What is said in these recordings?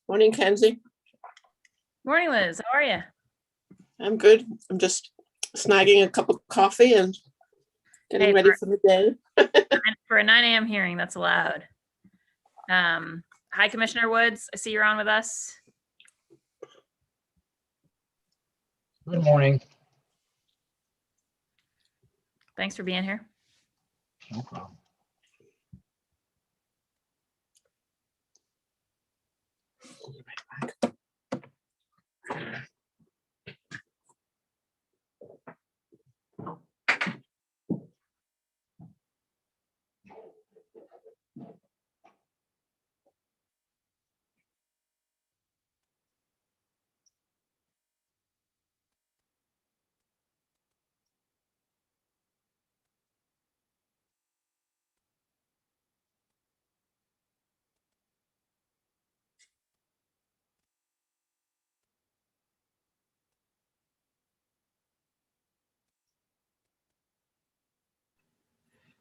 Morning, Kenzie. Morning, Liz. How are you? I'm good. I'm just snagging a cup of coffee and getting ready for the day. For a 9 a.m. hearing, that's allowed. Hi, Commissioner Woods. I see you're on with us. Good morning. Thanks for being here. No problem.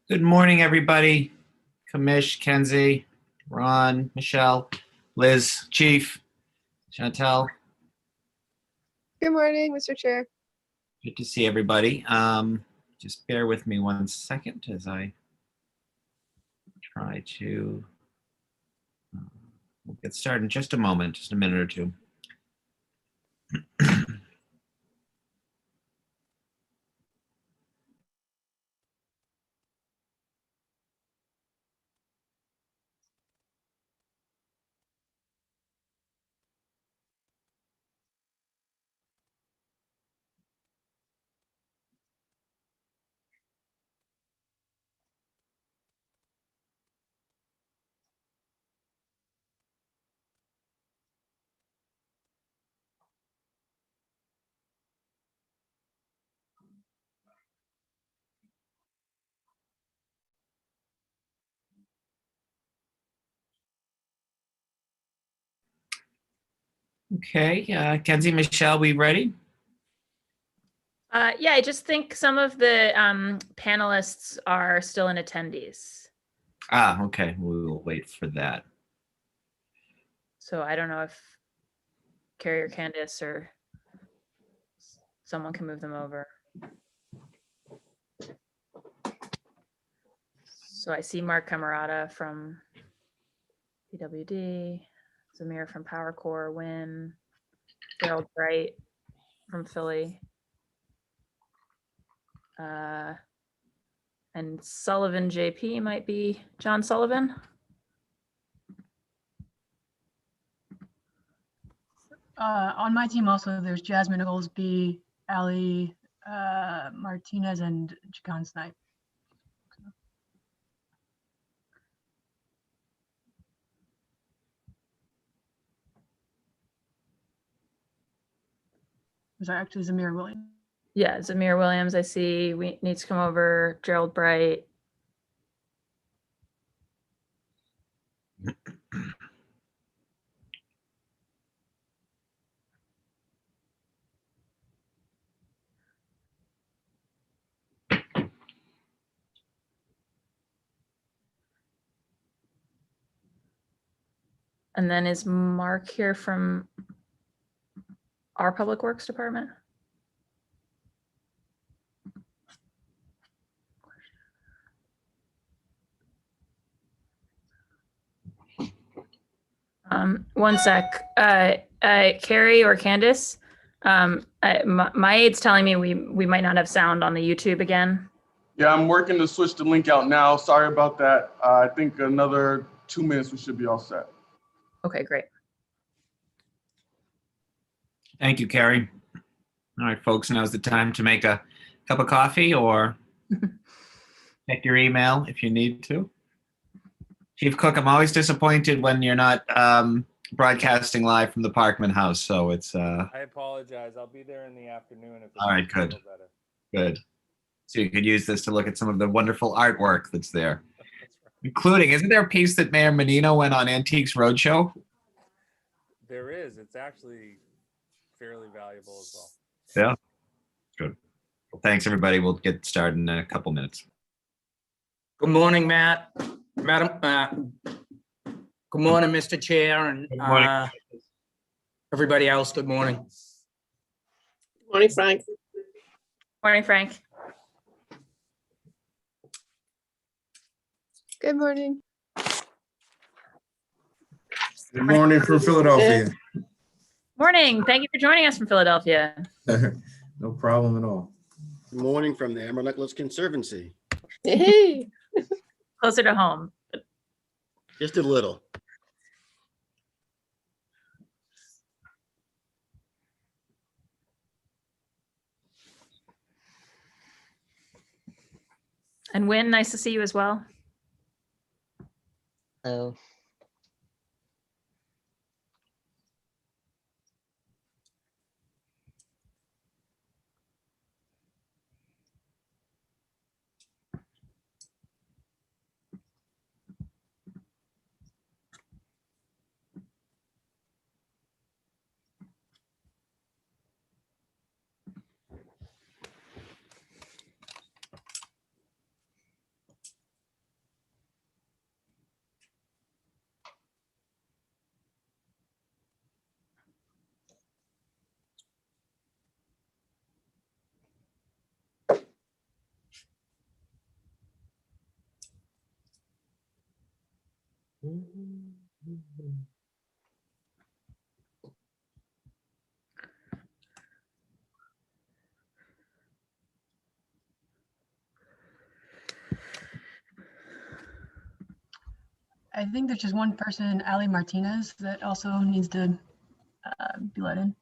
Good morning, everybody. Kamish, Kenzie, Ron, Michelle, Liz, Chief, Chantel. Good morning, Mr. Chair. Good to see everybody. Just bear with me 1 second as I try to we'll get started in just a moment, just a minute or two. Okay, Kenzie, Michelle, we ready? Yeah, I just think some of the panelists are still in attendees. Okay, we will wait for that. So I don't know if Carrie or Candace or someone can move them over. So I see Mark Camerata from PWD, Zamir from Powercore, Wynn, Gerald Bright from Philly, and Sullivan JP might be John Sullivan. On my team also, there's Jasmine Oglesby, Ali Martinez, and Jacan Snipe. Was that actually Zamir Williams? Yeah, Zamir Williams, I see. We need to come over. Gerald Bright. And then is Mark here from our Public Works Department? One sec. Carrie or Candace, my aid's telling me we might not have sound on the YouTube again. Yeah, I'm working to switch the link out now. Sorry about that. I think another 2 minutes we should be all set. Okay, great. Thank you, Carrie. All right, folks, now's the time to make a cup of coffee or check your email if you need to. Chief Cook, I'm always disappointed when you're not broadcasting live from the Parkman House, so it's... I apologize. I'll be there in the afternoon. If all right, good. Better. Good. So you could use this to look at some of the wonderful artwork that's there. That's right. Including, isn't there a piece that Mayor Menino went on Antiques Roadshow? There is. It's actually fairly valuable as well. Yeah. Good. Well, thanks, everybody. We'll get started in a couple minutes. Good morning, Matt. Madam, Good morning, Mr. Chair, and Good morning. everybody else, good morning. Morning, Frank. Morning, Frank. Good morning. Good morning from Philadelphia. Morning. Thank you for joining us from Philadelphia. No problem at all. Good morning from the Emerald Necklace Conservancy. Hey, Closer to home. Just a little. And Wynn, nice to see you as well. Oh, I think there's just one person, Ali Martinez, that also needs to be let in.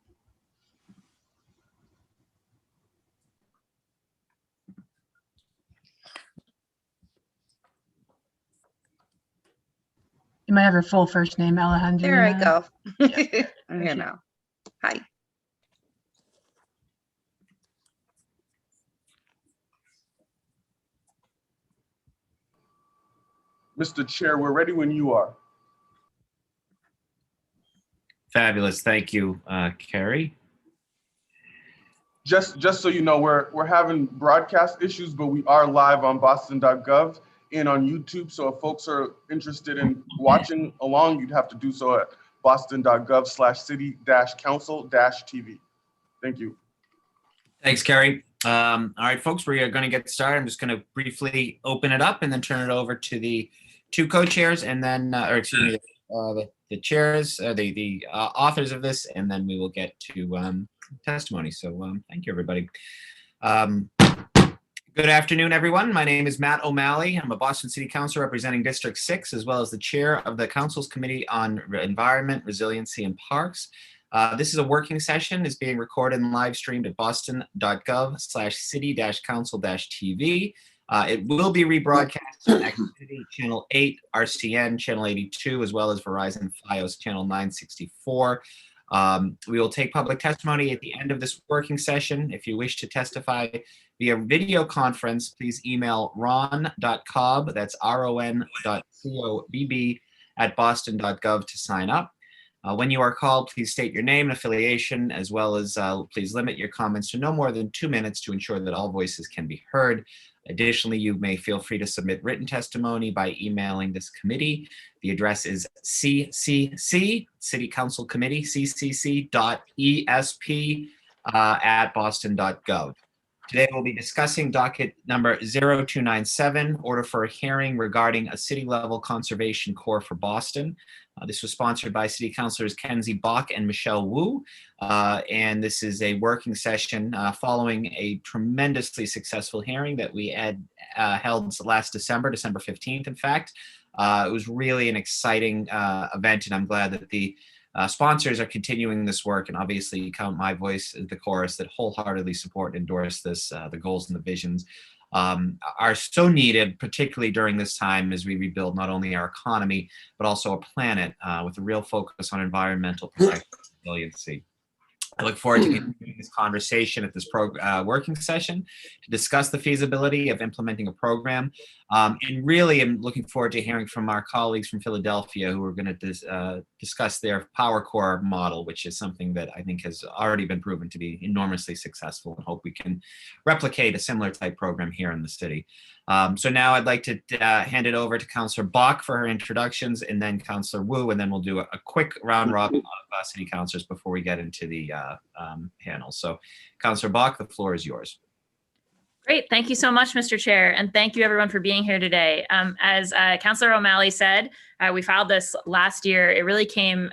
You might have her full first name, Alejandrina. there I go. Yeah. I'm here now. Hi. Mr. Chair, we're ready when you are. Fabulous. Thank you, Carrie. Just so you know, we're having broadcast issues, but we are live on boston.gov and on YouTube. So if folks are interested in watching along, you'd have to do so at boston.gov/city-council-tv. Thank you. Thanks, Carrie. All right, folks, we're going to get started. I'm just going to briefly open it up and then turn it over to the two co-chairs and then, or excuse me, the chairs, the authors of this, and then we will get to testimony. So thank you, everybody. Good afternoon, everyone. My name is Matt O'Malley. I'm a Boston City Council representing District 6, as well as the chair of the Council's Committee on Environment, Resiliency, and Parks. This is a working session. It's being recorded and live streamed at boston.gov/city-council-tv. It will be rebroadcast on Xfinity Channel 8, RCN Channel 82, as well as Verizon Fios Channel 964. We will take public testimony at the end of this working session. If you wish to testify via video conference, please email ron.cobb, that's ron.cobb @boston.gov to sign up. When you are called, please state your name and affiliation, as well as please limit your comments to no more than 2 minutes to ensure that all voices can be heard. Additionally, you may feel free to submit written testimony by emailing this committee. The address is ccc, City Council Committee, ccc.esp @boston.gov. Today we'll be discussing docket number 0297, order for a hearing regarding a city-level conservation core for Boston. This was sponsored by City Councilors Kenzie Bach and Michelle Wu, and this is a working session following a tremendously successful hearing that we had held last December 15th, in fact. It was really an exciting event, and I'm glad that the sponsors are continuing this work, and obviously count my voice as the chorus that wholeheartedly support and endorse this. The goals and the visions are so needed, particularly during this time as we rebuild not only our economy, but also our planet with a real focus on environmental protection and resiliency. I look forward to continuing this conversation at this working session to discuss the feasibility of implementing a program. And really, I'm looking forward to hearing from our colleagues from Philadelphia who are going to discuss their Powercore model, which is something that I think has already been proven to be enormously successful, and hope we can replicate a similar type program here in the city. So now I'd like to hand it over to Councillor Bach for her introductions, and then Councillor Wu, and then we'll do a quick round robin of city councillors before we get into the panel. So Councillor Bach, the floor is yours. Great. Thank you so much, Mr. Chair. And thank you everyone for being here today. As Councillor O'Malley said, we filed this last year. It really came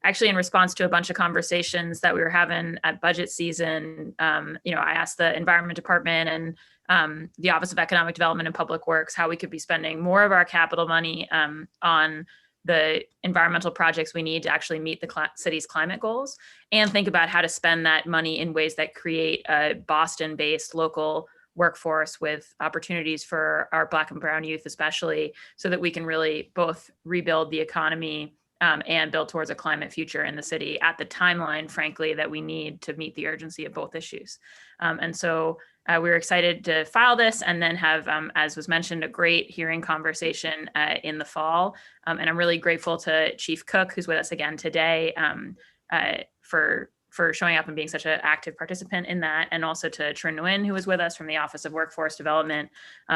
actually in response to a bunch of conversations that we were having at budget season. I asked the Environment Department and the Office of Economic Development and Public Works how we could be spending more of our capital money on the environmental projects we need to actually meet the city's climate goals, and think about how to spend that money in ways that create a Boston-based local workforce with opportunities for our Black and Brown youth especially, so that we can really both rebuild the economy and build towards a climate future in the city at the timeline, frankly, that we need to meet the urgency of both issues. And so we were excited to file this and then have, as was mentioned, a great hearing conversation in the fall. And I'm really grateful to Chief Cook, who's with us again today, for showing up and being such an active participant in that, and also to Trent Nguyen, who was with us from the Office of Workforce Development.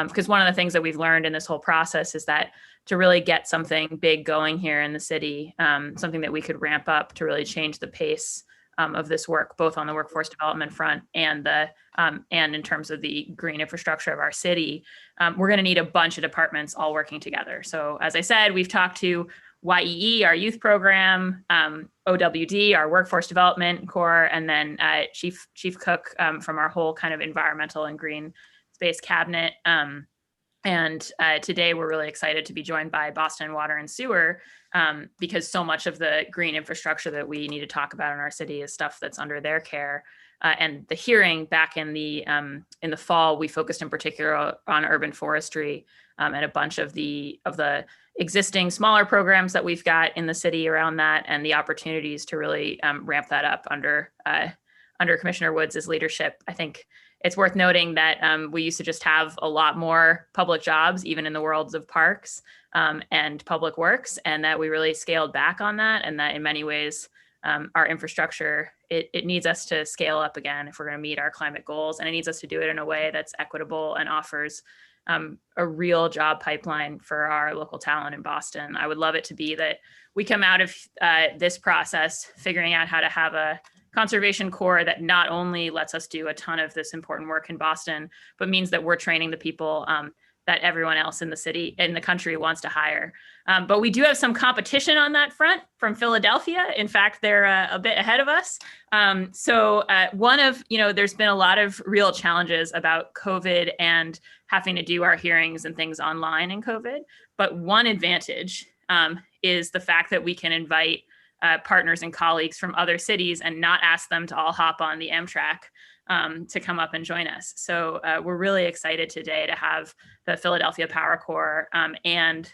Because one of the things that we've learned in this whole process is that to really get something big going here in the city, something that we could ramp up to really change the pace of this work, both on the workforce development front and in terms of the green infrastructure of our city, we're going to need a bunch of departments all working together. So as I said, we've talked to YEE, our youth program, OWD, our workforce development core, and then Chief Cook from our whole kind of environmental and green space cabinet. And today we're really excited to be joined by Boston Water and Sewer, because so much of the green infrastructure that we need to talk about in our city is stuff that's under their care. And the hearing back in the fall, we focused in particular on urban forestry and a bunch of the existing smaller programs that we've got in the city around that, and the opportunities to really ramp that up under Commissioner Woods' leadership. I think it's worth noting that we used to just have a lot more public jobs, even in the worlds of parks and public works, and that we really scaled back on that, and that in many ways, our infrastructure, it needs us to scale up again if we're going to meet our climate goals, and it needs us to do it in a way that's equitable and offers a real job pipeline for our local talent in Boston. I would love it to be that we come out of this process figuring out how to have a conservation corps that not only lets us do a ton of this important work in Boston, but means that we're training the people that everyone else in the city, in the country, wants to hire. But we do have some competition on that front from Philadelphia. In fact, they're a bit ahead of us. There's been a lot of real challenges about COVID and having to do our hearings and things online in COVID. But one advantage is the fact that we can invite partners and colleagues from other cities and not ask them to all hop on the Amtrak to come up and join us. So we're really excited today to have the Philadelphia Powercore and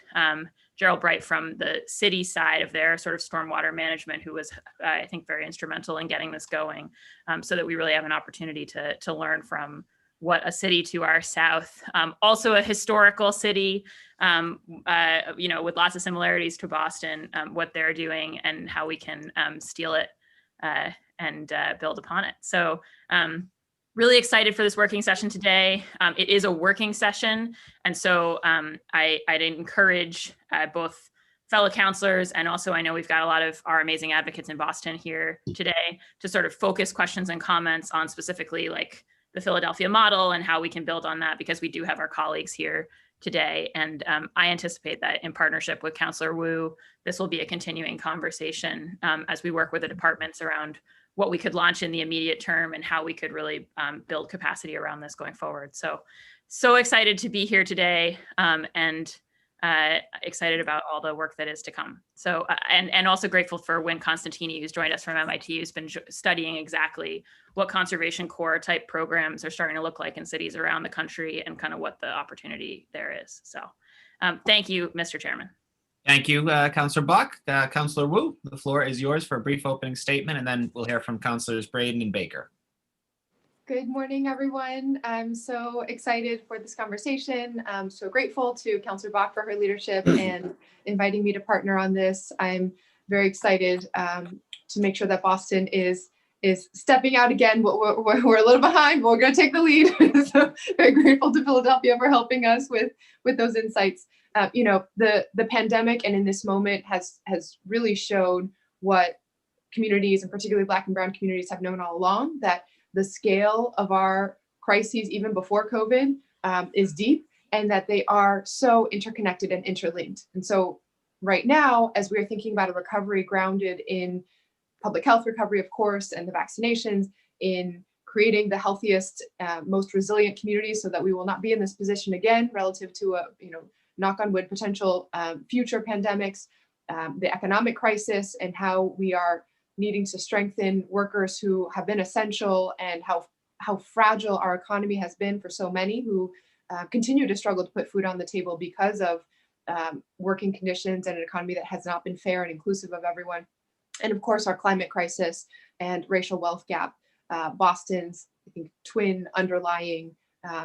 Gerald Bright from the city side of their sort of stormwater management, who was, I think, very instrumental in getting this going, so that we really have an opportunity to learn from what a city to our south, also a historical city, with lots of similarities to Boston, what they're doing and how we can steal it and build upon it. So really excited for this working session today. It is a working session. And so I'd encourage both fellow counselors, and also I know we've got a lot of our amazing advocates in Boston here today, to sort of focus questions and comments on specifically like the Philadelphia model and how we can build on that, because we do have our colleagues here today. And I anticipate that in partnership with Councillor Wu, this will be a continuing conversation as we work with the departments around what we could launch in the immediate term and how we could really build capacity around this going forward. So excited to be here today, and excited about all the work that is to come. So, and also grateful for Wynn Constantini, who's joined us from MIT, who's been studying exactly what conservation corps type programs are starting to look like in cities around the country and kind of what the opportunity there is. So thank you, Mr. Chairman. Thank you, Councillor Buck. Councillor Wu, the floor is yours for a brief opening statement, and then we'll hear from Councillors Braden and Baker. Good morning, everyone. I'm so excited for this conversation. I'm so grateful to Councillor Bach for her leadership and inviting me to partner on this. I'm very excited to make sure that Boston is stepping out again. We're a little behind, but we're going to take the lead. So very grateful to Philadelphia for helping us with those insights. The pandemic and in this moment has really showed what communities, and particularly Black and Brown communities, have known all along, that the scale of our crises, even before COVID, is deep, and that they are so interconnected and interlinked. And so right now, as we're thinking about a recovery grounded in public health recovery, of course, and the vaccinations, in creating the healthiest, most resilient communities so that we will not be in this position again relative to a, knock on wood, potential future pandemics, the economic crisis, and how we are needing to strengthen workers who have been essential, and how fragile our economy has been for so many who continue to struggle to put food on the table because of working conditions and an economy that has not been fair and inclusive of everyone. And of course, our climate crisis and racial wealth gap, Boston's, I think, twin underlying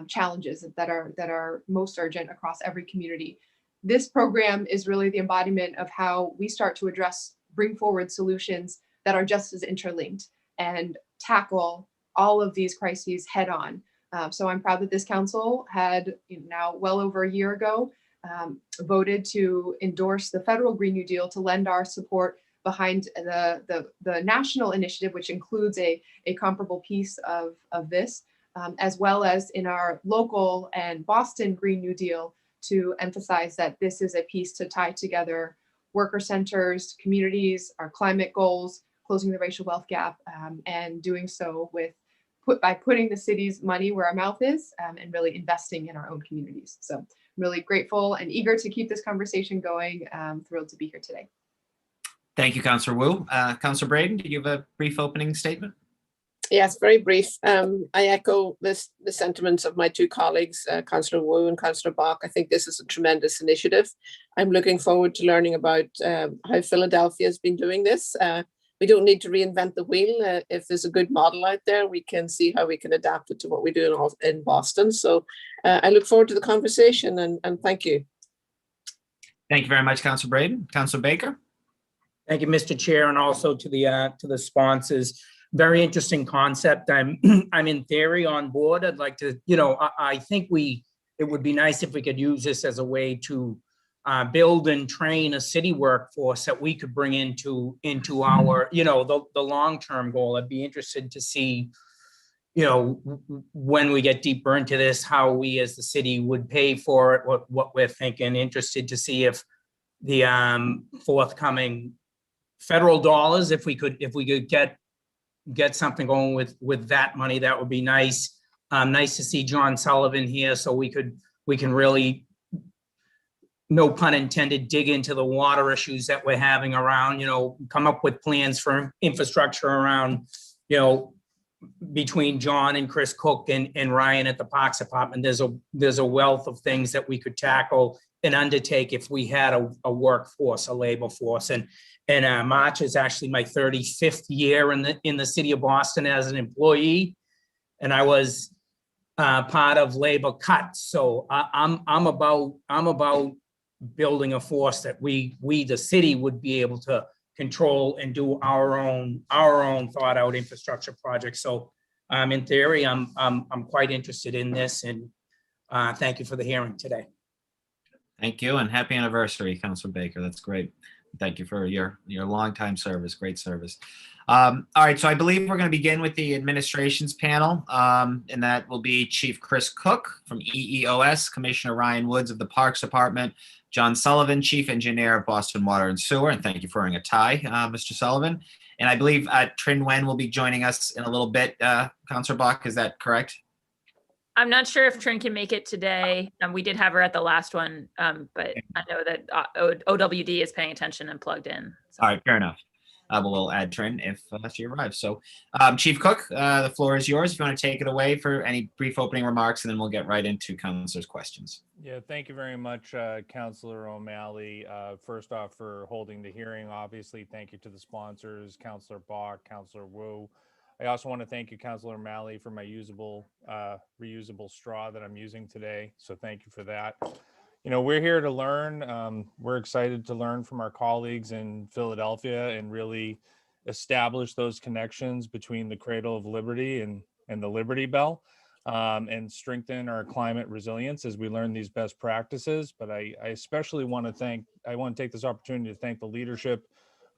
challenges that are most urgent across every community. This program is really the embodiment of how we start to bring forward solutions that are just as interlinked and tackle all of these crises head on. So I'm proud that this council had, now well over a year ago, voted to endorse the federal Green New Deal to lend our support behind the national initiative, which includes a comparable piece of this, as well as in our local and Boston Green New Deal, to emphasize that this is a piece to tie together worker centers, communities, our climate goals, closing the racial wealth gap, and doing so by putting the city's money where our mouth is, and really investing in our own communities. So I'm really grateful and eager to keep this conversation going. Thrilled to be here today. Thank you, Councillor Wu. Councillor Braden, do you have a brief opening statement? Yes, very brief. I echo the sentiments of my two colleagues, Councillor Wu and Councillor Bach. I think this is a tremendous initiative. I'm looking forward to learning about how Philadelphia has been doing this. We don't need to reinvent the wheel. If there's a good model out there, we can see how we can adapt it to what we do in Boston. So I look forward to the conversation, and thank you. Thank you very much, Councillor Braden. Councillor Baker. Thank you, Mr. Chair, and also to the sponsors. Very interesting concept. I'm in theory on board. I'd like to, I think it would be nice if we could use this as a way to build and train a city workforce that we could bring into our, the long-term goal. I'd be interested to see, when we get deeper into this, how we as the city would pay for it, what we're thinking. Interested to see if the forthcoming federal dollars, if we could get something going with that money, that would be nice. Nice to see John Sullivan here, so we can really, no pun intended, dig into the water issues that we're having around, come up with plans for infrastructure around, between John and Chris Cook and Ryan at the Parks Department. There's a wealth of things that we could tackle and undertake if we had a workforce, a labor force. And March is actually my 35th year in the city of Boston as an employee, and I was part of labor cuts. So I'm about building a force that we the city would be able to control and do our own thought out infrastructure projects. So in theory, I'm quite interested in this, and thank you for the hearing today. Thank you, and happy anniversary, Councillor Baker. That's great. Thank you for your longtime service. Great service. All right, so I believe we're going to begin with the administrations panel, and that will be Chief Chris Cook from EEOS, Commissioner Ryan Woods of the Parks Department, John Sullivan, Chief Engineer of Boston Water and Sewer, and thank you for wearing a tie, Mr. Sullivan. And I believe Trent Nguyen will be joining us in a little bit. Councillor Bach, is that correct? I'm not sure if Trent can make it today. We did have her at the last one, but I know that OWD is paying attention and plugged in. So. All right, fair enough. but we'll add Trent if she arrives. So Chief Cook, the floor is yours. If you want to take it away for any brief opening remarks, and then we'll get right into councilors' questions. Yeah, thank you very much, Councilor O'Malley. First off, for holding the hearing. Obviously, thank you to the sponsors, Councilor Bach, Councilor Wu. I also want to thank you, Councilor O'Malley, for my reusable straw that I'm using today. So thank you for that. You know, we're here to learn. We're excited to learn from our colleagues in Philadelphia and really establish those connections between the Cradle of Liberty and the Liberty Bell, and strengthen our climate resilience as we learn these best practices. But I especially want to take this opportunity to thank the leadership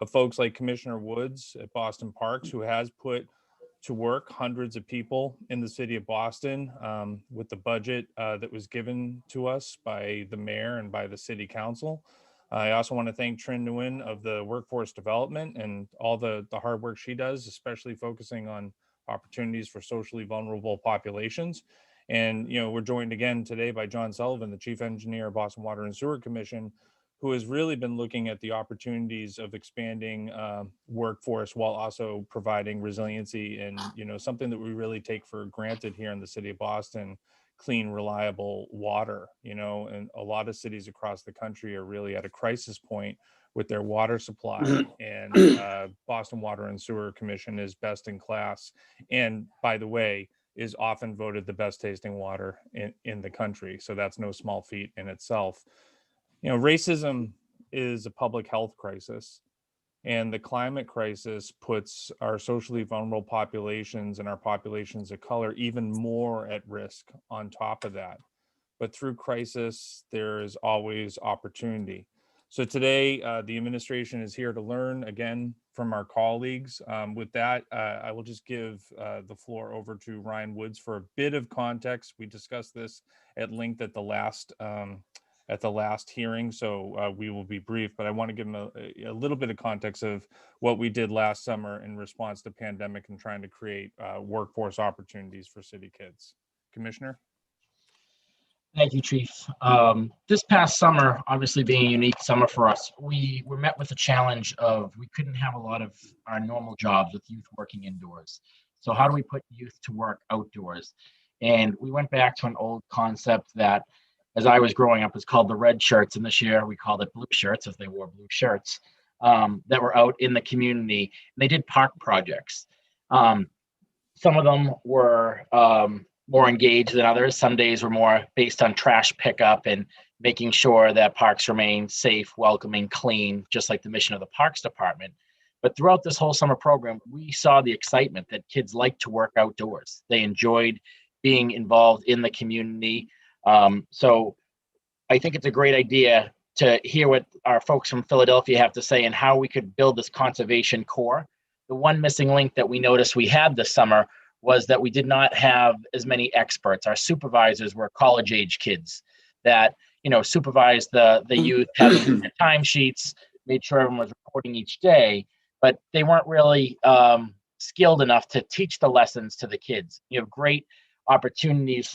of folks like Commissioner Woods at Boston Parks, who has put to work hundreds of people in the city of Boston with the budget that was given to us by the mayor and by the city council. I also want to thank Trent Nguyen of the workforce development and all the hard work she does, especially focusing on opportunities for socially vulnerable populations. And, you know, we're joined again today by John Sullivan, the chief engineer of Boston Water and Sewer Commission, who has really been looking at the opportunities of expanding workforce while also providing resiliency and, you know, something that we really take for granted here in the city of Boston, clean, reliable water, you know, and a lot of cities across the country are really at a crisis point with their water supply, and Boston Water and Sewer Commission is best in class. And by the way, is often voted the best tasting water in the country. So that's no small feat in itself. You know, racism is a public health crisis, and the climate crisis puts our socially vulnerable populations and our populations of color even more at risk on top of that. But through crisis, there is always opportunity. So today, the administration is here to learn again from our colleagues. With that, I will just give the floor over to Ryan Woods for a bit of context. We discussed this at length at the last hearing, so we will be brief, but I want to give him a little bit of context of what we did last summer in response to pandemic and trying to create workforce opportunities for city kids. Commissioner? Thank you, Chief. This past summer, obviously being a unique summer for us, we were met with the challenge of we couldn't have a lot of our normal jobs with youth working indoors. So how do we put youth to work outdoors? And we went back to an old concept that, as I was growing up, was called the red shirts. And this year we called it blue shirts, as they wore blue shirts, that were out in the community. And they did park projects. Some of them were more engaged than others. Some days were more based on trash pickup and making sure that parks remain safe, welcoming, clean, just like the mission of the Parks Department. But throughout this whole summer program, we saw the excitement that kids like to work outdoors. They enjoyed being involved in the community. So I think it's a great idea to hear what our folks from Philadelphia have to say and how we could build this conservation core. The one missing link that we noticed we had this summer was that we did not have as many experts. Our supervisors were college-age kids that, you know, supervised the youth, had them in timesheets, made sure everyone was reporting each day, but they weren't really skilled enough to teach the lessons to the kids. You have great opportunities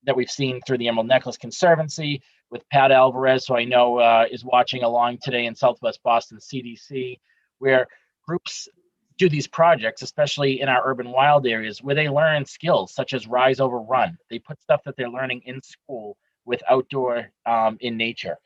that we've seen through the Emerald Necklace Conservancy with Pat Alvarez, who I know is watching along today in Southwest Boston CDC, where groups do these projects, especially in our urban wild areas, where they learn skills such as rise over run. They put stuff that they're learning in school with outdoor in nature.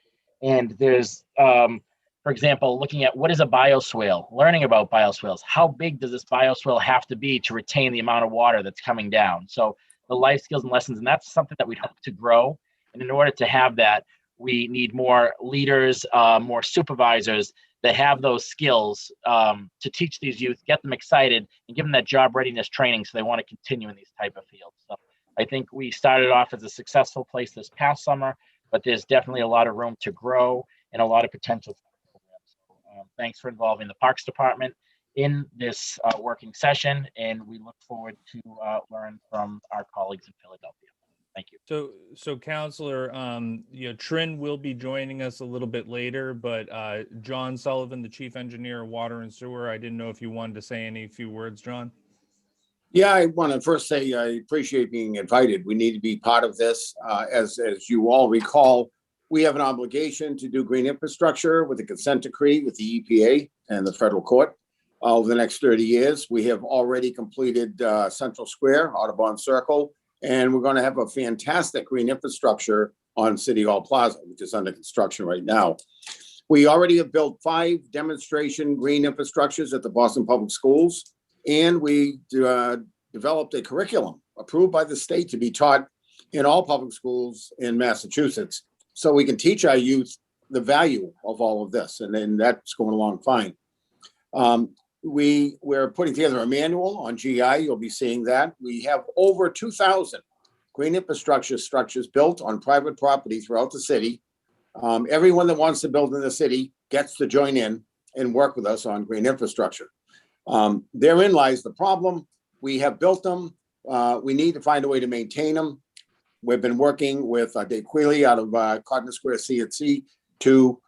And there's, for example, looking at what is a bioswale, learning about bioswales. How big does this bioswale have to be to retain the amount of water that's coming down? So the life skills and lessons, and that's something that we'd hope to grow. And in order to have that, we need more leaders, more supervisors that have those skills to teach these youth, get them excited, and give them that job readiness training so they want to continue in these type of fields. So I think we started off as a successful place this past summer, but there's definitely a lot of room to grow and a lot of potential. So, thanks for involving the Parks Department in this working session, and we look forward to learn from our colleagues in Philadelphia. Thank you. So Counselor, you know, Trent will be joining us a little bit later, but John Sullivan, the Chief Engineer of Water and Sewer, I didn't know if you wanted to say any few words, John. Yeah, I want to first say I appreciate being invited. We need to be part of this. As you all recall, we have an obligation to do green infrastructure with a consent decree with the EPA and the federal court. over the next 30 years. We have already completed Central Square, Audubon Circle, and we're going to have a fantastic green infrastructure on City Hall Plaza, which is under construction right now. We already have built 5 demonstration green infrastructures at the Boston Public Schools, and we developed a curriculum approved by the state to be taught in all public schools in Massachusetts, so we can teach our youth the value of all of this, and then that's going along fine. We're putting together a manual on GI. You'll be seeing that. We have over 2,000 green infrastructure structures built on private property throughout the city. Everyone that wants to build in the city gets to join in and work with us on green infrastructure. Therein lies the problem. We have built them. We need to find a way to maintain them. We've been working with Dave Quealy out of Cotton Square CNC to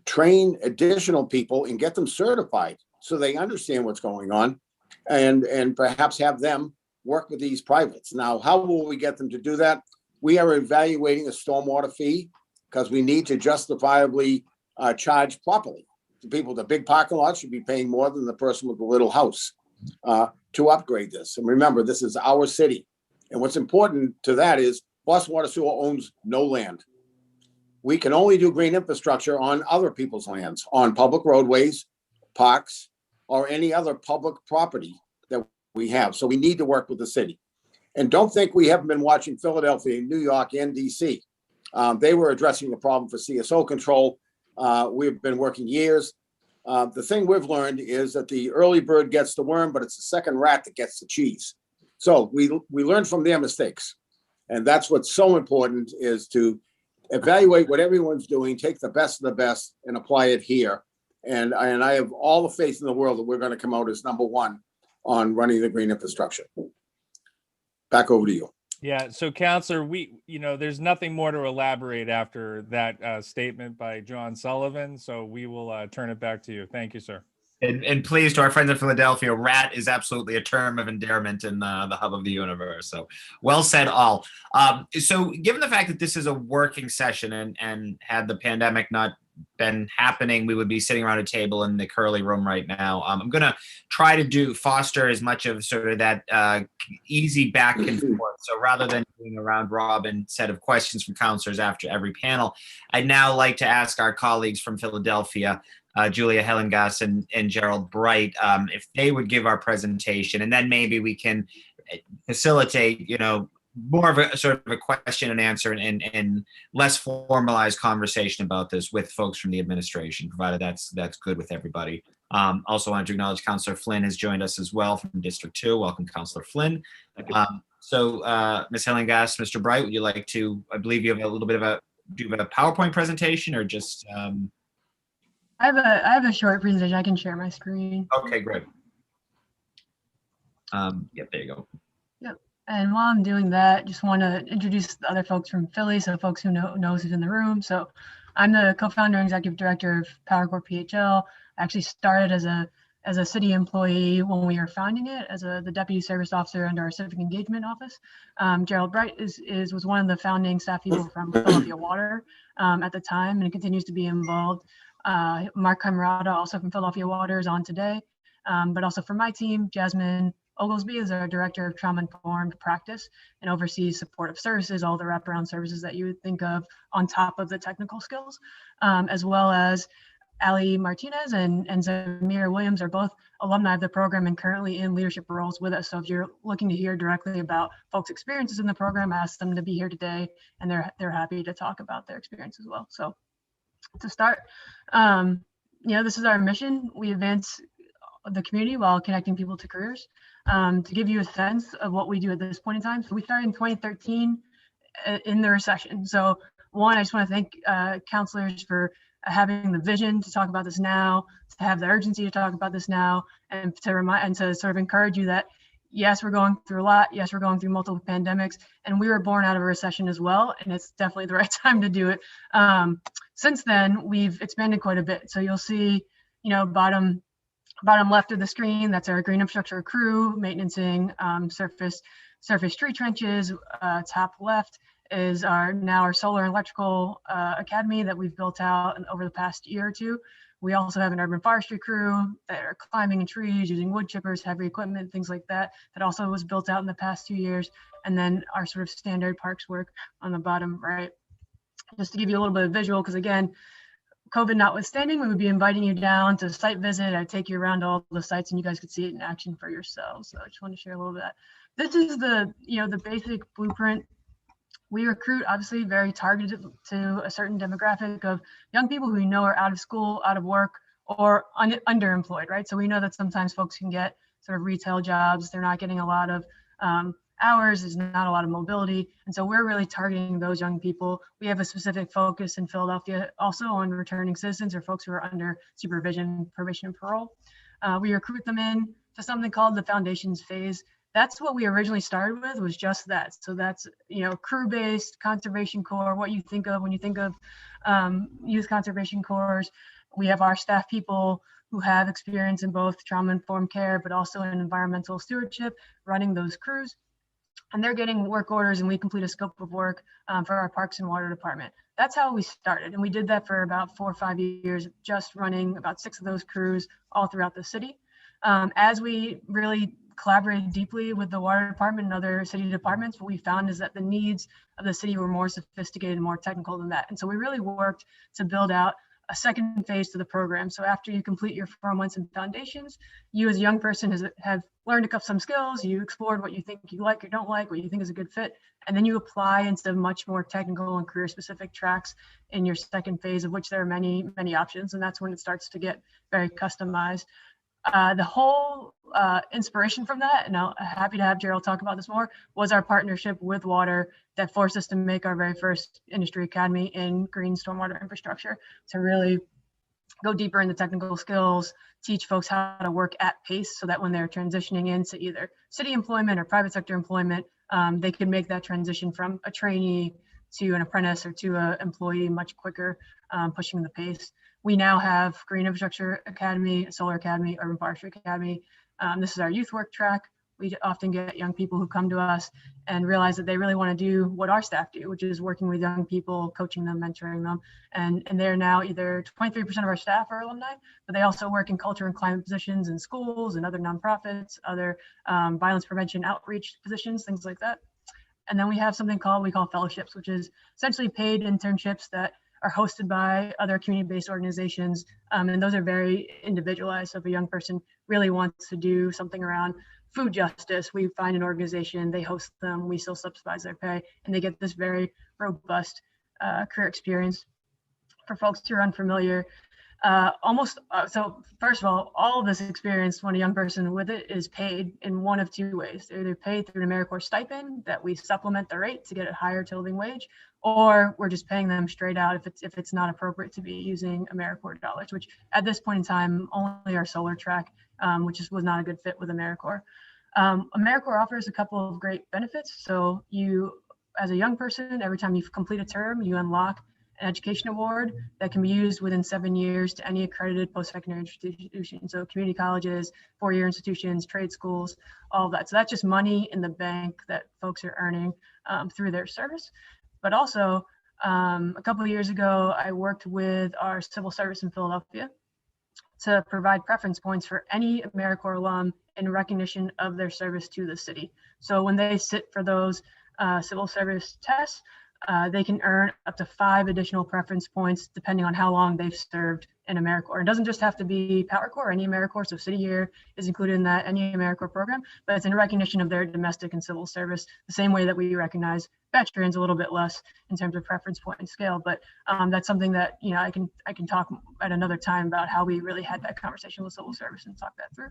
train additional people and get them certified so they understand what's going on, and perhaps have them work with these privates. Now, how will we get them to do that? We are evaluating a stormwater fee because we need to justifiably charge properly. The people with the big parking lot should be paying more than the person with the little house to upgrade this. And remember, this is our city. And what's important to that is Boston Water Sewer owns no land. We can only do green infrastructure on other people's lands, on public roadways, parks, or any other public property that we have. So we need to work with the city. And don't think we haven't been watching Philadelphia, New York, and DC. They were addressing the problem for CSO control. We've been working years. The thing we've learned is that the early bird gets the worm, but it's the second rat that gets the cheese. So we learn from their mistakes. And that's what's so important, is to evaluate what everyone's doing, take the best of the best and apply it here. And I have all the faith in the world that we're going to come out as number one on running the green infrastructure. Back over to you. Yeah, so Councillor, there's nothing more to elaborate after that statement by John Sullivan. So we will turn it back to you. Thank you, sir. And please, to our friends in Philadelphia, rat is absolutely a term of endearment in the hub of the universe. So well said, all. So given the fact that this is a working session, and had the pandemic not been happening, we would be sitting around a table in the Curly room right now. I'm going to try to foster as much of sort of that easy back and forth. So rather than doing a round robin set of questions from counselors after every panel, I'd now like to ask our colleagues from Philadelphia, Julia Hellengass and Gerald Bright, if they would give our presentation, and then maybe we can facilitate, more of a sort of a question and answer and less formalized conversation about this with folks from the administration, provided that's good with everybody. Also wanted to acknowledge Councillor Flynn has joined us as well from District 2. Welcome, Councillor Flynn. So Ms. Hellengass, Mr. Bright, would you like to, I believe you have a little bit of do you have a PowerPoint presentation or just? I have a short presentation. I can share my screen. Okay, great. Yep, there you go. Yep. And while I'm doing that, just want to introduce the other folks from Philly, so folks who knows who's in the room. So I'm the co-founder and executive director of Powercore PHL. I actually started as a city employee when we were founding it, as the deputy service officer under our civic engagement office. Gerald Bright was one of the founding staff people from Philadelphia Water at the time, and continues to be involved. Mark Camerata, also from Philadelphia Water, is on today, but also from my team, Jasmine Oglesby is our director of trauma-informed practice and oversees supportive services, all the wraparound services that you would think of on top of the technical skills, as well as Ali Martinez and Zamir Williams are both alumni of the program and currently in leadership roles with us. So if you're looking to hear directly about folks' experiences in the program, ask them to be here today, and they're happy to talk about their experience as well. So to start, this is our mission. We advance the community while connecting people to careers. To give you a sense of what we do at this point in time, so we started in 2013 in the recession. So one, I just want to thank counselors for having the vision to talk about this now, to have the urgency to talk about this now, and to remind and to sort of encourage you that yes, we're going through a lot. Yes, we're going through multiple pandemics, and we were born out of a recession as well, and it's definitely the right time to do it. Since then, we've expanded quite a bit. So you'll see, bottom left of the screen, that's our green infrastructure crew, maintaining surface tree trenches. Top left is our solar and electrical academy that we've built out over the past year or two. We also have an urban forestry crew that are climbing in trees, using wood chippers, heavy equipment, things like that, that also was built out in the past 2 years. And then our sort of standard parks work on the bottom right. Just to give you a little bit of visual, because again, COVID notwithstanding, we would be inviting you down to a site visit. I'd take you around all the sites and you guys could see it in action for yourselves. So I just want to share a little bit of that. This is the, the basic blueprint. We recruit obviously very targeted to a certain demographic of young people who we know are out of school, out of work, or underemployed, right? So we know that sometimes folks can get sort of retail jobs. They're not getting a lot of hours, there's not a lot of mobility. And so we're really targeting those young people. We have a specific focus in Philadelphia also on returning citizens or folks who are under supervision, probation, and parole. We recruit them in to something called the foundations phase. That's what we originally started with, was just that. So that's, crew-based conservation corps, what you think of when you think of youth conservation corps. We have our staff people who have experience in both trauma-informed care, but also in environmental stewardship, running those crews. And they're getting work orders, and we complete a scope of work for our Parks and Water Department. That's how we started. And we did that for about 4 or 5 years, just running about 6 of those crews all throughout the city. As we really collaborated deeply with the water department and other city departments, what we found is that the needs of the city were more sophisticated and more technical than that. And so we really worked to build out a second phase to the program. So after you complete your 4 months in foundations, you as a young person have learned some skills, you explored what you think you like or don't like, what you think is a good fit, and then you apply into much more technical and career specific tracks in your second phase, of which there are many, many options. And that's when it starts to get very customized. The whole inspiration from that, and I'm happy to have Gerald talk about this more, was our partnership with Water that forced us to make our very first industry academy in green stormwater infrastructure, to really go deeper into technical skills, teach folks how to work at pace so that when they're transitioning into either city employment or private sector employment, they can make that transition from a trainee to an apprentice or to an employee much quicker, pushing the pace. We now have Green Infrastructure Academy, Solar Academy, Urban Forestry Academy. This is our youth work track. We often get young people who come to us and realize that they really want to do what our staff do, which is working with young people, coaching them, mentoring them. And they're now either 23% of our staff are alumni, but they also work in culture and climate positions in schools and other nonprofits, other violence prevention outreach positions, things like that. And then we have something we call fellowships, which is essentially paid internships that are hosted by other community-based organizations. And those are very individualized. So if a young person really wants to do something around food justice, we find an organization, they host them, we still subsidize their pay, and they get this very robust career experience. For folks who are unfamiliar, so first of all of this experience, when a young person with it is paid in one of 2 ways. They're either paid through an AmeriCorps stipend that we supplement the rate to get it higher to living wage, or we're just paying them straight out if it's not appropriate to be using AmeriCorps dollars, which at this point in time, only our solar track, which was not a good fit with AmeriCorps. AmeriCorps offers a couple of great benefits. So you, as a young person, every time you complete a term, you unlock an education award that can be used within 7 years to any accredited post-secondary institution. So community colleges, 4-year institutions, trade schools, all of that. So that's just money in the bank that folks are earning through their service. But also, a couple of years ago, I worked with our civil service in Philadelphia to provide preference points for any AmeriCorps alum in recognition of their service to the city. So when they sit for those civil service tests, they can earn up to 5 additional preference points depending on how long they've served in AmeriCorps. It doesn't just have to be Powercore, any AmeriCorps, so City Year is included in that, any AmeriCorps program, but it's in recognition of their domestic and civil service, the same way that we recognize veterans, a little bit less in terms of preference point and scale. But that's something that, I can talk at another time about how we really had that conversation with civil service and talk that through.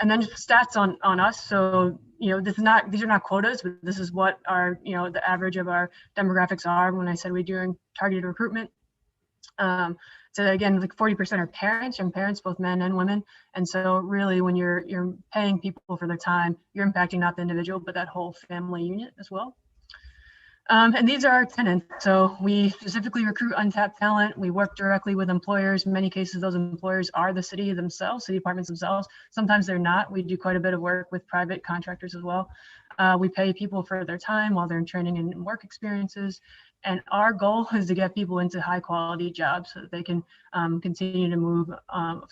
And then just stats on us. So, these are not quotas, but this is what our, the average of our demographics are. When I said we're doing targeted recruitment. So again, like 40% are parents, young parents, both men and women. And so really when you're paying people for their time, you're impacting not the individual, but that whole family unit as well. And these are our tenants. So we specifically recruit untapped talent. We work directly with employers. In many cases, those employers are the city themselves, city departments themselves. Sometimes they're not. We do quite a bit of work with private contractors as well. We pay people for their time while they're in training and work experiences. And our goal is to get people into high quality jobs so that they can continue to move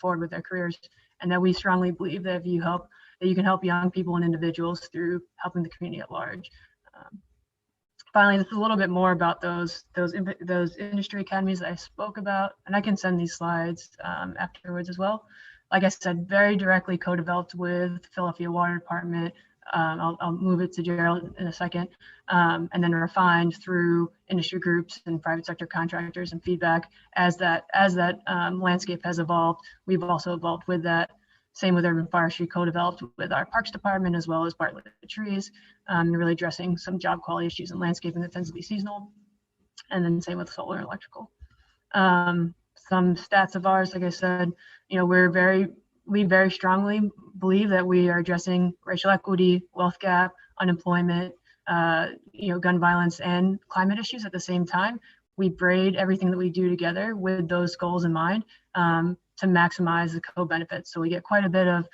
forward with their careers. And that we strongly believe that you can help young people and individuals through helping the community at large. Finally, this is a little bit more about those industry academies that I spoke about, and I can send these slides afterwards as well. Like I said, very directly co-developed with Philadelphia Water Department. I'll move it to Gerald in a second, and then refined through industry groups and private sector contractors and feedback as that landscape has evolved. We've also evolved with that. Same with urban forestry, co-developed with our Parks Department as well as Bartlett Trees, really addressing some job quality issues in landscaping that tends to be seasonal. And then same with solar and electrical. Some stats of ours, like I said, we very strongly believe that we are addressing racial equity, wealth gap, unemployment, gun violence, and climate issues at the same time. We braid everything that we do together with those goals in mind to maximize the co-benefits. So we get quite a bit of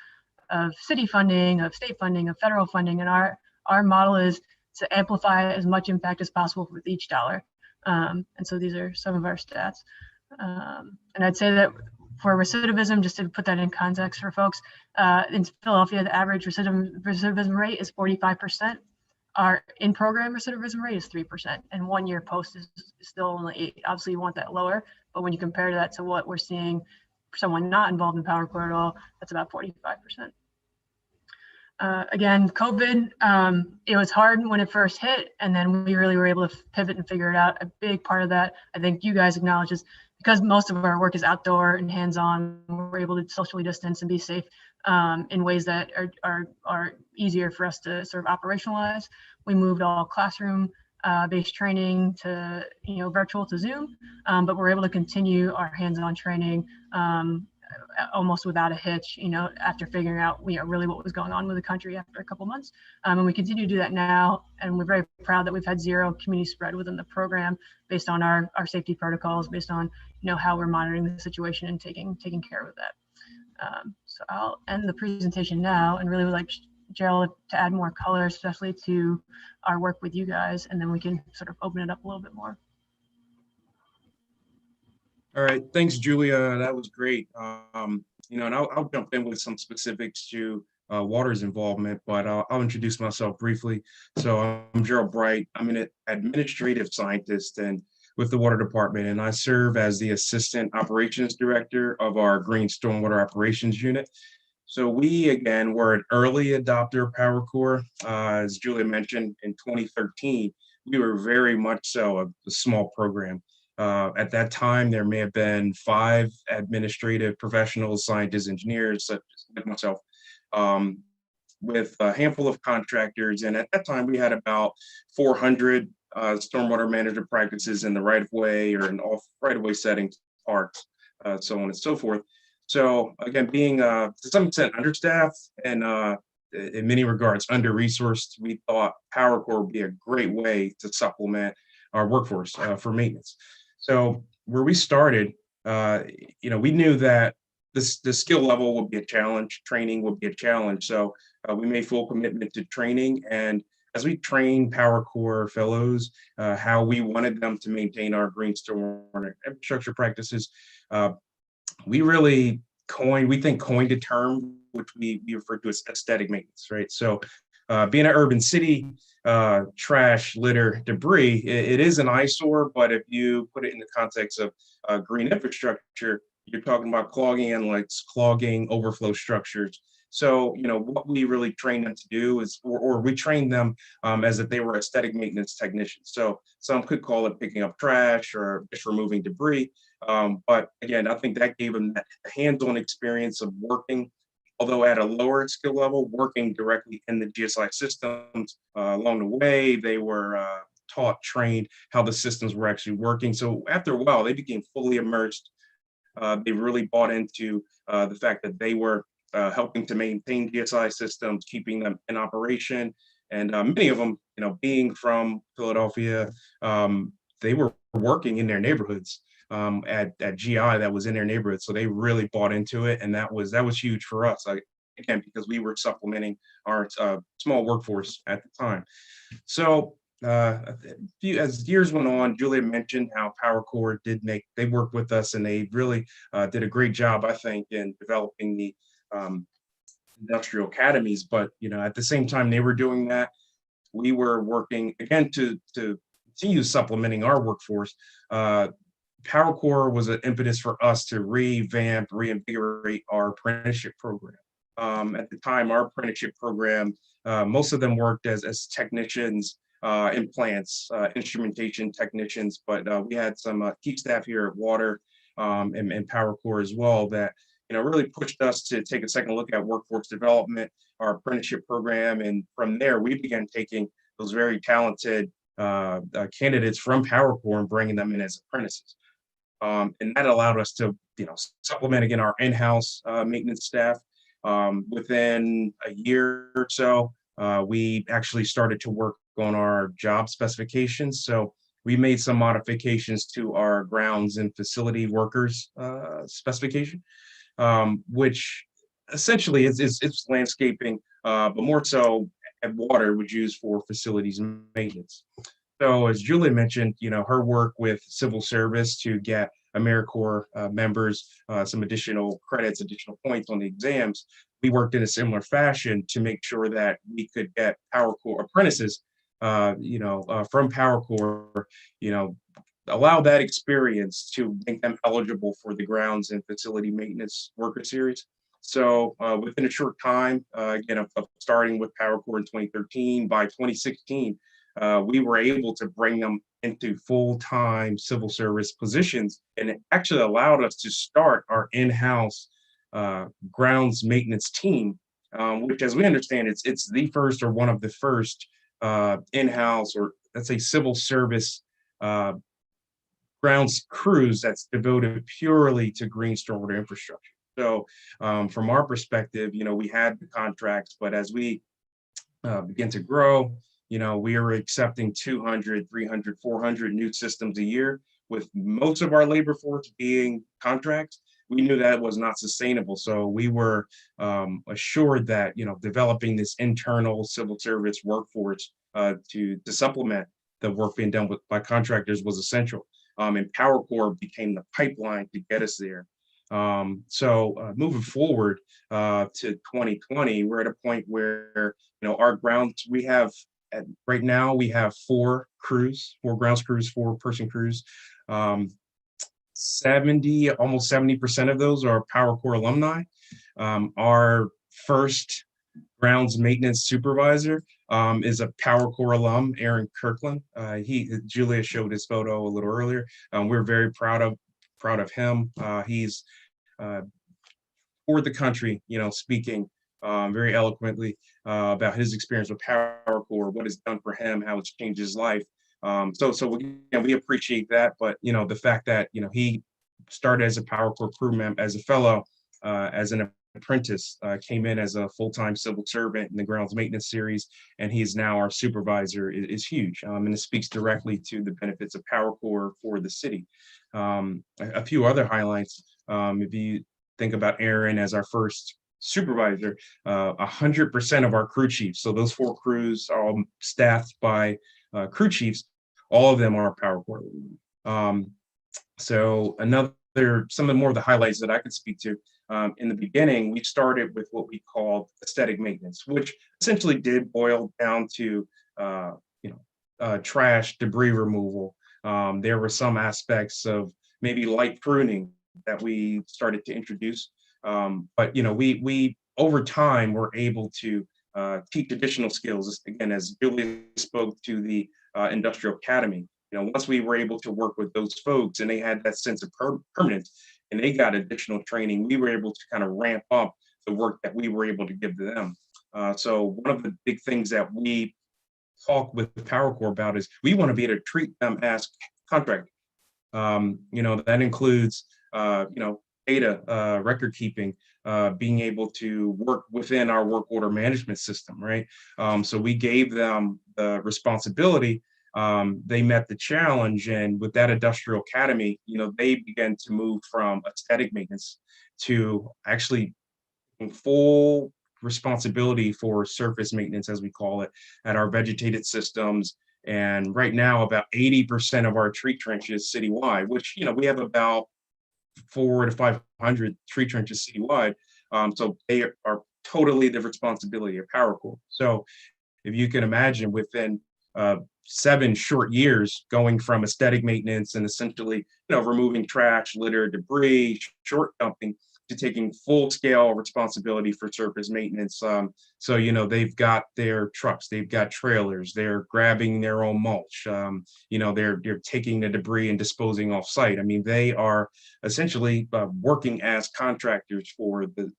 city funding, of state funding, of federal funding, and our model is to amplify as much impact as possible with each dollar. And so these are some of our stats. And I'd say that for recidivism, just to put that in context for folks, in Philadelphia, the average recidivism rate is 45%. Our in-program recidivism rate is 3%, and 1 year post is still only 8%. Obviously, you want that lower, but when you compare that to what we're seeing for someone not involved in Powercore at all, that's about 45%. Again, COVID, it was hard when it first hit, and then we really were able to pivot and figure it out. A big part of that, I think you guys acknowledge, is because most of our work is outdoor and hands-on, we're able to socially distance and be safe in ways that are easier for us to sort of operationalize. We moved all classroom based training to virtual to Zoom, but we're able to continue our hands-on training almost without a hitch, after figuring out really what was going on with the country after a couple months. And we continue to do that now, and we're very proud that we've had zero community spread within the program based on our safety protocols, based on how we're monitoring the situation and taking care of that. So I'll end the presentation now, and really would like Gerald to add more color, especially to our work with you guys, and then we can sort of open it up a little bit more. All right, thanks, Julia. That was great. And I'll jump in with some specifics to water's involvement, but I'll introduce myself briefly. So I'm Gerald Bright. I'm an administrative scientist and with the Water Department, and I serve as the Assistant Operations Director of our Green Stormwater Operations Unit. So we, again, were an early adopter of Powercore. As Julia mentioned, in 2013, we were very much so a small program. At that time, there may have been 5 administrative professionals, scientists, engineers, such as myself, with a handful of contractors. And at that time, we had about 400 stormwater management practices in the right-of-way or in off right-of-way settings, parks, so on and so forth. So again, being to some extent understaffed and in many regards under-resourced, we thought Powercore would be a great way to supplement our workforce for maintenance. So where we started, we knew that the skill level would be a challenge, training would be a challenge. So we made full commitment to training. And as we trained Powercore fellows, how we wanted them to maintain our green stormwater infrastructure practices, we really coined a term which we refer to as aesthetic maintenance, right? So being an urban city, trash, litter, debris, it is an eyesore, but if you put it in the context of green infrastructure, you're talking about clogging inlets, clogging overflow structures. So, what we really trained them to do is, or we trained them as if they were aesthetic maintenance technicians. So some could call it picking up trash or just removing debris. But again, I think that gave them that hands-on experience of working, although at a lower skill level, working directly in the GSI systems. Along the way, they were taught, trained how the systems were actually working. So after a while, they became fully immersed. They really bought into the fact that they were helping to maintain GSI systems, keeping them in operation. And many of them, being from Philadelphia, they were working in their neighborhoods at GI that was in their neighborhood. So they really bought into it. And that was huge for us, again, because we were supplementing our small workforce at the time. So as years went on, Julia mentioned how Powercore they worked with us, and they really did a great job, I think, in developing the industrial academies. But at the same time they were doing that, we were working again to continue supplementing our workforce. Powercore was an impetus for us to reinvigorate our apprenticeship program. At the time, our apprenticeship program, most of them worked as technicians in plants, instrumentation technicians, but we had some key staff here at Water and Powercore as well that really pushed us to take a second look at workforce development, our apprenticeship program, and from there we began taking those very talented candidates from Powercore and bringing them in as apprentices. And that allowed us to, supplement again our in-house maintenance staff. Within a year or so, we actually started to work on our job specifications. So we made some modifications to our grounds and facility workers specification, which essentially is landscaping, but more so at Water was used for facilities maintenance. So as Julie mentioned, her work with civil service to get AmeriCorps members some additional credits, additional points on the exams, we worked in a similar fashion to make sure that we could get Powercore apprentices, from Powercore, allow that experience to make them eligible for the grounds and facility maintenance worker series. So within a short time, again, of starting with Powercore in 2013, by 2016, we were able to bring them into full-time civil service positions, and it actually allowed us to start our in-house grounds maintenance team, which, as we understand, it's the first or one of the first in-house, or let's say civil service grounds crews that's devoted purely to green stormwater infrastructure. So from our perspective, we had the contracts, but as we begin to grow, we are accepting 200, 300, 400 new systems a year, with most of our labor force being contracts. We knew that was not sustainable. So we were assured that, developing this internal civil service workforce to supplement the work being done by contractors was essential. And Powercore became the pipeline to get us there. So moving forward to 2020, we're at a point where, our grounds, right now we have four grounds crews, 4-person crews. almost 70% of those are Powercore alumni. Our first grounds maintenance supervisor is a Powercore alum, Aaron Kirkland. Julia showed his photo a little earlier. We're very proud of him. He's for the country, speaking very eloquently about his experience with Powercore, what it's done for him, how it's changed his life. So we appreciate that, but the fact that he started as a Powercore crew member, as a fellow, as an apprentice, came in as a full-time civil servant in the grounds maintenance series, and he's now our supervisor is huge, and it speaks directly to the benefits of Powercore for the city. A few other highlights, if you think about Aaron as our first supervisor, 100% of our crew chiefs, so those 4 crews are all staffed by crew chiefs, all of them are Powercore. So some of more of the highlights that I could speak to, in the beginning, we started with what we called aesthetic maintenance, which essentially did boil down to trash, debris removal. There were some aspects of maybe light pruning that we started to introduce, but we over time were able to teach additional skills. Again, as Julia spoke to the Industrial Academy, once we were able to work with those folks and they had that sense of permanence and they got additional training, we were able to kind of ramp up the work that we were able to give to them. So one of the big things that we talk with Powercore about is we want to be able to treat them as contractors. That includes, data record keeping, being able to work within our work order management system, right? So we gave them the responsibility. They met the challenge, and with that Industrial Academy, they began to move from aesthetic maintenance to actually full responsibility for surface maintenance, as we call it, at our vegetated systems, And right now, about 80% of our tree trenches citywide, which, we have about 400 to 500 tree trenches citywide. So they are totally the responsibility of Powercore. So if you can imagine, within 7 short years, going from aesthetic maintenance and essentially, removing trash, litter, debris, short dumping, to taking full scale responsibility for surface maintenance. So, they've got their trucks, they've got trailers, they're grabbing their own mulch, they're taking the debris and disposing off site. I mean, they are essentially working as contractors for the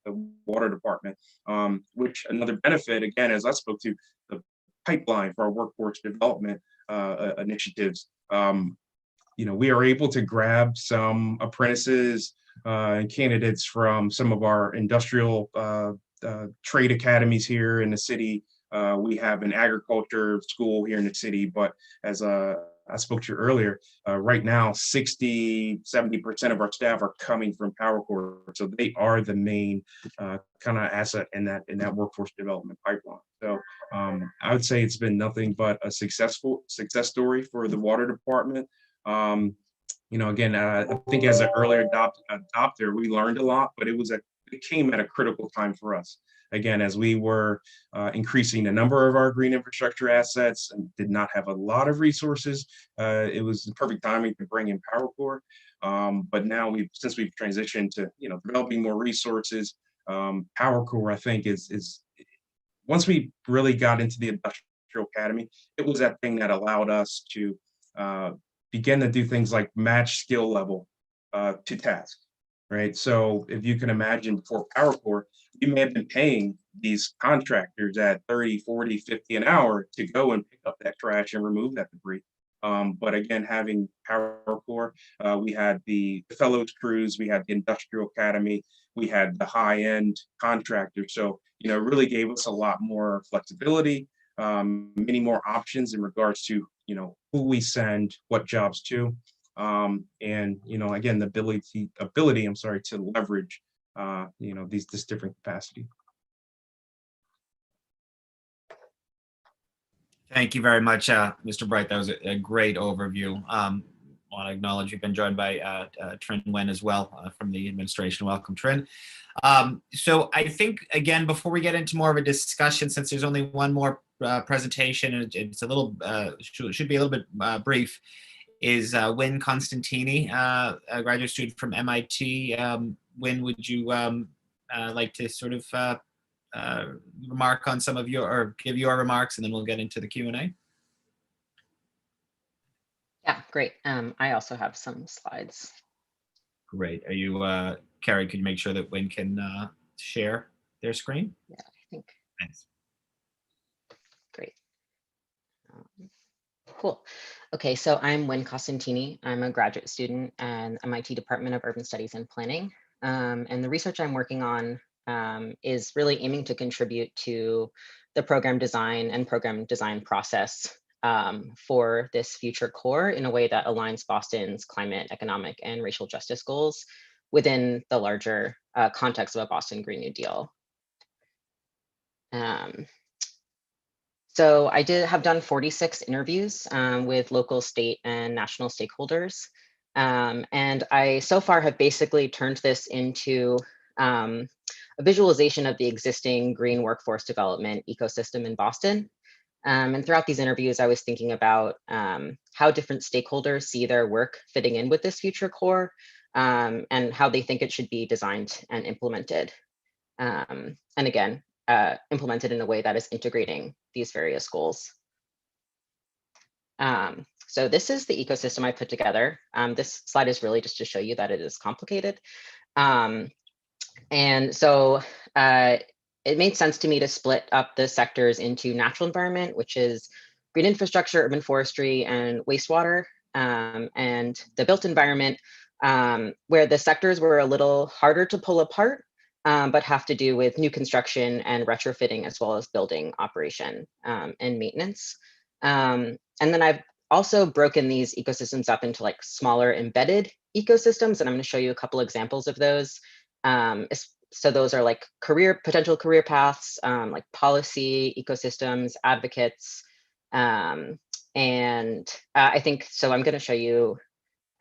water department, which another benefit, again, as I spoke to, the pipeline for our workforce development initiatives. We are able to grab some apprentices and candidates from some of our industrial trade academies here in the city. We have an agriculture school here in the city, but as I spoke to you earlier, right now, 60–70% of our staff are coming from Powercore. So they are the main kind of asset in that workforce development pipeline. So I would say it's been nothing but a success story for the water department. Again, I think as an early adopter, we learned a lot, but it came at a critical time for us. Again, as we were increasing the number of our green infrastructure assets and did not have a lot of resources, it was the perfect timing to bring in Powercore. But now since we've transitioned to developing more resources, Powercore, I think, is once we really got into the industrial academy, it was that thing that allowed us to begin to do things like match skill level to task, right? So if you can imagine, before Powercore, we may have been paying these contractors at 30, 40, 50 an hour to go and pick up that trash and remove that debris. But again, having Powercore, we had the fellows crews, we had the industrial academy, we had the high-end contractors. So, it really gave us a lot more flexibility, many more options in regards to, who we send what jobs to. And, again, the ability, to leverage, this different capacity. Thank you very much, Mr. Bright. That was a great overview. I want to acknowledge you've been joined by Trent Nguyen as well from the administration. Welcome, Trent. So I think, again, before we get into more of a discussion, since there's only one more presentation, and it's a little, should be a little bit brief, is Wynn Constantini, a graduate student from MIT. Wynn, would you like to sort of remark on some of or give your remarks, and then we'll get into the Q&A? Yeah, great. I also have some slides. Great. Are you, Carrie, could you make sure that Wynn can share their screen? Yeah, I think. Thanks. Great. Cool. Okay, so I'm Wynn Costantini. I'm a graduate student at MIT Department of Urban Studies and Planning. And the research I'm working on is really aiming to contribute to the program design and program design process for this future core in a way that aligns Boston's climate, economic, and racial justice goals within the larger context of a Boston Green New Deal. So I have done 46 interviews with local, state, and national stakeholders. And I so far have basically turned this into a visualization of the existing green workforce development ecosystem in Boston. And throughout these interviews, I was thinking about how different stakeholders see their work fitting in with this future core, and how they think it should be designed and implemented. And again, implemented in a way that is integrating these various goals. So this is the ecosystem I put together. This slide is really just to show you that it is complicated. And so it made sense to me to split up the sectors into natural environment, which is green infrastructure, urban forestry, and wastewater, and the built environment, where the sectors were a little harder to pull apart, but have to do with new construction and retrofitting, as well as building operation and maintenance. And then I've also broken these ecosystems up into like smaller embedded ecosystems, and I'm going to show you a couple examples of those. So those are like potential career paths, like policy, ecosystems, advocates, and And I think, so I'm going to show you,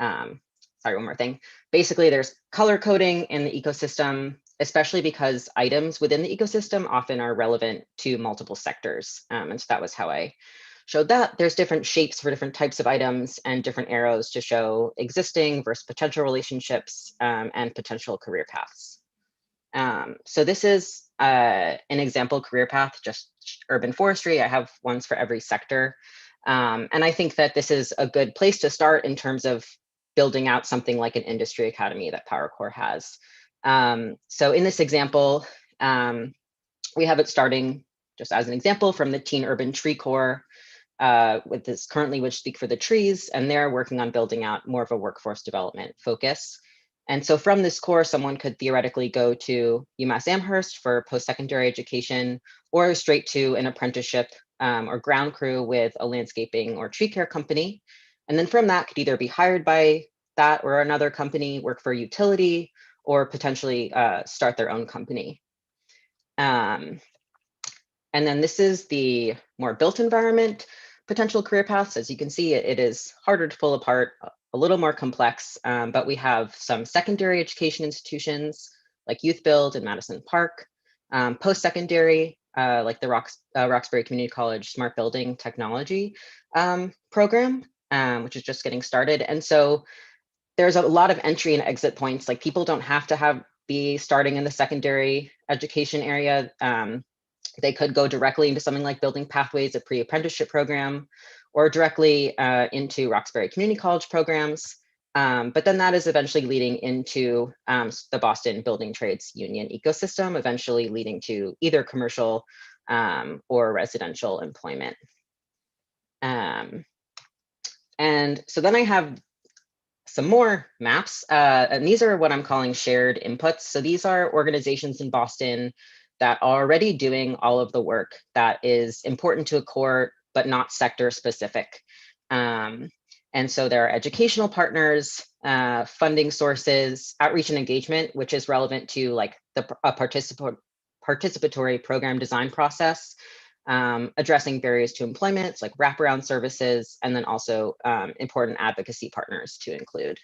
sorry, one more thing. Basically, there's color coding in the ecosystem, especially because items within the ecosystem often are relevant to multiple sectors. And so that was how I showed that. There's different shapes for different types of items and different arrows to show existing versus potential relationships and potential career paths. So this is an example career path, just urban forestry. I have ones for every sector. And I think that this is a good place to start in terms of building out something like an industry academy that Powercore has. So in this example, we have it starting, just as an example, from the Teen Urban Tree Corps, with this currently which speak for the trees, and they're working on building out more of a workforce development focus. And so from this course, someone could theoretically go to UMass Amherst for post-secondary education, or straight to an apprenticeship or ground crew with a landscaping or tree care company. And then from that could either be hired by that or another company, work for a utility, or potentially start their own company. And then this is the more built environment potential career paths. As you can see, it is harder to pull apart, a little more complex, but we have some secondary education institutions like Youth Build in Madison Park, post-secondary like the Roxbury Community College Smart Building Technology program, which is just getting started. And so there's a lot of entry and exit points. Like people don't have to be starting in the secondary education area. They could go directly into something like Building Pathways, a pre-apprenticeship program, or directly into Roxbury Community College programs. But then that is eventually leading into the Boston Building Trades Union ecosystem, eventually leading to either commercial or residential employment. And so then I have some more maps, and these are what I'm calling shared inputs. So these are organizations in Boston that are already doing all of the work that is important to a core, but not sector specific. And so there are educational partners, funding sources, outreach and engagement, which is relevant to like a participatory program design process, addressing barriers to employment, like wraparound services, and then also important advocacy partners to include.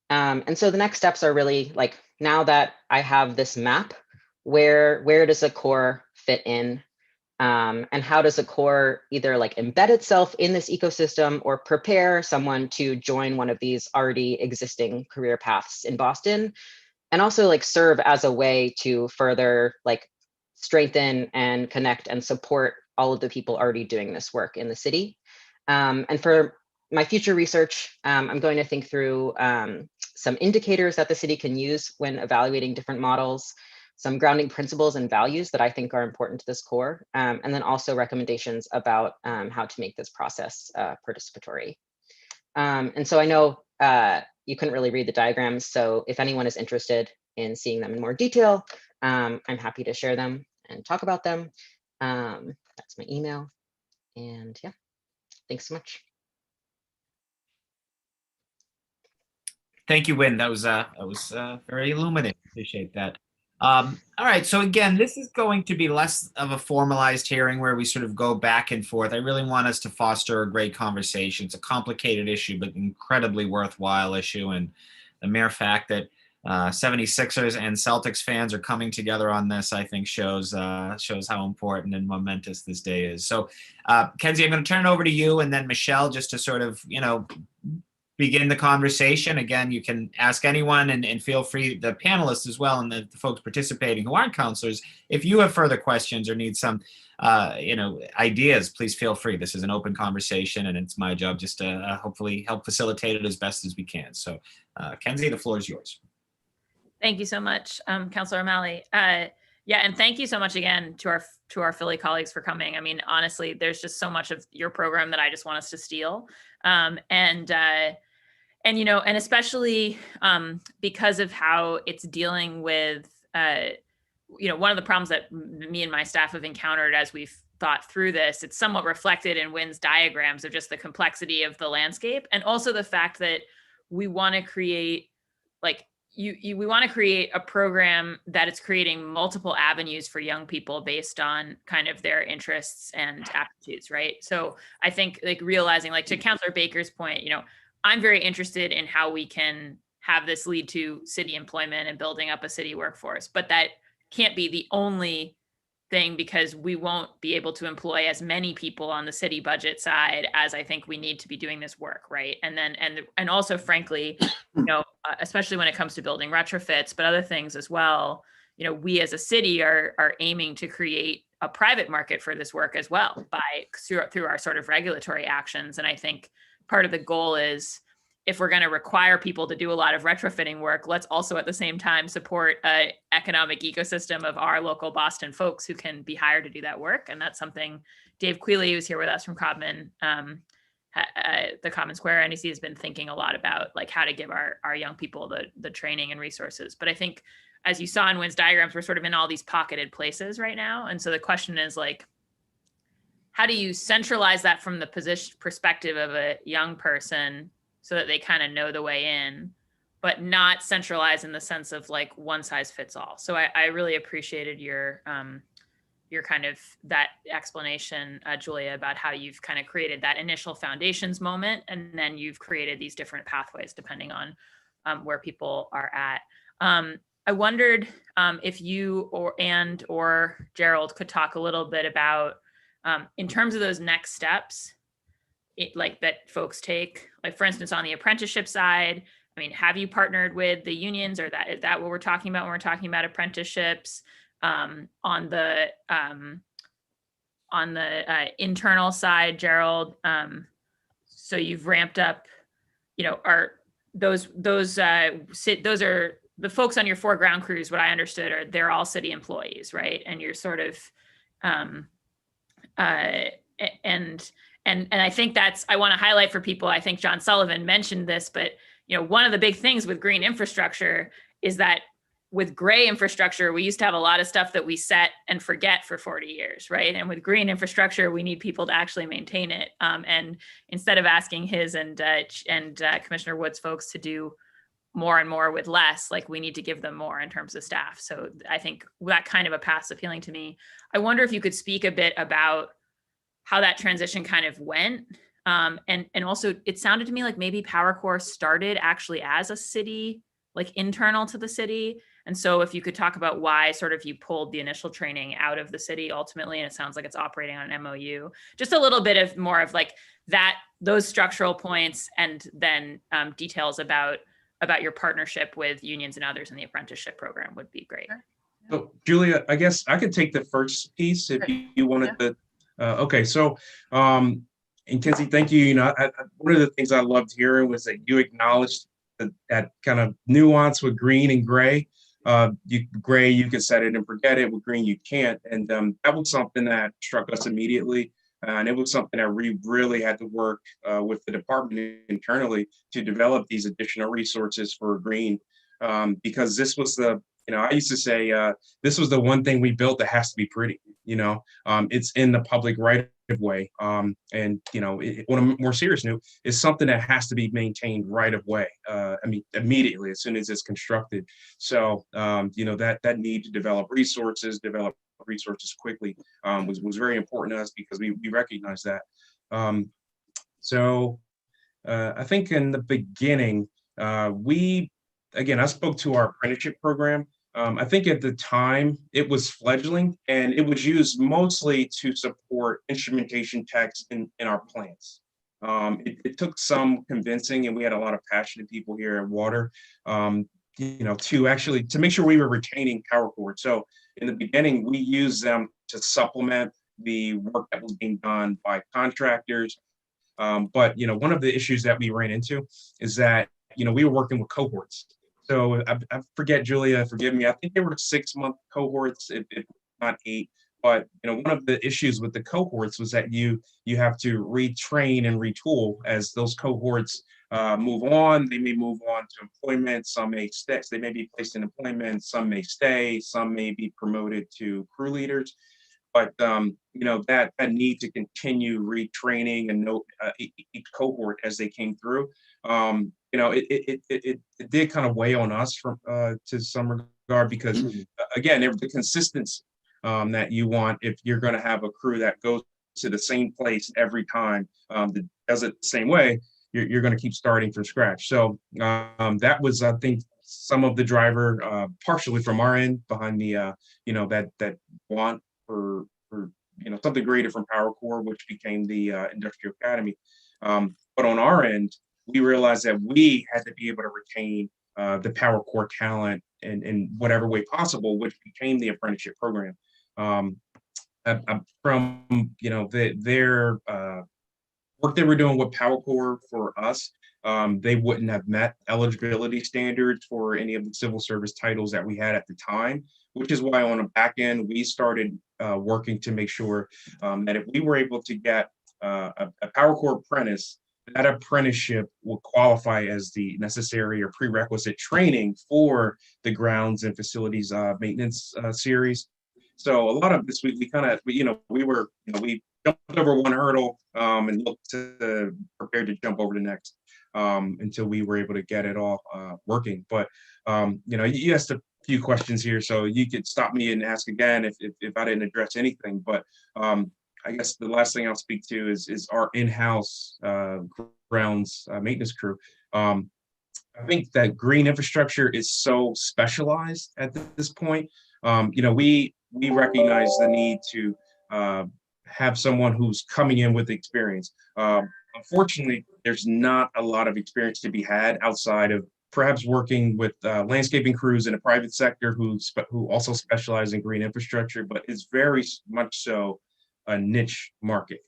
And so the next steps are really like, now that I have this map, where does a core fit in? And how does a core either like embed itself in this ecosystem or prepare someone to join one of these already existing career paths in Boston? And also like serve as a way to further like strengthen and connect and support all of the people already doing this work in the city. And for my future research, I'm going to think through some indicators that the city can use when evaluating different models, some grounding principles and values that I think are important to this core, and then also recommendations about how to make this process participatory. And so I know you couldn't really read the diagrams, so if anyone is interested in seeing them in more detail, I'm happy to share them and talk about them. That's my email. And yeah, thanks so much. Thank you, Wynn. That was very illuminating. Appreciate that. All right. So again, this is going to be less of a formalized hearing where we sort of go back and forth. I really want us to foster a great conversation. It's a complicated issue, but incredibly worthwhile issue. And the mere fact that 76ers and Celtics fans are coming together on this, I think shows how important and momentous this day is. So Kenzie, I'm going to turn it over to you and then Michelle, just to sort of, begin the conversation. Again, you can ask anyone and feel free, the panelists as well, and the folks participating who aren't counselors, if you have further questions or need some, ideas, please feel free. This is an open conversation and it's my job just to hopefully help facilitate it as best as we can. So Kenzie, the floor is yours. Thank you so much, Councilor O'Malley. Yeah, and thank you so much again to our Philly colleagues for coming. I mean, honestly, there's just so much of your program that I just want us to steal. And especially because of how it's dealing with, one of the problems that me and my staff have encountered as we've thought through this, it's somewhat reflected in Wynn's diagrams of just the complexity of the landscape. And also the fact that we want to create we want to create a program that is creating multiple avenues for young people based on kind of their interests and aptitudes, right? So I think like realizing, like to Councilor Baker's point, I'm very interested in how we can have this lead to city employment and building up a city workforce, but that can't be the only thing, because we won't be able to employ as many people on the city budget side as I think we need to be doing this work, right? And then and also, frankly, especially when it comes to building retrofits, but other things as well, we as a city are aiming to create a private market for this work as well through our sort of regulatory actions. And I think part of the goal is, if we're going to require people to do a lot of retrofitting work, let's also at the same time support an economic ecosystem of our local Boston folks who can be hired to do that work. And that's something Dave Quealy, who's here with us from Codman, the Common Square NEC, has been thinking a lot about, like how to give our young people the training and resources. But I think, as you saw in Nguyen's diagrams, we're sort of in all these pocketed places right now. And so the question is, like, how do you centralize that from the perspective of a young person, so that they kind of know the way in, but not centralize in the sense of like one size fits all. So I really appreciated your kind of that explanation, Julia, about how you've kind of created that initial foundations moment, and then you've created these different pathways depending on where people are at. I wondered if you or Gerald could talk a little bit about, in terms of those next steps, like that folks take, like for instance, on the apprenticeship side. I mean, have you partnered with the unions, or is that what we're talking about when we're talking about apprenticeships? On the internal side, Gerald, so you've ramped up, are those are the folks on your foreground crews, what I understood they're all city employees, right? And you're sort of and I think I want to highlight for people, I think John Sullivan mentioned this, but one of the big things with green infrastructure is that with gray infrastructure, we used to have a lot of stuff that we set and forget for 40 years, right? And with green infrastructure, we need people to actually maintain it. And instead of asking his and Commissioner Wood's folks to do more and more with less, like we need to give them more in terms of staff. So I think that kind of a path's appealing to me. I wonder if you could speak a bit about how that transition kind of went. And also it sounded to me like maybe Powercore started actually as a city, like internal to the city. And so if you could talk about why sort of you pulled the initial training out of the city ultimately, and it sounds like it's operating on an MOU, just a little bit of more of like those structural points, and then details about your partnership with unions and others in the apprenticeship program would be great. So Julia, I guess I could take the first piece if you wanted to. Okay, so and Kinsey, thank you. One of the things I loved hearing was that you acknowledged that kind of nuance with green and gray. Gray, you can set it and forget it. With green, you can't. And that was something that struck us immediately. And it was something that we really had to work with the department internally to develop these additional resources for green, because this was I used to say this was the one thing we built that has to be pretty. It's in the public right of way, and on a more serious note, is something that has to be maintained right of way. Immediately as soon as it's constructed. So that need to develop resources quickly was very important to us, because we recognize that. So I think in the beginning, I spoke to our apprenticeship program. I think at the time it was fledgling, and it was used mostly to support instrumentation techs in our plants. It took some convincing, and we had a lot of passionate people here at Water, to make sure we were retaining Powercore. So in the beginning, we used them to supplement the work that was being done by contractors. But one of the issues that we ran into is that we were working with cohorts. So I forget, Julia, forgive me, I think they were 6-month cohorts, if not 8. But one of the issues with the cohorts was that you have to retrain and retool as those cohorts move on. They may move on to employment. Some may stay. They may be placed in employment. Some may stay. Some may be promoted to crew leaders. But that need to continue retraining and each cohort as they came through It did kind of weigh on us from to some regard because again, the consistency that you want if you're going to have a crew that goes to the same place every time that does it the same way, you're going to keep starting from scratch. So that was, I think, some of the driver, partially from our end behind the that want for something greater from Powercore, which became the Industrial Academy. But on our end, we realized that we had to be able to retain the Powercore talent in whatever way possible, which became the apprenticeship program. From their work they were doing with Powercore for us, they wouldn't have met eligibility standards for any of the civil service titles that we had at the time, which is why on the back end we started working to make sure that if we were able to get a Powercore apprentice, that apprenticeship will qualify as the necessary or prerequisite training for the grounds and facilities maintenance series. So a lot of this, we jumped over one hurdle and looked to prepared to jump over the next until we were able to get it all working. But you asked a few questions here, so you could stop me and ask again if I didn't address anything. But I guess the last thing I'll speak to is our in-house grounds maintenance crew. I think that green infrastructure is so specialized at this point. We recognize the need to have someone who's coming in with experience. Unfortunately, there's not a lot of experience to be had outside of perhaps working with landscaping crews in a private sector who also specialize in green infrastructure, but it's very much so a niche market.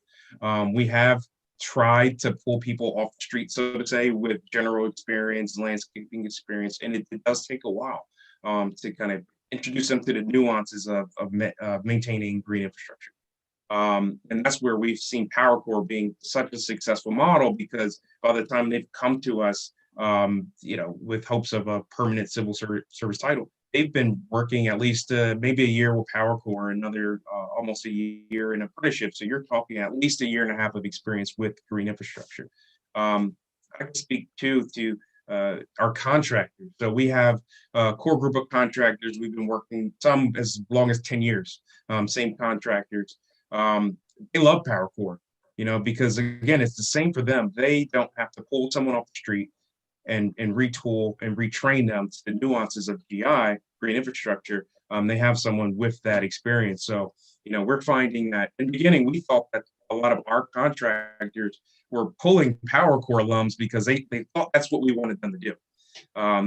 We have tried to pull people off the street, so to say, with general experience, landscaping experience, and it does take a while to kind of introduce them to the nuances of maintaining green infrastructure. And that's where we've seen Powercore being such a successful model, because by the time they've come to us, with hopes of a permanent civil service title, they've been working at least maybe a year with Powercore, another almost a year in apprenticeship. So you're talking at least a year and a half of experience with green infrastructure. I can speak to our contractors. So we have a core group of contractors. We've been working some as long as 10 years, same contractors. They love Powercore, because again, it's the same for them. They don't have to pull someone off the street and retool and retrain them to the nuances of GI, green infrastructure. They have someone with that experience. So, we're finding that in the beginning, we thought that a lot of our contractors were pulling Powercore alums because they thought that's what we wanted them to do.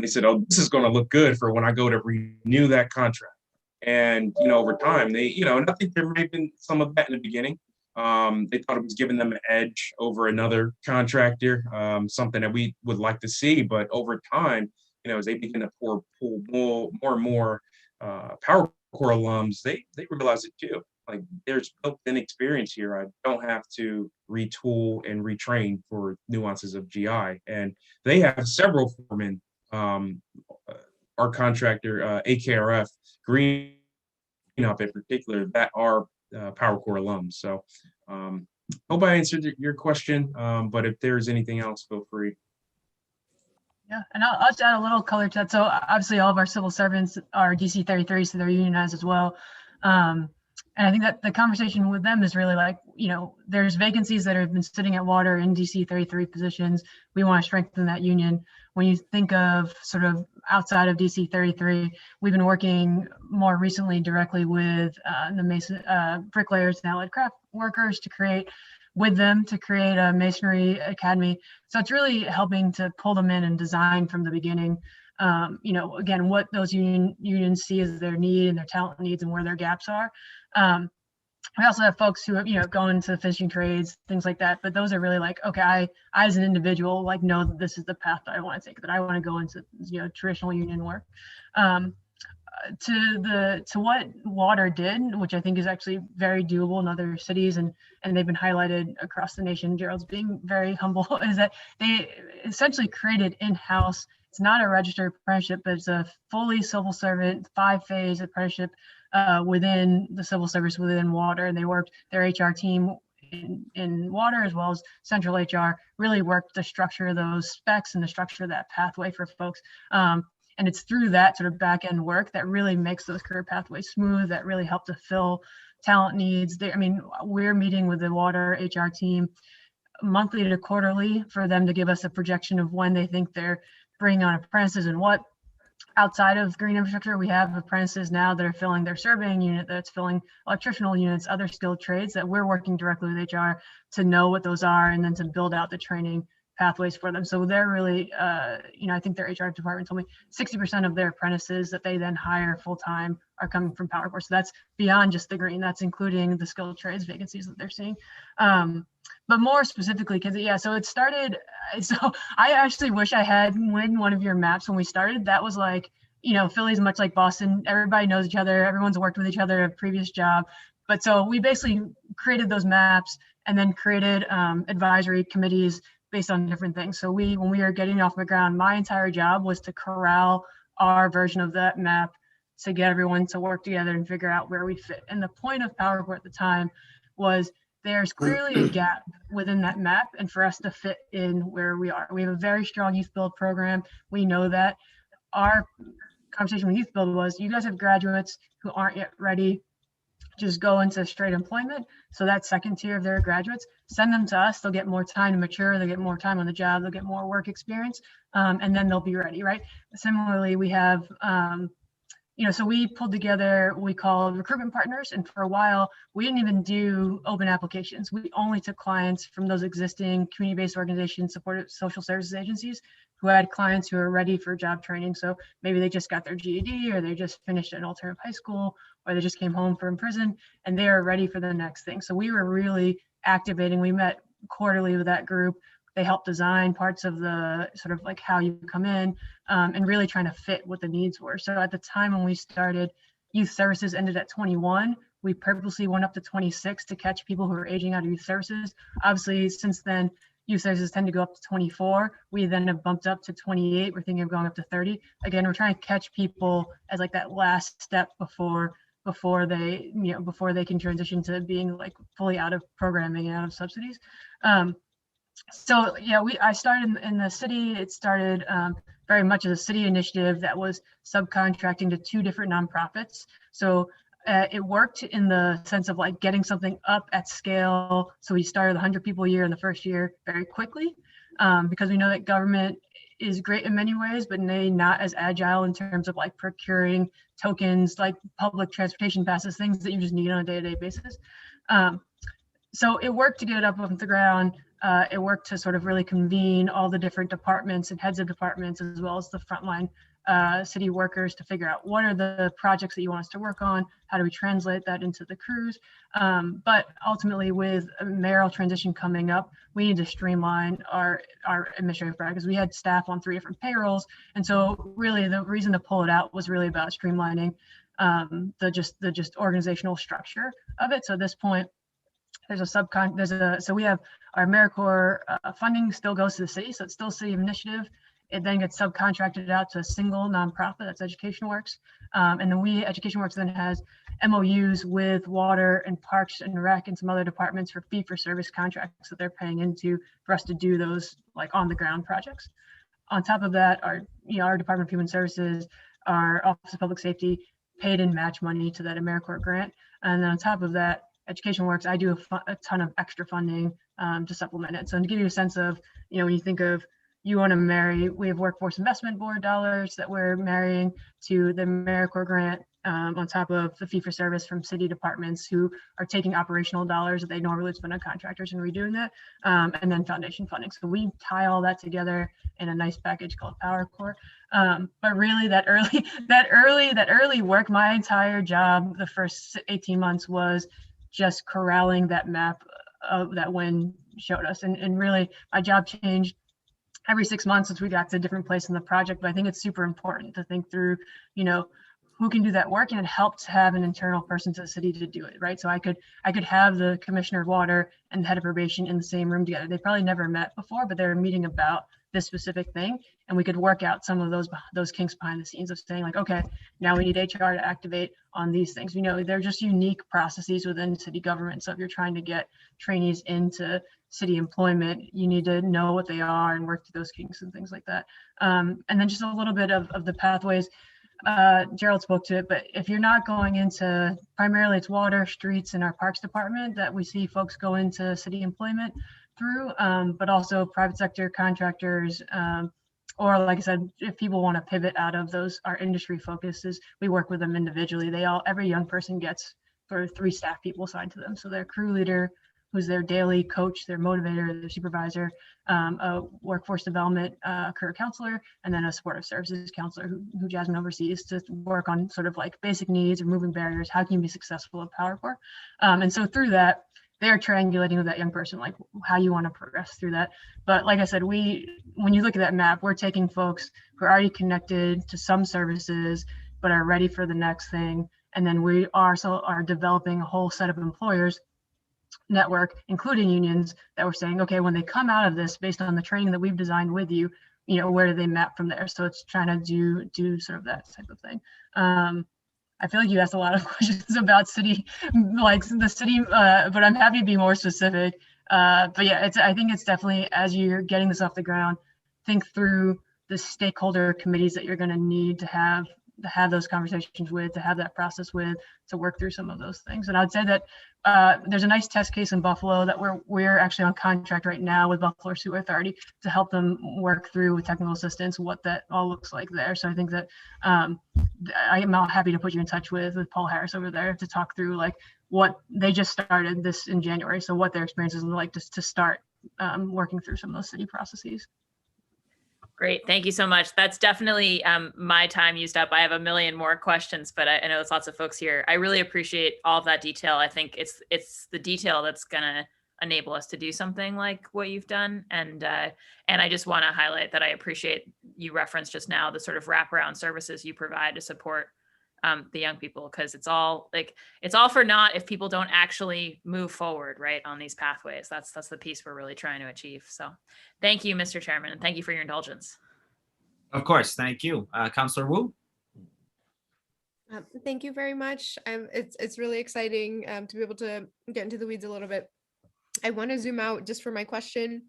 They said, oh, this is going to look good for when I go to renew that contract. And, over time, and I think there may have been some of that in the beginning. They thought it was giving them an edge over another contractor, something that we would like to see. But over time, as they begin to pull more and more Powercore alums, they realize it too. Like, there's built-in experience here. I don't have to retool and retrain for nuances of GI. And they have several foremen, our contractor, AKRF, Green Up in particular, that are Powercore alums. So hope I answered your question, but if there's anything else, feel free. Yeah, and I'll just add a little color to that. So obviously all of our civil servants are DC 33, so they're unionized as well. And I think that the conversation with them is really like, there's vacancies that have been sitting at water in DC 33 positions. We want to strengthen that union. When you think of sort of outside of DC 33, we've been working more recently directly with the bricklayers and allied craft workers to create a masonry academy. So it's really helping to pull them in and design from the beginning. Again, what those unions see as their need and their talent needs and where their gaps are. We also have folks who have, gone into the fishing trades, things like that. But those are really like, okay, I as an individual, know that this is the path that I want to take, that I want to go into, traditional union work. To what water did, which I think is actually very doable in other cities, and they've been highlighted across the nation. Gerald's being very humble, is that they essentially created in-house. It's not a registered apprenticeship, but it's a fully civil servant 5-phase apprenticeship within the civil service within water. And they worked, their HR team in water, as well as central HR, really work to structure those specs and to structure that pathway for folks. And it's through that sort of back end work that really makes those career pathways smooth, that really help to fill talent needs. I mean, we're meeting with the water HR team monthly to quarterly for them to give us a projection of when they think they're bringing on apprentices and what. Outside of green infrastructure, we have apprentices now that are filling their surveying unit, that's filling electrical units, other skilled trades that we're working directly with HR to know what those are and then to build out the training pathways for them. So they're really, I think their HR department told me 60% of their apprentices that they then hire full-time are coming from Powercore. So that's beyond just the green, that's including the skilled trades vacancies that they're seeing. But more specifically, because so it started, so I actually wish I had one of your maps when we started. That was like, Philly's much like Boston. Everybody knows each other. Everyone's worked with each other at a previous job. But so we basically created those maps and then created advisory committees based on different things. So when we were getting off the ground, my entire job was to corral our version of that map to get everyone to work together and figure out where we fit. And the point of Powercore at the time was there's clearly a gap within that map and for us to fit in where we are. We have a very strong youth build program. We know that. Our conversation with youth build was, you guys have graduates who aren't yet ready to just go into straight employment. So that second tier of their graduates, send them to us. They'll get more time to mature. They'll get more time on the job. They'll get more work experience. And then they'll be ready, right? Similarly, we have, so we pulled together what we call recruitment partners. And for a while, we didn't even do open applications. We only took clients from those existing community-based organizations, supported social services agencies who had clients who are ready for job training. So maybe they just got their GED or they just finished an alternative high school or they just came home from prison and they are ready for the next thing. So we were really activating. We met quarterly with that group. They helped design parts of the sort of like how you come in and really trying to fit what the needs were. So at the time when we started, youth services ended at 21. We purposely went up to 26 to catch people who are aging out of youth services. Obviously, since then, youth services tend to go up to 24. We then have bumped up to 28. We're thinking of going up to 30. Again, we're trying to catch people as like that last step before they can transition to being like fully out of programming and out of subsidies. So yeah, I started in the city. It started very much as a city initiative that was subcontracting to 2 different nonprofits. So it worked in the sense of like getting something up at scale. So we started 100 people a year in the first year very quickly because we know that government is great in many ways, but not as agile in terms of like procuring tokens, like public transportation passes, things that you just need on a day-to-day basis. So it worked to get it up off the ground. It worked to sort of really convene all the different departments and heads of departments, as well as the frontline city workers to figure out what are the projects that you want us to work on, how do we translate that into the crews. But ultimately with a mayoral transition coming up, we need to streamline our administrative practice. We had staff on 3 different payrolls. And so really the reason to pull it out was really about streamlining the just organizational structure of it. So at this point, so we have our AmeriCorps funding still goes to the city, so it's still city initiative. It then gets subcontracted out to a single nonprofit, that's Education Works. And then Education Works then has MOUs with Water and Parks and Rec and some other departments for fee-for-service contracts that they're paying into for us to do those like on-the-ground projects. On top of that, our Department of Human Services, our Office of Public Safety paid in match money to that AmeriCorps grant. And then on top of that, Education Works, I do a ton of extra funding to supplement it. So to give you a sense of, when you think of you want to marry, we have Workforce Investment Board dollars that we're marrying to the AmeriCorps grant on top of the fee for service from city departments who are taking operational dollars that they normally spend on contractors and redoing that, and then foundation funding. So we tie all that together in a nice package called Powercore. But really that early work, my entire job, the first 18 months was just corralling that map that Nguyen showed us. And really my job changed every 6 months as we got to a different place in the project. But I think it's super important to think through, who can do that work, and it helps to have an internal person to the city to do it, right? So I could have the commissioner of water and the head of probation in the same room together. They probably never met before, but they were meeting about this specific thing, and we could work out some of those kinks behind the scenes of saying like, okay, now we need HR to activate on these things. They're just unique processes within city government. So if you're trying to get trainees into city employment, you need to know what they are and work through those kinks and things like that. And then just a little bit of the pathways. Gerald spoke to it, but if you're not going into, primarily it's water, streets, and our parks department that we see folks go into city employment through, but also private sector contractors, or like I said, if people want to pivot out of those, our industry focuses, we work with them individually. Every young person gets sort of 3 staff people assigned to them. So their crew leader, who's their daily coach, their motivator, their supervisor, a workforce development career counselor, and then a supportive services counselor who Jasmine oversees to work on sort of like basic needs, removing barriers, how can you be successful at Powercore? And so through that, they're triangulating with that young person, like how you want to progress through that. But like I said, when you look at that map, we're taking folks who are already connected to some services, but are ready for the next thing. And then we also are developing a whole set of employers network, including unions, that we're saying, okay, when they come out of this, based on the training that we've designed with you, where do they map from there? So it's trying to do sort of that type of thing. I feel like you asked a lot of questions about city, like the city, but I'm happy to be more specific. But yeah, I think it's definitely, as you're getting this off the ground, think through the stakeholder committees that you're going to need to have those conversations with, to have that process with, to work through some of those things. And I'd say that there's a nice test case in Buffalo that we're actually on contract right now with Buffalo Sewer Authority to help them work through with technical assistance what that all looks like there. So I think that I am happy to put you in touch with Paul Harris over there to talk through like what they just started this in January. So what their experiences are like to start working through some of those city processes. Great. Thank you so much. That's definitely my time used up. I have a million more questions, but I know there's lots of folks here. I really appreciate all of that detail. I think it's the detail that's going to enable us to do something like what you've done. And I just want to highlight that I appreciate you referenced just now the sort of wraparound services you provide to support the young people, because it's all for naught if people don't actually move forward right on these pathways. That's the piece we're really trying to achieve. So thank you, Mr. Chairman, and thank you for your indulgence. Of course, thank you. Councillor Wu? Thank you very much. It's really exciting to be able to get into the weeds a little bit. I want to zoom out just for my question.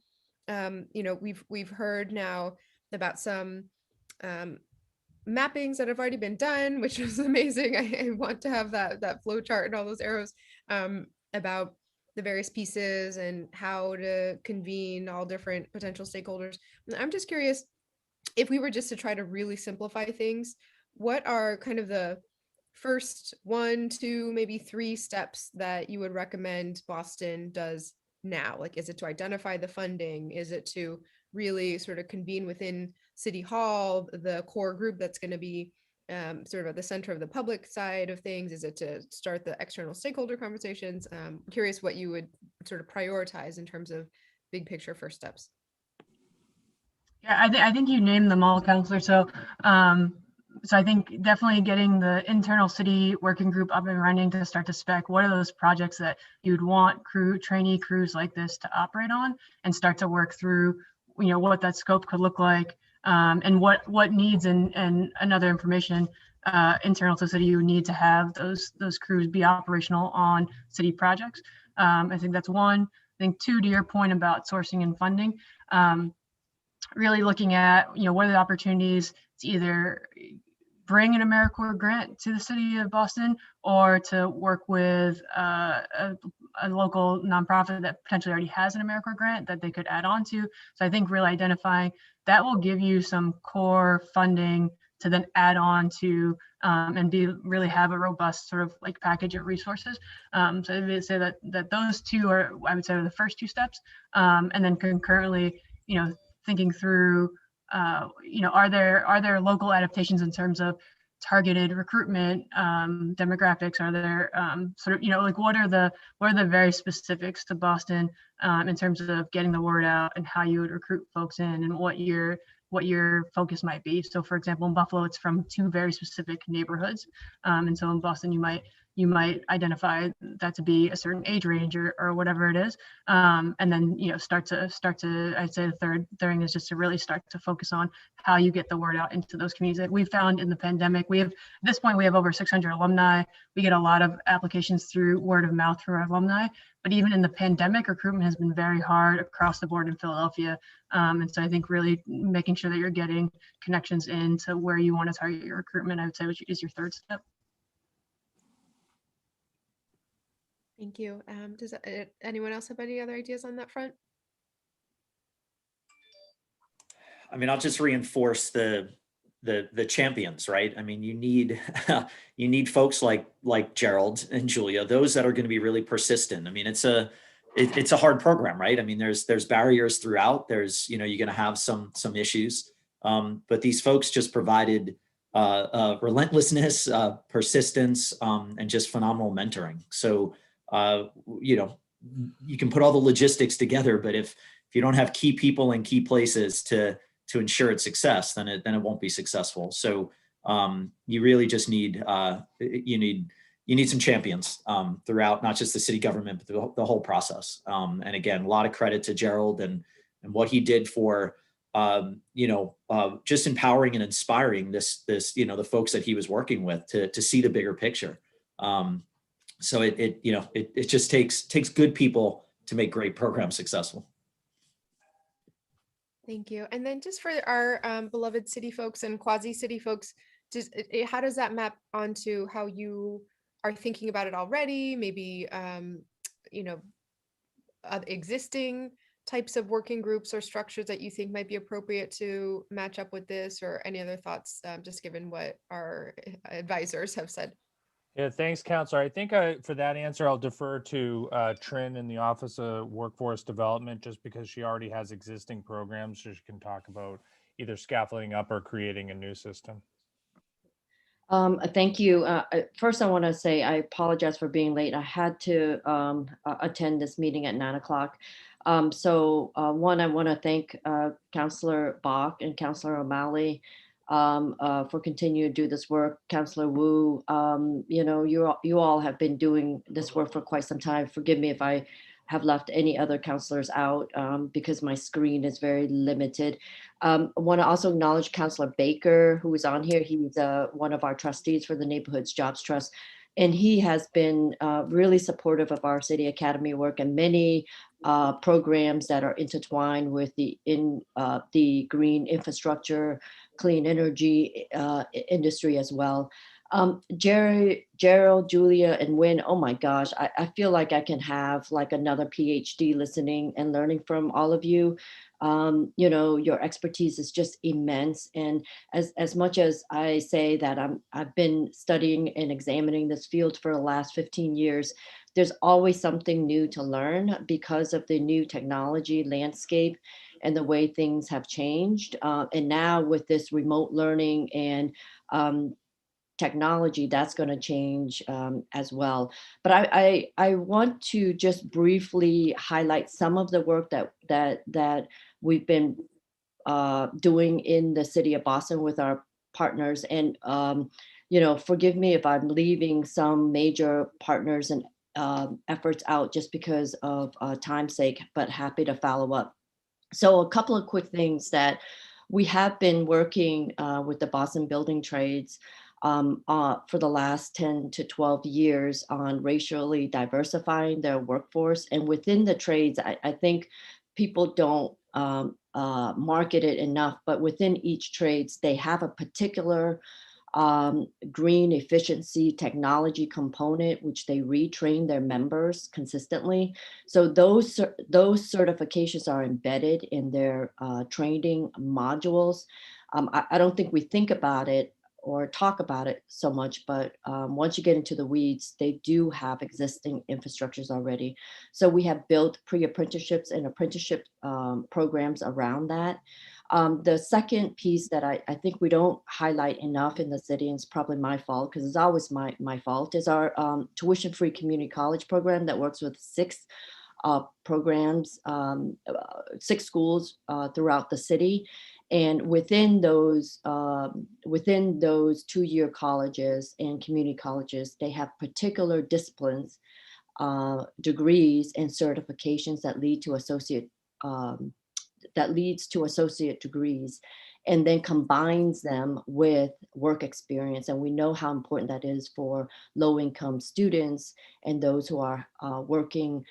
We've heard now about some mappings that have already been done, which was amazing. I want to have that flow chart and all those arrows about the various pieces and how to convene all different potential stakeholders. I'm just curious, if we were just to try to really simplify things, what are kind of the first 1, 2, maybe 3 steps that you would recommend Boston does now? Like, is it to identify the funding? Is it to really sort of convene within City Hall, the core group that's going to be sort of at the center of the public side of things? Is it to start the external stakeholder conversations? Curious what you would sort of prioritize in terms of big picture first steps. Yeah, I think you named them all, Counselor. So I think definitely getting the internal city working group up and running to start to spec what are those projects that you'd want trainee crews like this to operate on, and start to work through what that scope could look like, and what needs and other information internal to city you need to have those crews be operational on city projects. I think that's one. I think 2, to your point about sourcing and funding, really looking at what are the opportunities to either bring an AmeriCorps grant to the city of Boston, or to work with a local nonprofit that potentially already has an AmeriCorps grant that they could add on to. So I think really identifying that will give you some core funding to then add on to and really have a robust sort of like package of resources. So I would say that those 2 are, I would say, are the first 2 steps. And then concurrently, thinking through, are there local adaptations in terms of targeted recruitment demographics? Are there sort of, like what are the very specifics to Boston in terms of getting the word out and how you would recruit folks in, and what your focus might be? So for example, in Buffalo, it's from 2 very specific neighborhoods. And so in Boston, you might you might identify that to be a certain age range or whatever it is. And then, start to, I'd say the third thing is just to really start to focus on how you get the word out into those communities. That we found in the pandemic, at this point, we have over 600 alumni. We get a lot of applications through word of mouth through our alumni, but even in the pandemic, recruitment has been very hard across the board in Philadelphia. And so I think really making sure that you're getting connections into where you want to target your recruitment, I would say, which is your third step. Thank you. Does anyone else have any other ideas on that front? I mean, I'll just reinforce the champions, right? I mean, you need you need folks like Gerald and Julia, those that are going to be really persistent. I mean, it's a hard program, right? I mean, there's barriers throughout. There's, you're going to have some issues, but these folks just provided relentlessness, persistence, and just phenomenal mentoring. So, you can put all the logistics together, but if you don't have key people in key places to ensure its success, then it won't be successful. So you really just need you need some champions throughout, not just the city government, but the whole process. And again, a lot of credit to Gerald and what he did for just empowering and inspiring this the folks that he was working with to see the bigger picture. So it just takes good people to make great programs successful. Thank you. And then just for our beloved city folks and quasi-city folks, how does that map onto how you are thinking about it already? Maybe, existing types of working groups or structures that you think might be appropriate to match up with this, or any other thoughts, just given what our advisors have said? Yeah, thanks, Counselor. I think for that answer, I'll defer to Trent in the Office of Workforce Development, just because she already has existing programs, so she can talk about either scaffolding up or creating a new system. Thank you. First, I want to say I apologize for being late. I had to attend this meeting at 9 o'clock. So one, I want to thank Councillor Bach and Councillor O'Malley for continuing to do this work. Councillor Wu, you all have been doing this work for quite some time. Forgive me if I have left any other councillors out because my screen is very limited. I want to also acknowledge Councillor Baker, who is on here. He's one of our trustees for the Neighborhoods Jobs Trust. And he has been really supportive of our City Academy work and many programs that are intertwined with the green infrastructure, clean energy industry as well. Gerald, Julia, and Nguyen, oh my gosh, I feel like I can have like another PhD listening and learning from all of you. Your expertise is just immense. And as much as I say that I've been studying and examining this field for the last 15 years, there's always something new to learn because of the new technology landscape and the way things have changed. And now with this remote learning and technology, that's going to change as well. But I want to just briefly highlight some of the work that we've been doing in the city of Boston with our partners. And forgive me if I'm leaving some major partners and efforts out just because of time's sake, but happy to follow up. So a couple of quick things that we have been working with the Boston Building Trades for the last 10 to 12 years on racially diversifying their workforce. And within the trades, I think people don't market it enough, but within each trades, they have a particular green efficiency technology component, which they retrain their members consistently. So those certifications are embedded in their training modules. I don't think we think about it or talk about it so much, but once you get into the weeds, they do have existing infrastructures already. So we have built pre-apprenticeships and apprenticeship programs around that. The second piece that I think we don't highlight enough in the city, and it's probably my fault because it's always my fault, is our tuition-free community college program that works with 6 programs, 6 schools throughout the city. And within those 2-year colleges and community colleges, they have particular disciplines, degrees and certifications that lead to associate degrees, and then combines them with work experience. And we know how important that is for low-income students and those who are working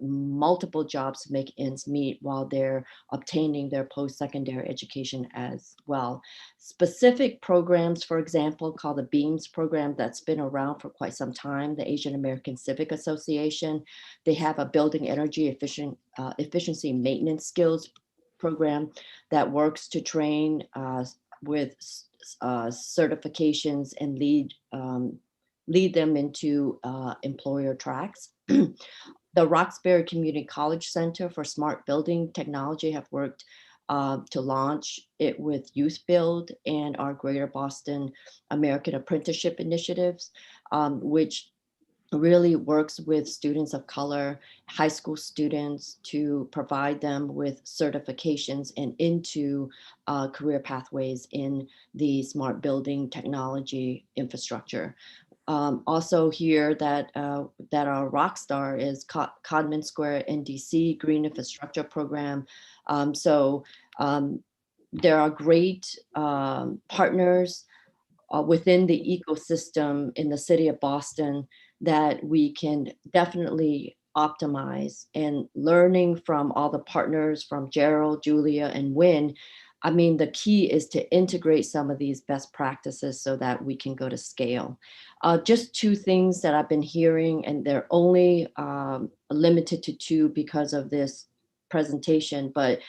multiple jobs to make ends meet while they're obtaining their post-secondary education as well. Specific programs, for example, called the BEAMS program, that's been around for quite some time, the Asian American Civic Association. They have a building energy efficiency maintenance skills program that works to train with certifications and lead them into employer tracks. The Roxbury Community College Center for Smart Building Technology have worked to launch it with Youth Build and our Greater Boston American Apprenticeship Initiatives, which really works with students of color, high school students, to provide them with certifications and into career pathways in the smart building technology infrastructure. Also here that our rock star is Codman Square NDC Green Infrastructure Program. There are great partners within the ecosystem in the city of Boston that we can definitely optimize, and learning from all the partners, from Gerald, Julia, and Nguyen. I mean, the key is to integrate some of these best practices so that we can go to scale. Just 2 things that I've been hearing, and they're only limited to 2 because of this presentation, but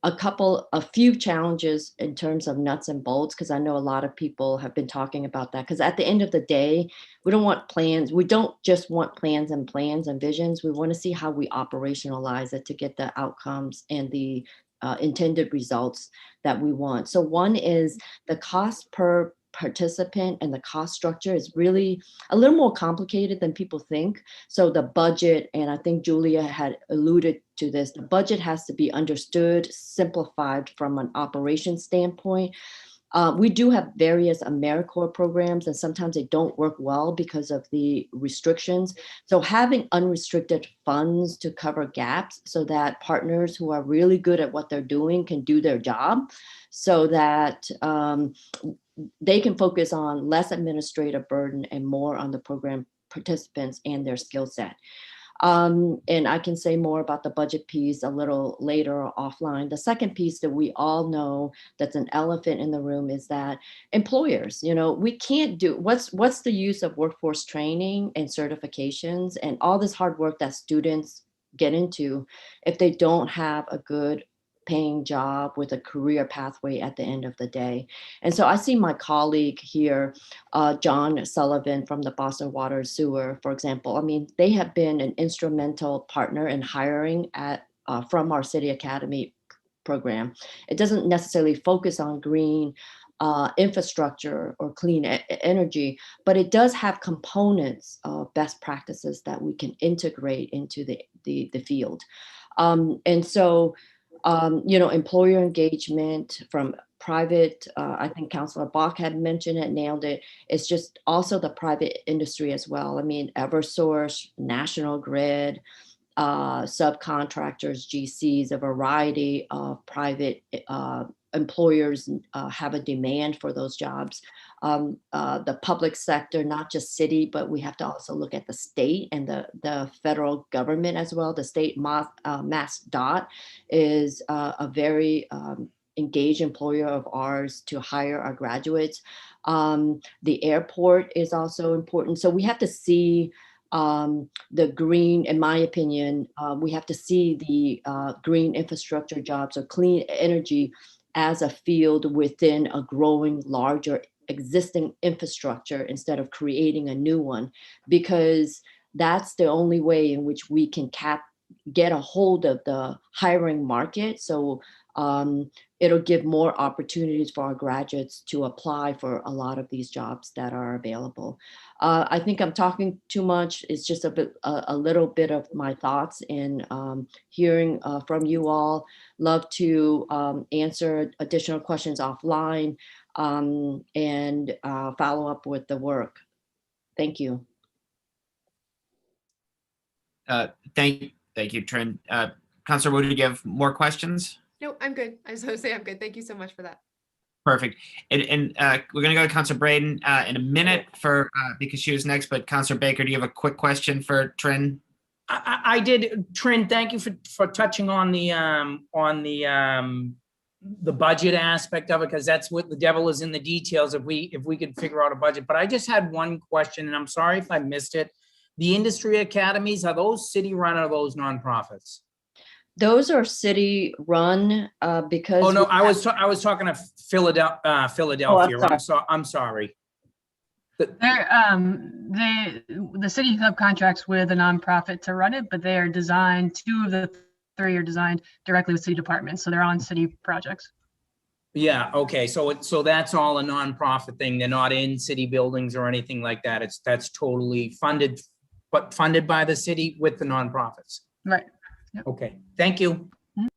a few challenges in terms of nuts and bolts, because I know a lot of people have been talking about that. Because at the end of the day, we don't want plans. We don't just want plans and visions. We want to see how we operationalize it to get the outcomes and the intended results that we want. So one is the cost per participant, and the cost structure is really a little more complicated than people think. So the budget, and I think Julia had alluded to this, the budget has to be understood, simplified from an operations standpoint. We do have various AmeriCorps programs, and sometimes they don't work well because of the restrictions. So having unrestricted funds to cover gaps so that partners who are really good at what they're doing can do their job, so that they can focus on less administrative burden and more on the program participants and their skill set. And I can say more about the budget piece a little later offline. The second piece that we all know that's an elephant in the room is that employers, we can't do, what's the use of workforce training and certifications and all this hard work that students get into if they don't have a good paying job with a career pathway at the end of the day. And so I see my colleague here, John Sullivan from the Boston Water and Sewer, for example. I mean, they have been an instrumental partner in hiring from our City Academy program. It doesn't necessarily focus on green infrastructure or clean energy, but it does have components of best practices that we can integrate into the field. And so employer engagement from private, I think Councilor Bach had mentioned it, nailed it. It's just also the private industry as well. I mean, Eversource, National Grid, subcontractors, GCs, a variety of private employers have a demand for those jobs. The public sector, not just city, but we have to also look at the state and the federal government as well. The state MassDOT is a very engaged employer of ours to hire our graduates. The airport is also important. So we have to see the green, in my opinion, we have to see the green infrastructure jobs or clean energy as a field within a growing, larger existing infrastructure instead of creating a new one, because that's the only way in which we can get a hold of the hiring market. So it'll give more opportunities for our graduates to apply for a lot of these jobs that are available. I think I'm talking too much. It's just a little bit of my thoughts and hearing from you all. Love to answer additional questions offline and follow up with the work. Thank you. Thank you, Trent. Councilor Wu, do you have more questions? No, I'm good. I just want to say I'm good. Thank you so much for that. Perfect. And we're going to go to Councilor Braden in a minute for because she was next. But Councilor Baker, do you have a quick question for Trent? I did, Trent. Thank you for touching on the budget aspect of it, because that's what the devil is in the details. If we could figure out a budget, but I just had one question, and I'm sorry if I missed it. The industry academies, are those city run or are those nonprofits? Those are city run because. Oh no, I was talking to Philadelphia. I'm sorry. The city subcontracts with a nonprofit to run it, but they are designed. 2 of the 3 are designed directly with city departments, so they're on city projects. Yeah. Okay. So that's all a nonprofit thing. They're not in city buildings or anything like that. That's totally funded, but funded by the city with the nonprofits. Right. Yep. Okay. Thank you.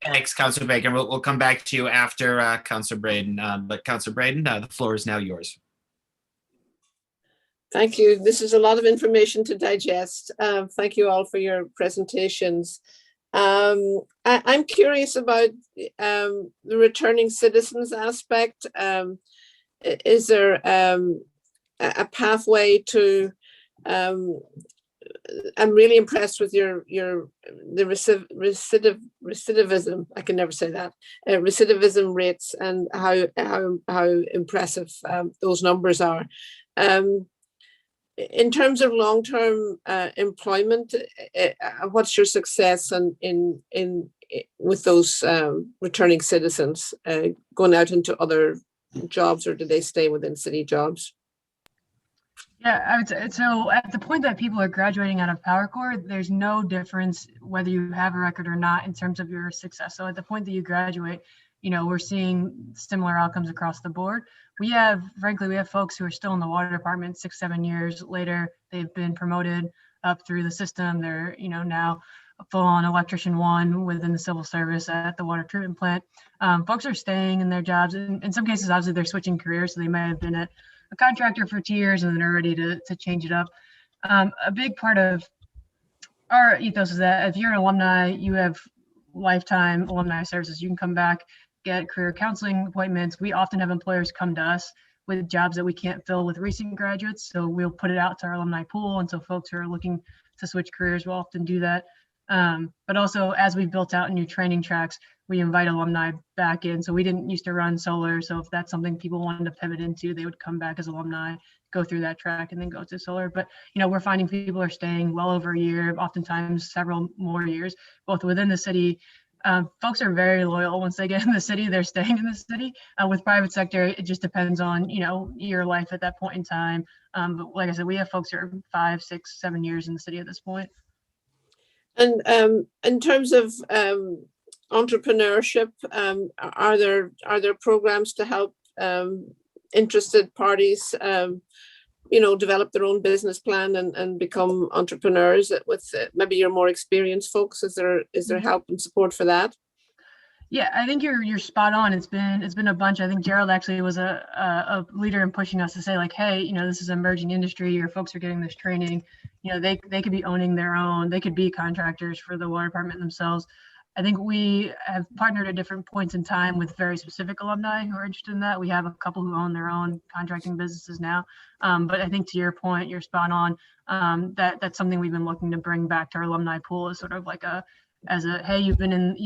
Thanks, Councilor Baker. We'll come back to you after Councilor Braden. But Councilor Braden, the floor is now yours. Thank you. This is a lot of information to digest. Thank you all for your presentations. I'm curious about the returning citizens aspect. Is there a pathway to? I'm really impressed with the recidivism. I can never say that. Recidivism rates and how impressive those numbers are. In terms of long-term employment, what's your success with those returning citizens going out into other jobs, or do they stay within city jobs? Yeah, I would say, so at the point that people are graduating out of Powercore, there's no difference whether you have a record or not in terms of your success. So at the point that you graduate, we're seeing similar outcomes across the board. Frankly, we have folks who are still in the water department 6-7 years later. They've been promoted up through the system. They're, now a full-on electrician 1 within the civil service at the water treatment plant. Folks are staying in their jobs. In some cases, obviously, they're switching careers. So they may have been a contractor for 2 years and then are ready to change it up. A big part of our ethos is that if you're an alumni, you have lifetime alumni services. You can come back, get career counseling appointments. We often have employers come to us with jobs that we can't fill with recent graduates. So we'll put it out to our alumni pool. And so folks who are looking to switch careers will often do that. But also, as we've built out new training tracks, we invite alumni back in. So we didn't used to run solar. So if that's something people wanted to pivot into, they would come back as alumni, go through that track, and then go to solar. But, we're finding people are staying well over a year, oftentimes several more years, both within the city. Folks are very loyal. Once they get in the city, they're staying in the city. With private sector, it just depends on, your life at that point in time. But like I said, we have folks who are 5, 6, 7 years in the city at this point. And in terms of entrepreneurship, are there programs to help interested parties, develop their own business plan and become entrepreneurs with maybe your more experienced folks? Is there help and support for that? Yeah, I think you're spot on. It's been a bunch. I think Gerald actually was a leader in pushing us to say, like, hey, this is an emerging industry. Your folks are getting this training. They could be owning their own. They could be contractors for the water department themselves. I think we have partnered at different points in time with very specific alumni who are interested in that. We have a couple who own their own contracting businesses now. But I think to your point, you're spot on. That's something we've been looking to bring back to our alumni pool as sort of like hey, you've been in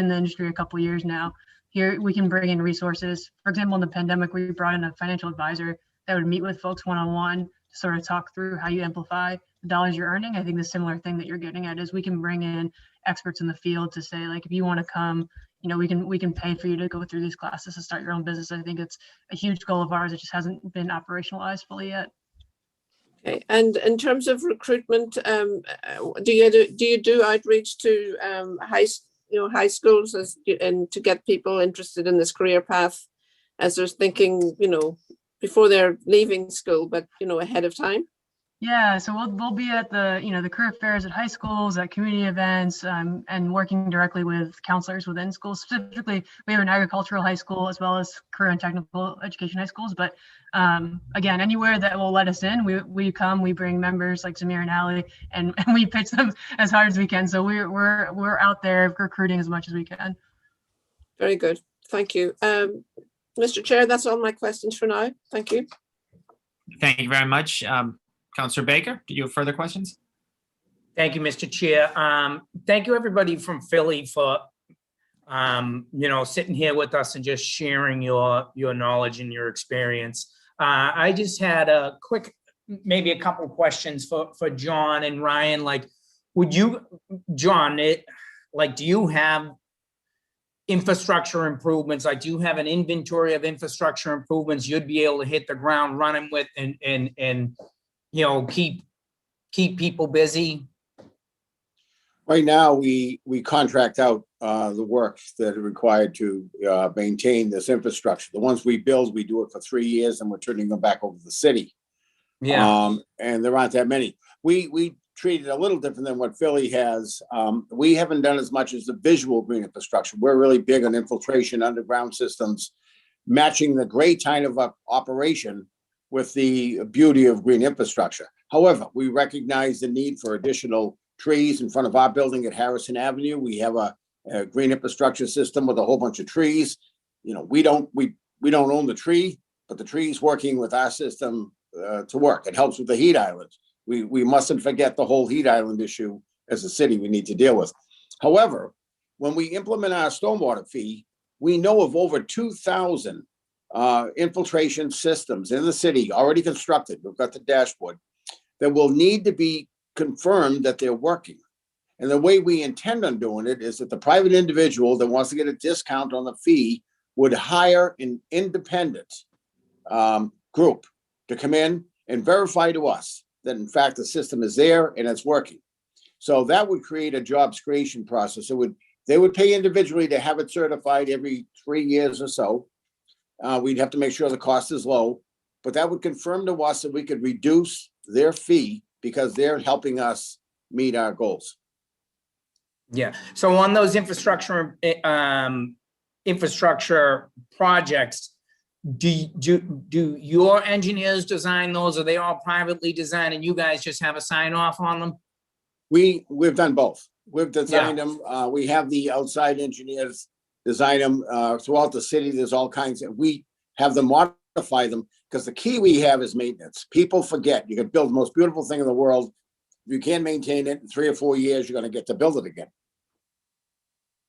the industry a couple of years now. Here we can bring in resources. For example, in the pandemic, we brought in a financial advisor that would meet with folks one-on-one to sort of talk through how you amplify the dollars you're earning. I think the similar thing that you're getting at is we can bring in experts in the field to say, like, if you want to come, we can pay for you to go through these classes to start your own business. I think it's a huge goal of ours. It just hasn't been operationalized fully yet. Okay. And in terms of recruitment, do you do outreach to high schools and to get people interested in this career path as they're thinking, before they're leaving school, but ahead of time? Yeah, so we'll be at the the career fairs at high schools, at community events, and working directly with counselors within schools. Specifically, we have an agricultural high school as well as career and technical education high schools. But again, anywhere that will let us in, we come. We bring members like Zamir and Ali, and we pitch them as hard as we can. So we're out there recruiting as much as we can. Very good. Thank you. Mr. Chair, that's all my questions for now. Thank you. Thank you very much. Councillor Baker, do you have further questions? Thank you, Mr. Chair. Thank you, everybody from Philly for, sitting here with us and just sharing your knowledge and your experience. I just had a quick, maybe a couple of questions for John and Ryan. Like, John, do you have infrastructure improvements? Like, do you have an inventory of infrastructure improvements you'd be able to hit the ground running with and keep people busy? Right now, we contract out the work that are required to maintain this infrastructure. The ones we build, we do it for 3 years and we're turning them back over to the city. Yeah. And there aren't that many. We treat it a little different than what Philly has. We haven't done as much as the visual green infrastructure. We're really big on infiltration, underground systems, matching the gray kind of operation with the beauty of green infrastructure. However, we recognize the need for additional trees in front of our building at Harrison Avenue. We have a green infrastructure system with a whole bunch of trees. We don't own the tree, but the tree's working with our system to work. It helps with the heat islands. We mustn't forget the whole heat island issue as a city we need to deal with. However, when we implement our stormwater fee, we know of over 2,000 infiltration systems in the city already constructed. We've got the dashboard that will need to be confirmed that they're working. And the way we intend on doing it is that the private individual that wants to get a discount on the fee would hire an independent group to come in and verify to us that in fact the system is there and it's working. So that would create a jobs creation process. They would pay individually to have it certified every 3 years or so. We'd have to make sure the cost is low, but that would confirm to us that we could reduce their fee because they're helping us meet our goals. Yeah. So on those infrastructure projects, do your engineers design those? Are they all privately designed and you guys just have a sign off on them? We've done both. We've designed them. We have the outside engineers design them throughout the city. There's all kinds of, we have them modify them because the key we have is maintenance. People forget you can build the most beautiful thing in the world. If you can't maintain it in 3 or 4 years, you're going to get to build it again.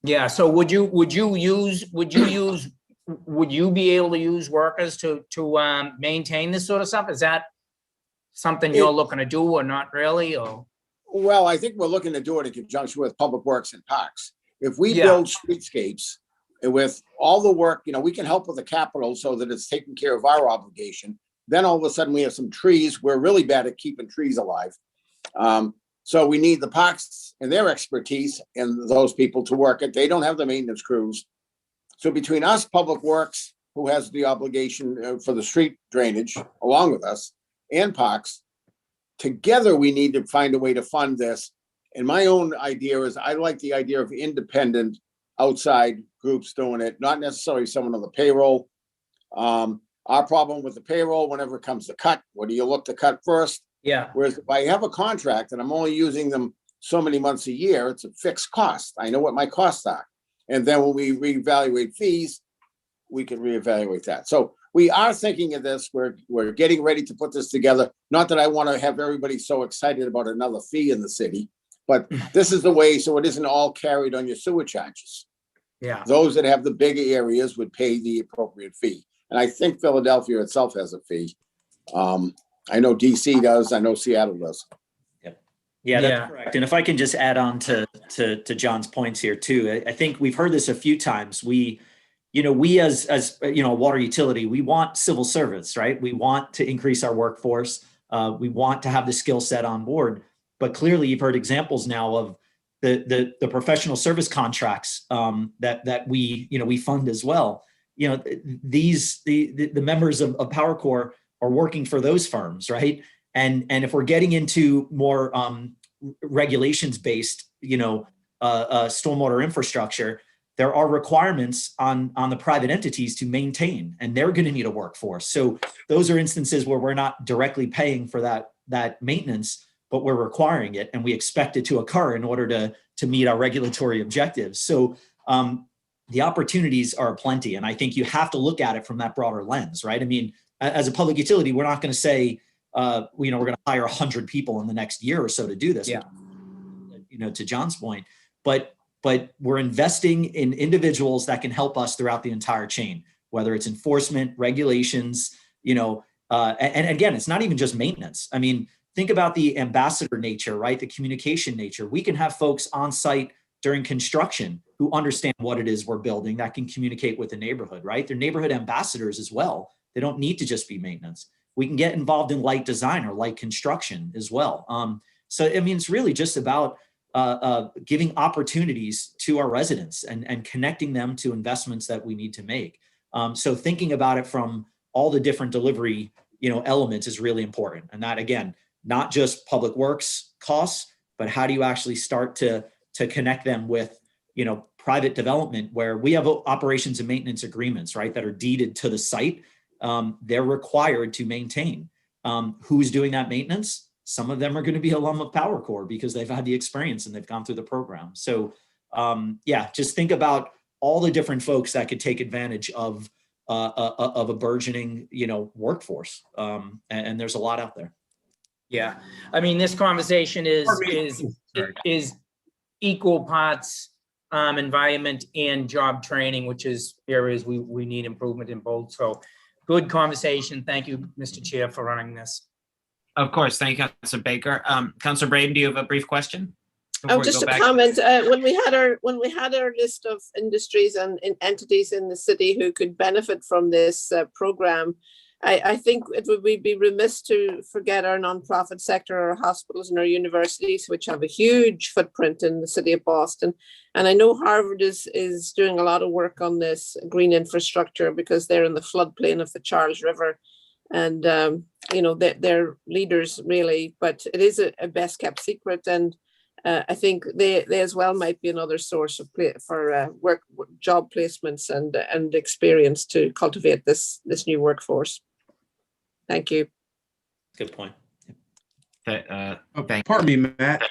Yeah. So would you be able to use workers to maintain this sort of stuff? Is that something you're looking to do or not really? Or well, I think we're looking to do it in conjunction with Public Works and Parks. If we build streetscapes with all the work, we can help with the capital so that it's taking care of our obligation. Then all of a sudden we have some trees. We're really bad at keeping trees alive. So we need the parks and their expertise and those people to work it. They don't have the maintenance crews. So between us, Public Works, who has the obligation for the street drainage along with us, and Parks, together we need to find a way to fund this. And my own idea is I like the idea of independent outside groups doing it, not necessarily someone on the payroll. Our problem with the payroll, whenever it comes to cut, what do you look to cut first? Yeah. Whereas if I have a contract and I'm only using them so many months a year, it's a fixed cost. I know what my costs are. And then when we reevaluate fees, we can reevaluate that. So we are thinking of this. We're getting ready to put this together. Not that I want to have everybody so excited about another fee in the city, but this is the way so it isn't all carried on your sewer charges. Yeah. Those that have the bigger areas would pay the appropriate fee. And I think Philadelphia itself has a fee. I know DC does. I know Seattle does. Yeah, that's correct. And if I can just add on to John's points here too, I think we've heard this a few times. We as water utility, we want civil service, right? We want to increase our workforce. We want to have the skill set on board. But clearly, you've heard examples now of the professional service contracts that we fund as well. The members of Powercore are working for those firms, right? And if we're getting into more regulations based, stormwater infrastructure, there are requirements on the private entities to maintain, and they're going to need a workforce. So those are instances where we're not directly paying for that maintenance, but we're requiring it, and we expect it to occur in order to meet our regulatory objectives. So the opportunities are plenty, and I think you have to look at it from that broader lens, right? I mean, as a public utility, we're not going to say, we're going to hire 100 people in the next year or so to do this. Yeah. To John's point, but we're investing in individuals that can help us throughout the entire chain, whether it's enforcement, regulations, and again, it's not even just maintenance. I mean, think about the ambassador nature, right? The communication nature. We can have folks on site during construction who understand what it is we're building, that can communicate with the neighborhood, right? They're neighborhood ambassadors as well. They don't need to just be maintenance. We can get involved in light design or light construction as well. So, I mean, it's really just about giving opportunities to our residents and connecting them to investments that we need to make. So thinking about it from all the different delivery, elements is really important. And that, again, not just public works costs, but how do you actually start to connect them with, private development where we have operations and maintenance agreements, right, that are deeded to the site. They're required to maintain. Who's doing that maintenance? Some of them are going to be alum of Powercore because they've had the experience and they've gone through the program. So just think about all the different folks that could take advantage of a burgeoning, workforce. And there's a lot out there. Yeah, I mean, this conversation is equal parts environment and job training, which is areas we need improvement in both. So good conversation. Thank you, Mr. Chair, for running this. Of course. Thank you, Councilor Baker. Councilor Braden, do you have a brief question? Oh, just a comment. When we had our list of industries and entities in the city who could benefit from this program, I think it would be remiss to forget our nonprofit sector, our hospitals and our universities, which have a huge footprint in the city of Boston. And I know Harvard is doing a lot of work on this green infrastructure because they're in the floodplain of the Charles River. And, they're leaders really, but it is a best kept secret. And I think they as well might be another source of job placements and experience to cultivate this new workforce. Thank you. Good point. Pardon me, Matt.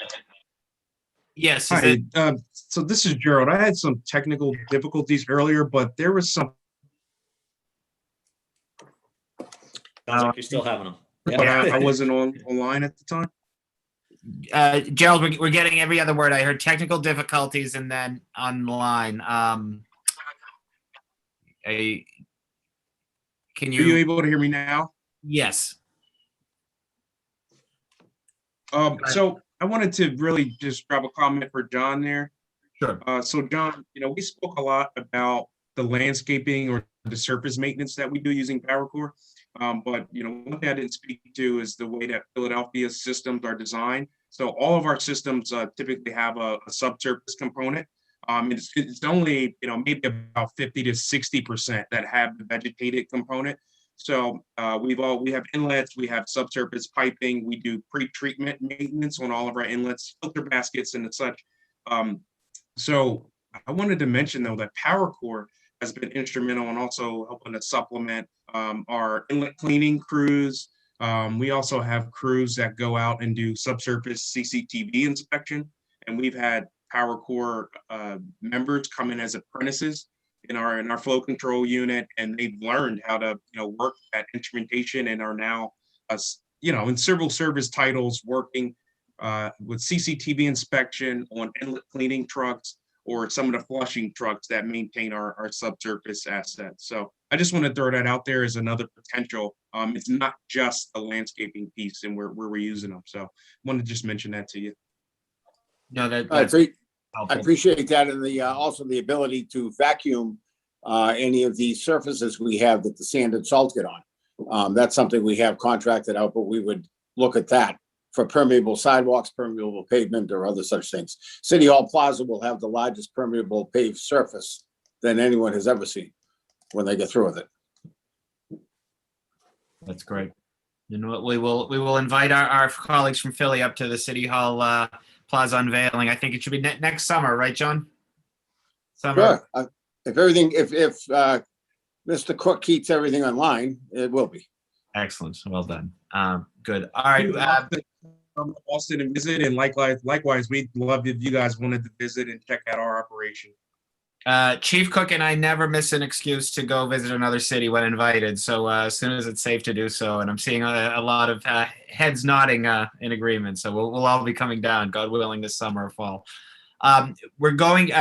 Yes. Hi. So this is Gerald. I had some technical difficulties earlier, but there was some. Sounds like you're still having them. But I wasn't online at the time. Gerald, we're getting every other word. I heard technical difficulties and then online. Are you able to hear me now? Yes. So I wanted to really just grab a comment for John there. Sure. So John, we spoke a lot about the landscaping or the surface maintenance that we do using Powercore. But one thing I didn't speak to is the way that Philadelphia's systems are designed. So all of our systems typically have a subsurface component. It's only maybe about 50 to 60% that have the vegetated component. So we have inlets, we have subsurface piping, we do pre-treatment maintenance on all of our inlets, filter baskets, and such. So I wanted to mention though that Powercore has been instrumental in also helping to supplement our inlet cleaning crews. We also have crews that go out and do subsurface CCTV inspection, and we've had Powercore members come in as apprentices in our flow control unit, and they've learned how to work that instrumentation and are now in civil service titles working with CCTV inspection on inlet cleaning trucks or some of the flushing trucks that maintain our subsurface assets. So I just want to throw that out there as another potential. It's not just a landscaping piece and where we're using them. So I want to just mention that to you. No, I appreciate that, and also the ability to vacuum any of the surfaces we have that the sand and salt get on. That's something we have contracted out, but we would look at that for permeable sidewalks, permeable pavement, or other such things. City Hall Plaza will have the largest permeable paved surface than anyone has ever seen when they get through with it. That's great. And we will invite our colleagues from Philly up to the City Hall Plaza unveiling. I think it should be next summer, right, John? Summer. Sure. If Mr. Cook keeps everything online, it will be. Excellent. Well done. Good. All right. Come to Boston and visit, and likewise, we'd love if you guys wanted to visit and check out our operation. Chief Cook and I never miss an excuse to go visit another city when invited. So as soon as it's safe to do so, and I'm seeing a lot of heads nodding in agreement. So we'll all be coming down, God willing, this summer or fall. We're going,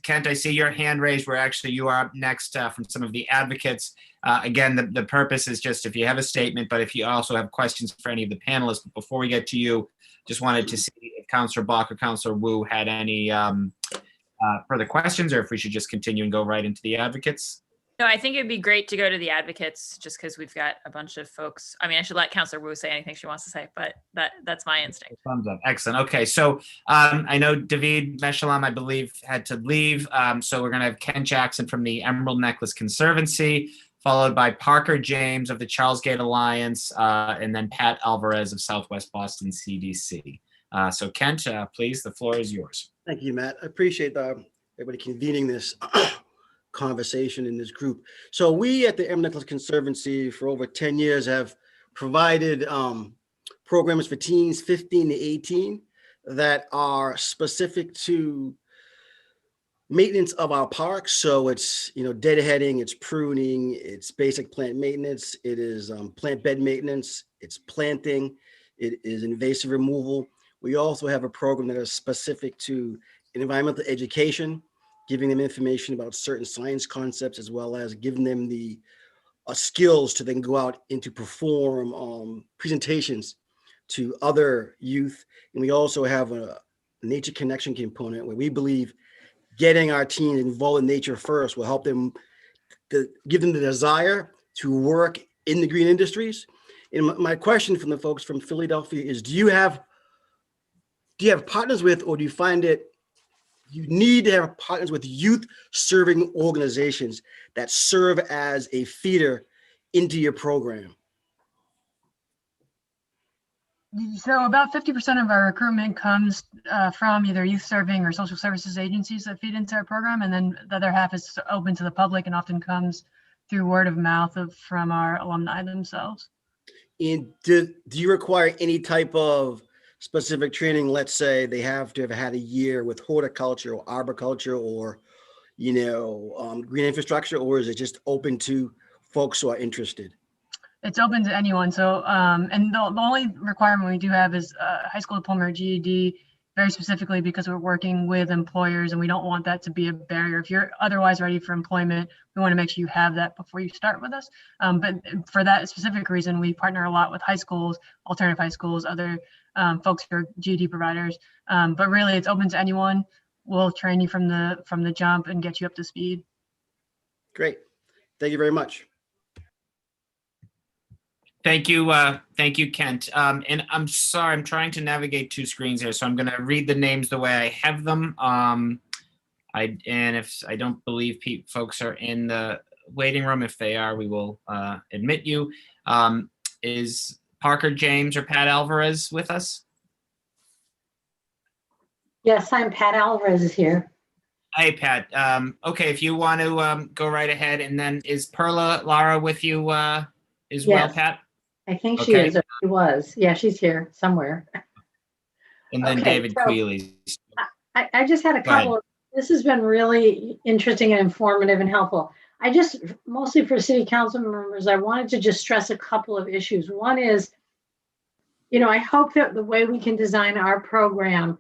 Kent, I see your hand raised. You are up next from some of the advocates. Again, the purpose is just if you have a statement, but if you also have questions for any of the panelists. But before we get to you, just wanted to see if Councillor Bach or Councillor Wu had any further questions, or if we should just continue and go right into the advocates. No, I think it'd be great to go to the advocates just because we've got a bunch of folks. I mean, I should let Councillor Wu say anything she wants to say, but that's my instinct. Thumbs up. Excellent. Okay, so I know David Meshalam, I believe, had to leave. So we're going to have Ken Jackson from the Emerald Necklace Conservancy, followed by Parker James of the Charles Gate Alliance, and then Pat Alvarez of Southwest Boston CDC. So Kent, please, the floor is yours. Thank you, Matt. I appreciate everybody convening this conversation in this group. So we at the Emerald Necklace Conservancy for over 10 years have provided programs for teens 15 to 18 that are specific to maintenance of our parks. So it's, deadheading, it's pruning, it's basic plant maintenance, it is plant bed maintenance, it's planting, it is invasive removal. We also have a program that is specific to environmental education, giving them information about certain science concepts, as well as giving them the skills to then go out and to perform presentations to other youth. And we also have a nature connection component where we believe getting our teens involved in nature first will help them, give them the desire to work in the green industries. And my question from the folks from Philadelphia is, do you have partners with, or do you find it you need to have partners with youth serving organizations that serve as a feeder into your program? So about 50% of our recruitment comes from either youth serving or social services agencies that feed into our program. And then the other half is open to the public and often comes through word of mouth from our alumni themselves. And do you require any type of specific training? Let's say they have to have had a year with horticulture or arboriculture or, green infrastructure, or is it just open to folks who are interested? It's open to anyone. So, and the only requirement we do have is high school diploma or GED, very specifically because we're working with employers and we don't want that to be a barrier. If you're otherwise ready for employment, we want to make sure you have that before you start with us. But for that specific reason, we partner a lot with high schools, alternative high schools, other folks who are GED providers. But really, it's open to anyone. We'll train you from the jump and get you up to speed. Great. Thank you very much. Thank you, Kent. And I'm sorry, I'm trying to navigate two screens here, so I'm going to read the names the way I have them. And if I don't believe folks are in the waiting room, if they are, we will admit you. Is Parker James or Pat Alvarez with us? Yes, I'm Pat Alvarez is here. Hey, Pat. Okay, if you want to go right ahead, and then is Perla Lara with you as well, Pat? I think she is, or she was. Yeah, she's here somewhere. And then David Quealy. I just had a couple. This has been really interesting and informative and helpful. I just, mostly for city council members, I wanted to just stress a couple of issues. One is, I hope that the way we can design our program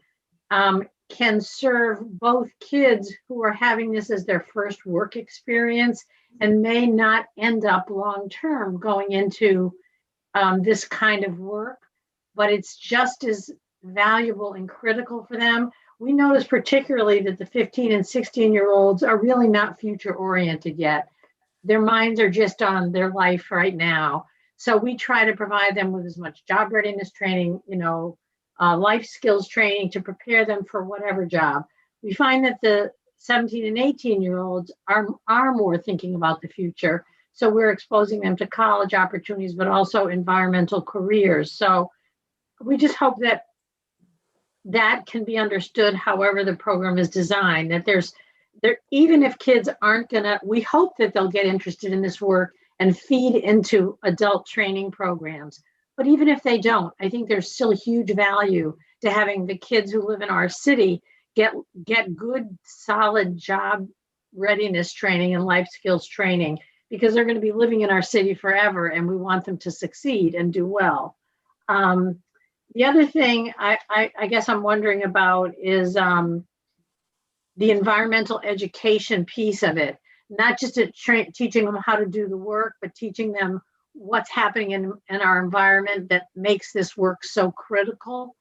can serve both kids who are having this as their first work experience and may not end up long-term going into this kind of work, but it's just as valuable and critical for them. We notice particularly that the 15 and 16-year-olds are really not future oriented yet. Their minds are just on their life right now. So we try to provide them with as much job readiness training, life skills training to prepare them for whatever job. We find that the 17 and 18-year-olds are more thinking about the future. So we're exposing them to college opportunities, but also environmental careers. So we just hope that that can be understood however the program is designed, that even if kids aren't gonna, we hope that they'll get interested in this work and feed into adult training programs. But even if they don't, I think there's still huge value to having the kids who live in our city get good, solid job readiness training and life skills training, because they're going to be living in our city forever and we want them to succeed and do well. The other thing I guess I'm wondering about is the environmental education piece of it, not just teaching them how to do the work, but teaching them what's happening in our environment that makes this work so critical.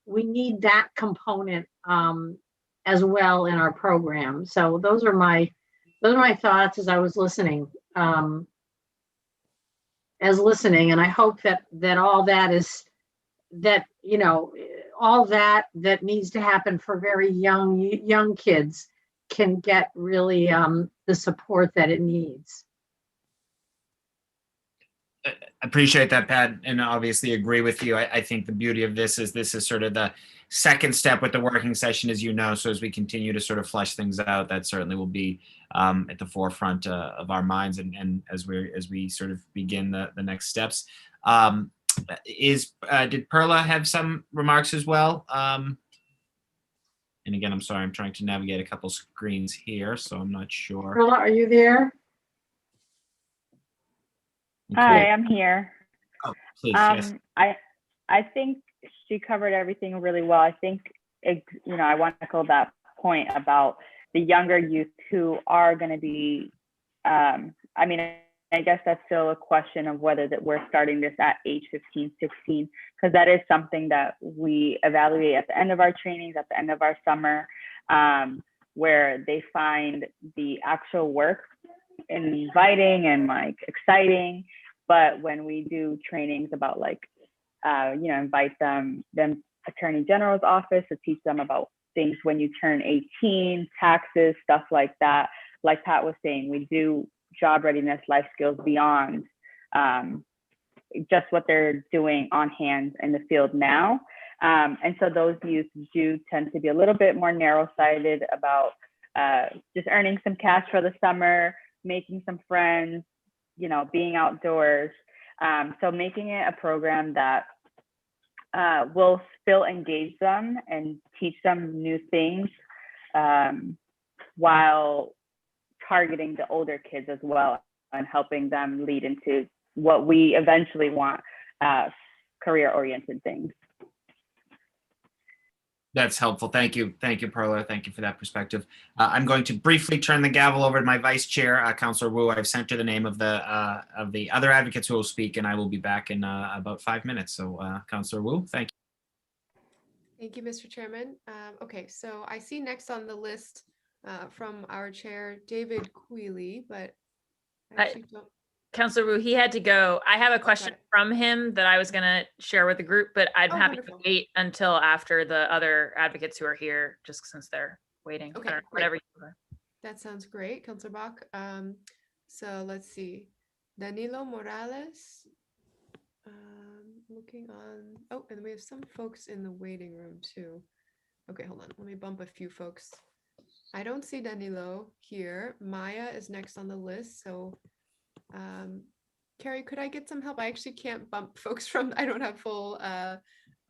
We need that component as well in our program. So those are my thoughts as I was listening. And I hope that all that is that, you know, all that needs to happen for very young kids can get really the support that it needs. I appreciate that, Pat, and obviously agree with you. I think the beauty of this is sort of the second step with the working session, as you know. So as we continue to sort of flesh things out, that certainly will be at the forefront of our minds, and as we sort of begin the next steps. Did Perla have some remarks as well? And again, I'm sorry, I'm trying to navigate a couple screens here, so I'm not sure. Perla, are you there? Hi, I'm here. Oh, please, yes. I think she covered everything really well. I think, I want to echo that point about the younger youth who are going to be, I guess that's still a question of whether that we're starting this at age 15, 16, because that is something that we evaluate at the end of our trainings, at the end of our summer, where they find the actual work inviting and like exciting. But when we do trainings about invite them Attorney General's office to teach them about things when you turn 18, taxes, stuff like that. Like Pat was saying, we do job readiness, life skills beyond just what they're doing on hand in the field now. And so those youth do tend to be a little bit more narrow-sighted about just earning some cash for the summer, making some friends, being outdoors. So making it a program that will still engage them and teach them new things while targeting the older kids as well and helping them lead into what we eventually want, career-oriented things. That's helpful. Thank you. Thank you, Perla. Thank you for that perspective. I'm going to briefly turn the gavel over to my vice chair, Councillor Wu. I've sent her the name of the other advocates who will speak, and I will be back in about 5 minutes. So, Councillor Wu, thank you. Thank you, Mr. Chairman. Okay, so I see next on the list from our chair, David Quealy, but I actually don't. Councillor Wu, he had to go. I have a question from him that I was going to share with the group, but I'm happy to wait until after the other advocates who are here, just since they're waiting. Okay, whatever you prefer. That sounds great, Councillor Bach. So let's see. Danilo Morales. Looking on. Oh, and we have some folks in the waiting room too. Okay, hold on. Let me bump a few folks. I don't see Danilo here. Maya is next on the list. So Carrie, could I get some help? I actually can't bump folks I don't have full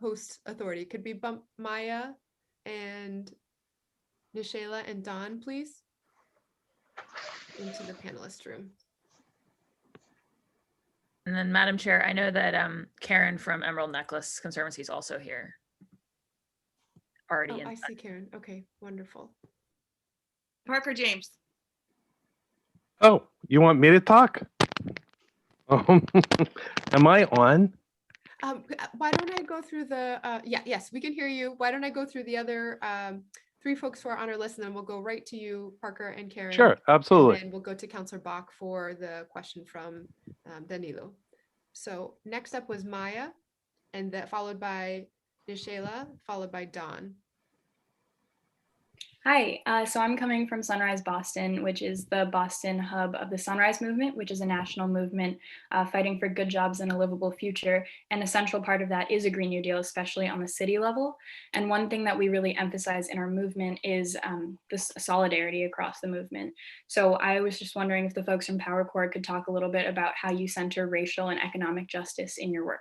host authority. Could we bump Maya and Nishayla and Don, please, into the panelist room? And then, Madam Chair, I know that Karen from Emerald Necklace Conservancy is also here. Already I see Karen. Okay, wonderful. Parker James. Oh, you want me to talk? Am I on? Why don't I go through the, yes, we can hear you. Why don't I go through the other three folks who are on our list, and then we'll go right to you, Parker and Karen. Sure, absolutely. And we'll go to Councillor Bach for the question from Danilo. So next up was Maya, and that followed by Nishayla, followed by Dawn. Hi, so I'm coming from Sunrise Boston, which is the Boston hub of the Sunrise Movement, which is a national movement fighting for good jobs and a livable future. And a central part of that is a Green New Deal, especially on the city level. And one thing that we really emphasize in our movement is this solidarity across the movement. So I was just wondering if the folks from Powercore could talk a little bit about how you center racial and economic justice in your work.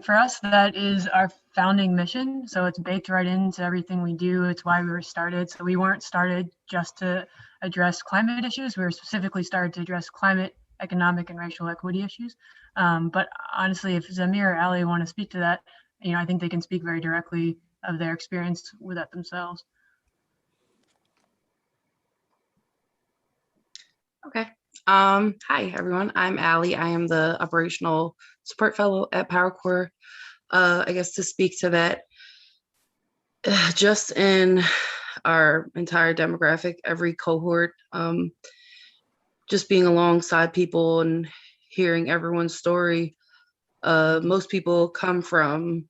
For us, that is our founding mission. So it's baked right into everything we do. It's why we were started. So we weren't started just to address climate issues. We were specifically started to address climate, economic, and racial equity issues. But honestly, if Zamir or Ali want to speak to that, I think they can speak very directly of their experience with that themselves. Okay. Hi, everyone. I'm Allie. I am the Operational Support Fellow at Powercore. I guess to speak to that, just in our entire demographic, every cohort, just being alongside people and hearing everyone's story, most people come from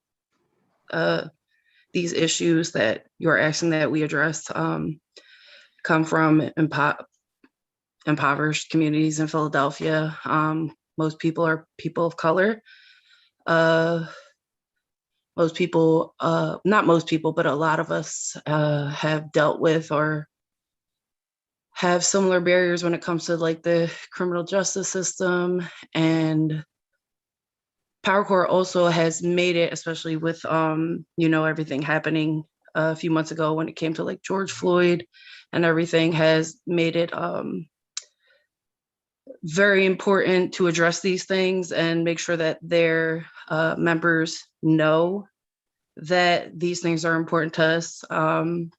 these issues that you're asking that we address, come from impoverished communities in Philadelphia. Most people are people of color. Most people, not most people, but a lot of us have dealt with or have similar barriers when it comes to like the criminal justice system. And Powercore also has made it, especially with, everything happening a few months ago when it came to like George Floyd and everything, has made it very important to address these things and make sure that their members know that these things are important to us. And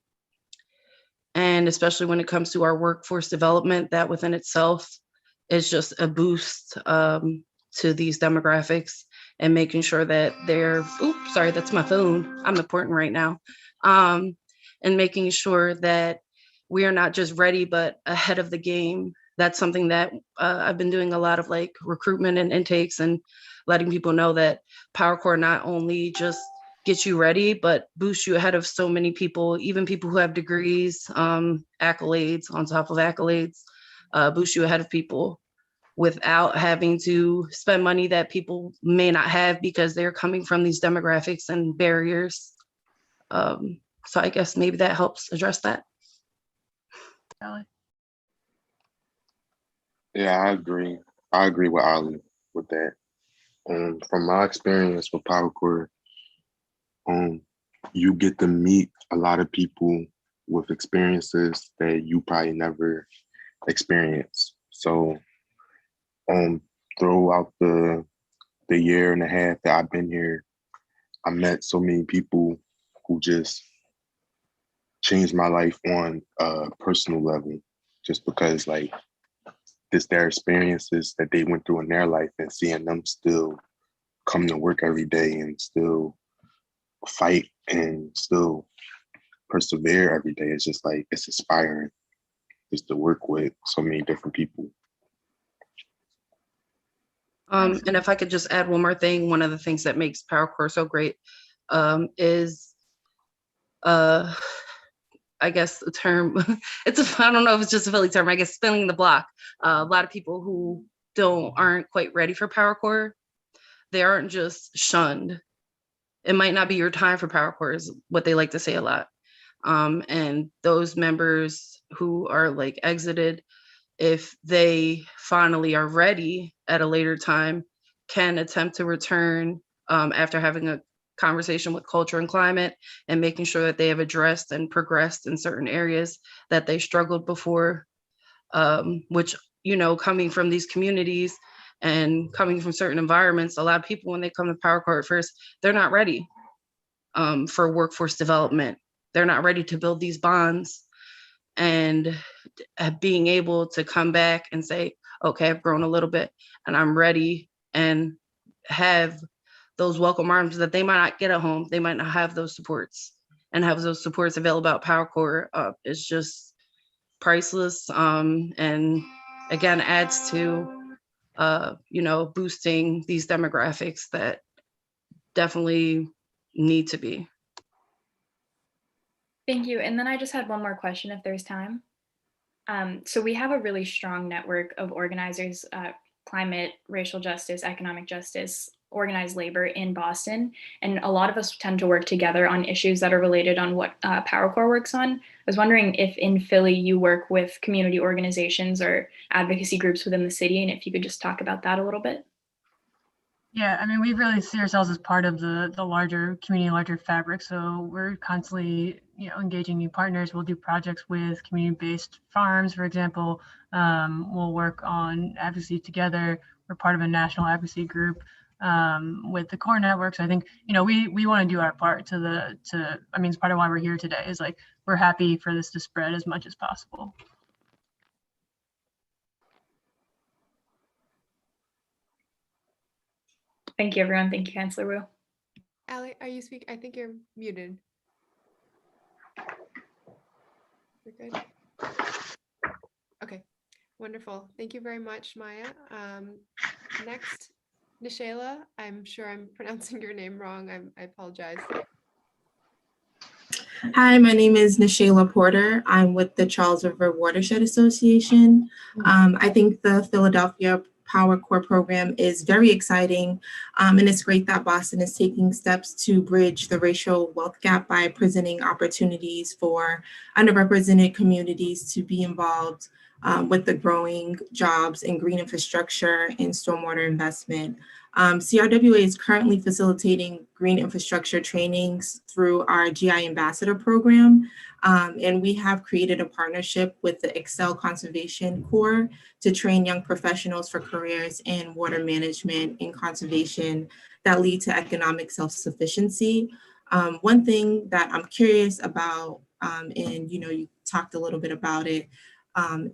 especially when it comes to our workforce development, that within itself is just a boost to these demographics and making sure that they're, oops, sorry, that's my phone. I'm important right now. And making sure that we are not just ready, but ahead of the game. That's something that I've been doing a lot of like recruitment and intakes and letting people know that Powercore not only just gets you ready, but boosts you ahead of so many people, even people who have degrees, accolades on top of accolades, boost you ahead of people without having to spend money that people may not have because they're coming from these demographics and barriers. So I guess maybe that helps address that. Yeah, I agree. I agree with Ali with that. From my experience with Powercore, you get to meet a lot of people with experiences that you probably never experienced. So throughout the year and a half that I've been here, I met so many people who just changed my life on a personal level, just because like their experiences that they went through in their life and seeing them still come to work every day and still fight and still persevere every day. It's just like, it's inspiring just to work with so many different people. And if I could just add one more thing, one of the things that makes Powercore so great is, I guess the term, I don't know if it's just a Philly term, I guess spinning the block. A lot of people who aren't quite ready for Powercore, they aren't just shunned. It might not be your time for Powercore is what they like to say a lot. And those members who are like exited, if they finally are ready at a later time, can attempt to return after having a conversation with culture and climate and making sure that they have addressed and progressed in certain areas that they struggled before, which, coming from these communities and coming from certain environments, a lot of people, when they come to Powercore at first, they're not ready for workforce development. They're not ready to build these bonds. And being able to come back and say, okay, I've grown a little bit and I'm ready, and have those welcome arms that they might not get at home. They might not have those supports, and have those supports available at Powercore is just priceless. And again, adds to, boosting these demographics that definitely need to be. Thank you. And then I just had one more question if there's time. So we have a really strong network of organizers, climate, racial justice, economic justice, organized labor in Boston. And a lot of us tend to work together on issues that are related on what Powercore works on. I was wondering if in Philly you work with community organizations or advocacy groups within the city, and if you could just talk about that a little bit. Yeah, I mean, we really see ourselves as part of the larger community, larger fabric. So we're constantly, engaging new partners. We'll do projects with community-based farms, for example. We'll work on advocacy together. We're part of a national advocacy group with the core network. So I think, we want to do our part it's part of why we're here today is like, we're happy for this to spread as much as possible. Thank you, everyone. Thank you, Councilor Wu. Allie, are you speaking? I think you're muted. You're good. Okay, wonderful. Thank you very much, Maya. Next, Nishayla. I'm sure I'm pronouncing your name wrong. I apologize. Hi, my name is Nishayla Porter. I'm with the Charles River Watershed Association. I think the Philadelphia Powercore program is very exciting, and it's great that Boston is taking steps to bridge the racial wealth gap by presenting opportunities for underrepresented communities to be involved with the growing jobs in green infrastructure and stormwater investment. CRWA is currently facilitating green infrastructure trainings through our GI Ambassador program, and we have created a partnership with the Excel Conservation Corps to train young professionals for careers in water management and conservation that lead to economic self-sufficiency. One thing that I'm curious about, and you talked a little bit about it,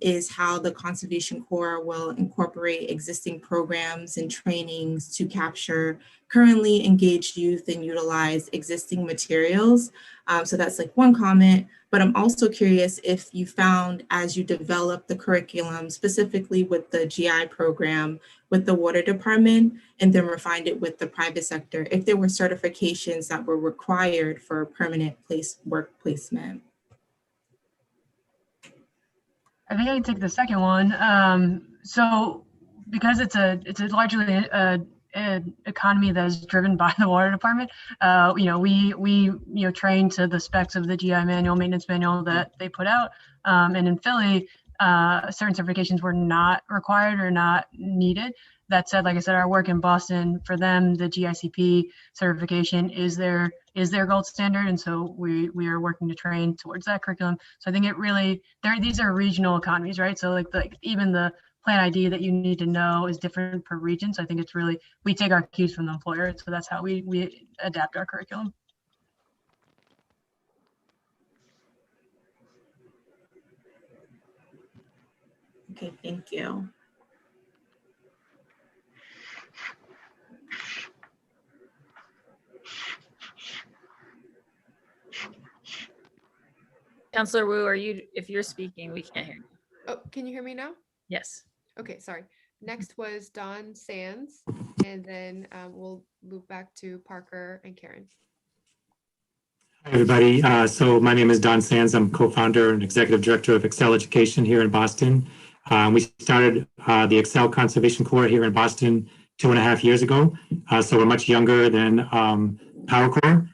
is how the Conservation Corps will incorporate existing programs and trainings to capture currently engaged youth and utilize existing materials. So that's like one comment, but I'm also curious if you found as you develop the curriculum, specifically with the GI program, with the water department, and then refined it with the private sector, if there were certifications that were required for permanent work placement. I think I can take the second one. So because it's largely an economy that is driven by the water department, we train to the specs of the GI manual, maintenance manual that they put out. And in Philly, certain certifications were not required or not needed. That said, like I said, our work in Boston, for them, the GICP certification is their gold standard. And so we are working to train towards that curriculum. So I think it really, these are regional economies, right? So like even the plan ID that you need to know is different per region. So I think it's really, we take our cues from the employer. So that's how we adapt our curriculum. Okay, thank you. Councilor Wu, if you're speaking, we can't hear you. Oh, can you hear me now? Yes. Okay, sorry. Next was Don Sands, and then we'll move back to Parker and Karen. Hi, everybody. So my name is Don Sands. I'm co-founder and executive director of Excel Education here in Boston. We started the Excel Conservation Corps here in Boston 2.5 years ago. So we're much younger than Powercore.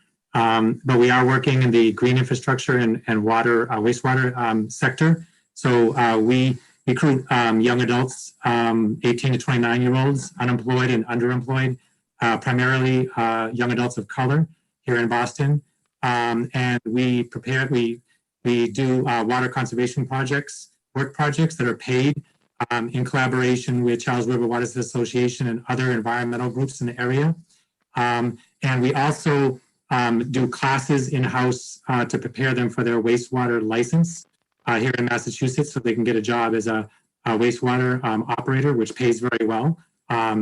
But we are working in the green infrastructure and water, wastewater sector. So we recruit young adults, 18 to 29-year-olds, unemployed and underemployed, primarily young adults of color here in Boston. And we do water conservation projects, work projects that are paid in collaboration with Charles River Waters Association and other environmental groups in the area. And we also do classes in-house to prepare them for their wastewater license here in Massachusetts, so they can get a job as a wastewater operator, which pays very well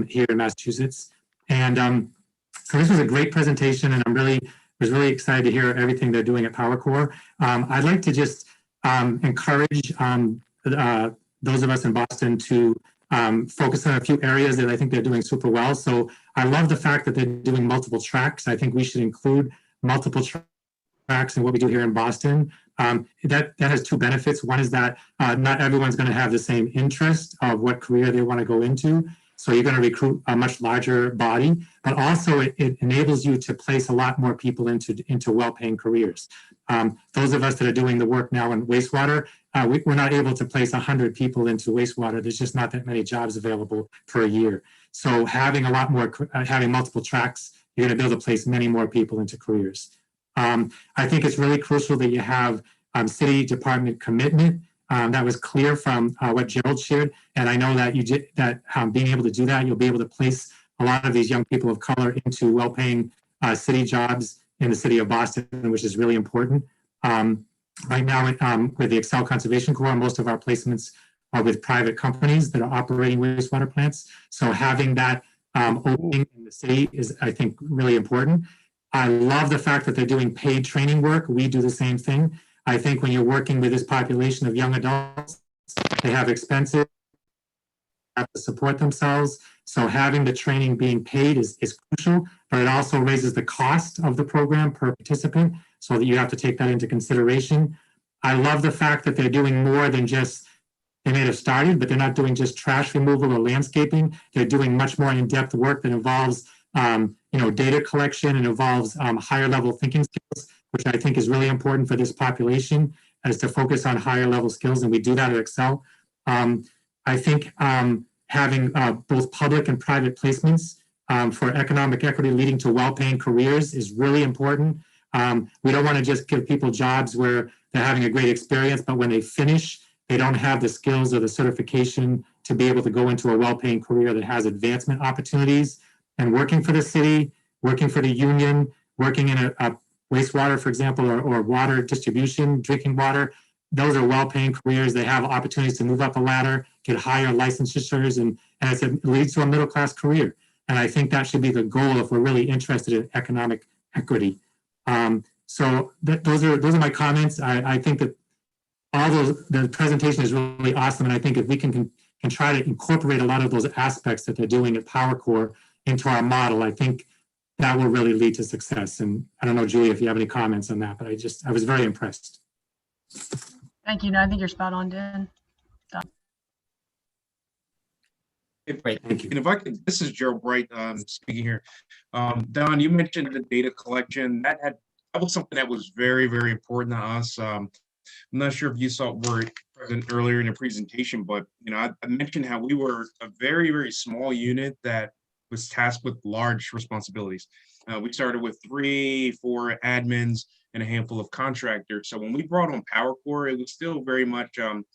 here in Massachusetts. And so this was a great presentation, and was really excited to hear everything they're doing at Powercore. I'd like to just encourage those of us in Boston to focus on a few areas that I think they're doing super well. So I love the fact that they're doing multiple tracks. I think we should include multiple tracks in what we do here in Boston. That has two benefits. One is that not everyone's going to have the same interest of what career they want to go into. So you're going to recruit a much larger body, but also it enables you to place a lot more people into well-paying careers. Those of us that are doing the work now in wastewater, we're not able to place 100 people into wastewater. There's just not that many jobs available per year. So having a lot more, having multiple tracks, you're going to be able to place many more people into careers. I think it's really crucial that you have city department commitment. That was clear from what Gerald shared, and I know that you did that. Being able to do that, you'll be able to place a lot of these young people of color into well-paying city jobs in the city of Boston, which is really important. Right now, with the Excel Conservation Corps, most of our placements are with private companies that are operating wastewater plants. So having that opening in the city is, I think, really important. I love the fact that they're doing paid training work. We do the same thing. I think when you're working with this population of young adults, they have expenses, have to support themselves. So having the training being paid is crucial, but it also raises the cost of the program per participant, so that you have to take that into consideration. I love the fact that they're doing more than just, they may have started, but they're not doing just trash removal or landscaping. They're doing much more in-depth work that involves data collection and involves higher level thinking skills, which I think is really important for this population, as to focus on higher level skills, and we do that at Excel. I think having both public and private placements for economic equity leading to well-paying careers is really important. We don't want to just give people jobs where they're having a great experience, but when they finish, they don't have the skills or the certification to be able to go into a well-paying career that has advancement opportunities. And working for the city, working for the union, working in a wastewater, for example, or water distribution, drinking water, those are well-paying careers. They have opportunities to move up a ladder, get higher licensures, and it leads to a middle-class career. And I think that should be the goal if we're really interested in economic equity. So those are my comments. I think that the presentation is really awesome, and I think if we can try to incorporate a lot of those aspects that they're doing at Powercore into our model, I think that will really lead to success. And I don't know, Julia, if you have any comments on that, but I was very impressed. Thank you. No, I think you're spot on, Dan. Great, thank you. And if I could, this is Gerald Bright speaking here. Don, you mentioned the data collection. That was something that was very, very important to us. I'm not sure if you were present earlier in the presentation, but I mentioned how we were a very, very small unit that was tasked with large responsibilities. We started with 3-4 admins and a handful of contractors. So when we brought on Powercore, it was still very much, it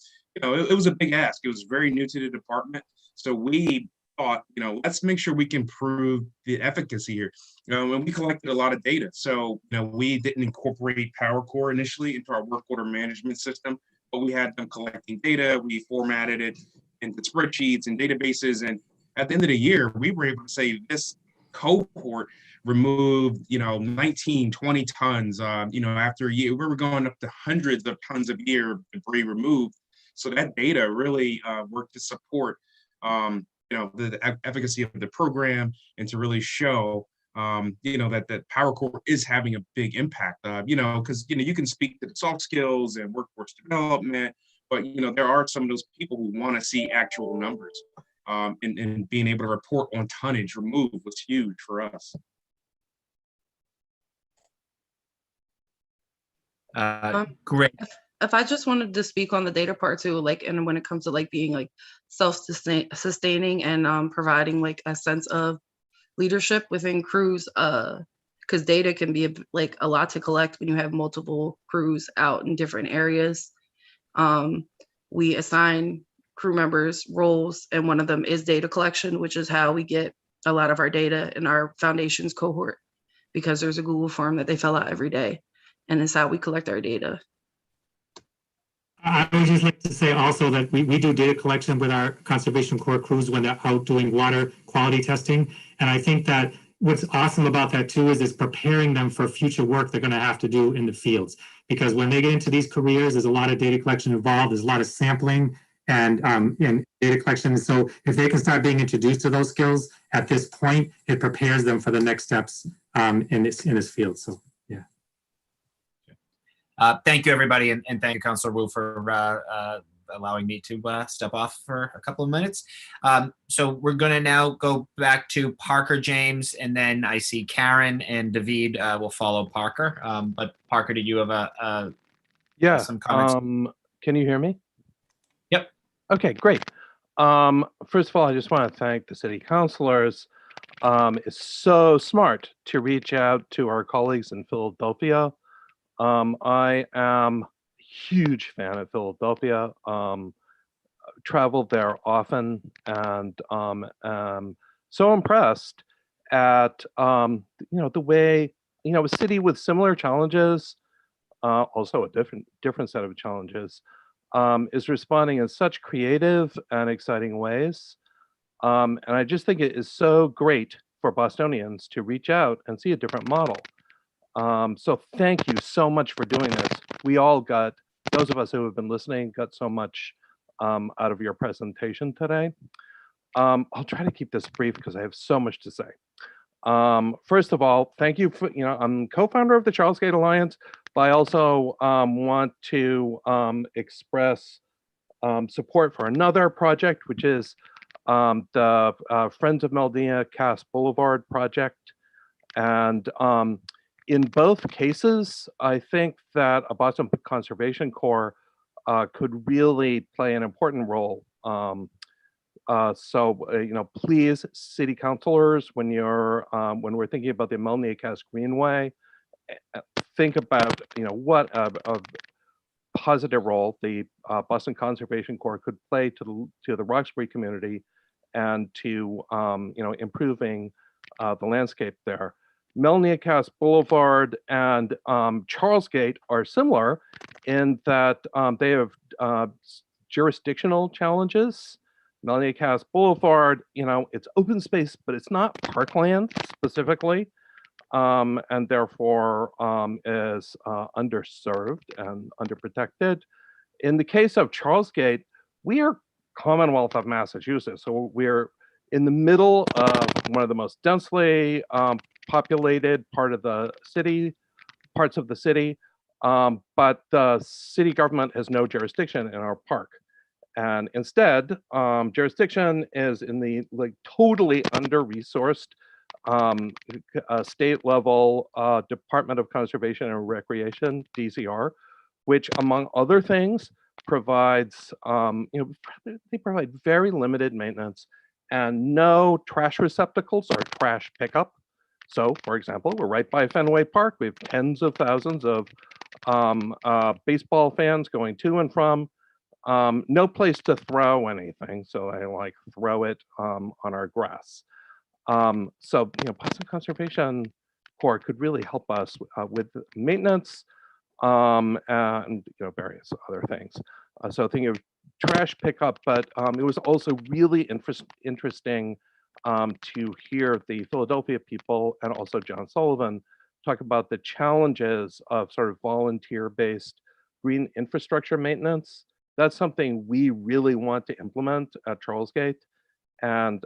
was a big ask. It was very new to the department. So we thought, let's make sure we can prove the efficacy here. And we collected a lot of data. So, we didn't incorporate Powercore initially into our work order management system, but we had them collecting data. We formatted it into spreadsheets and databases. And at the end of the year, we were able to say this cohort removed, 19, 20 tons, after a year. We were going up to hundreds of tons of year debris removed. So that data really worked to support, the efficacy of the program, and to really show, that Powercore is having a big impact, because, you can speak to the soft skills and workforce development, but, there are some of those people who want to see actual numbers. And being able to report on tonnage removed was huge for us. Great. If I just wanted to speak on the data part too, and when it comes to being self-sustaining and providing a sense of leadership within crews, because data can be a lot to collect when you have multiple crews out in different areas. We assign crew members roles, and one of them is data collection, which is how we get a lot of our data in our foundations cohort, because there's a Google form that they fill out every day, and it's how we collect our data. I would just like to say also that we do data collection with our Conservation Corps crews when they're out doing water quality testing. And I think that what's awesome about that too is it's preparing them for future work they're going to have to do in the fields. Because when they get into these careers, there's a lot of data collection involved, there's a lot of sampling, and data collection. So if they can start being introduced to those skills at this point, it prepares them for the next steps in this field. So yeah. Thank you, everybody, and thank you, Councilor Wu, for allowing me to step off for a couple of minutes. So we're going to now go back to Parker James, and then I see Karen and David will follow Parker. But Parker, did you have some comments? Can you hear me? Yep. Okay, great. First of all, I just want to thank the city councilors. It's so smart to reach out to our colleagues in Philadelphia. I am a huge fan of Philadelphia. Traveled there often, and so impressed at the way a city with similar challenges, also a different set of challenges, is responding in such creative and exciting ways. And I just think it is so great for Bostonians to reach out and see a different model. So thank you so much for doing this. We all got, those of us who have been listening, got so much out of your presentation today. I'll try to keep this brief because I have so much to say. First of all, thank you for, I'm co-founder of the Charles Gate Alliance, but I also want to express support for another project, which is the Friends of Melnia Cass Boulevard project. And in both cases, I think that a Boston Conservation Corps could really play an important role. Please, city councilors, when we're thinking about the Melnia Cass Greenway, think about what a positive role the Boston Conservation Corps could play to the Roxbury community and to improving the landscape there. Melnia Cass Boulevard and Charles Gate are similar in that they have jurisdictional challenges. Melnia Cass Boulevard, it's open space, but it's not parkland specifically, and therefore is underserved and underprotected. In the case of Charles Gate, we are Commonwealth of Massachusetts, so we're in the middle of one of the most densely populated parts of the city, but the city government has no jurisdiction in our park. And instead, jurisdiction is in the totally under-resourced state level Department of Conservation and Recreation, DCR, which among other things provides, they provide very limited maintenance and no trash receptacles or trash pickup. So, for example, we're right by Fenway Park. We have tens of thousands of baseball fans going to and from. No place to throw anything, so I throw it on our grass. Boston Conservation Corps could really help us with maintenance and various other things. So thinking of trash pickup, but it was also really interesting to hear the Philadelphia people and also John Sullivan talk about the challenges of sort of volunteer-based green infrastructure maintenance. That's something we really want to implement at Charles Gate, and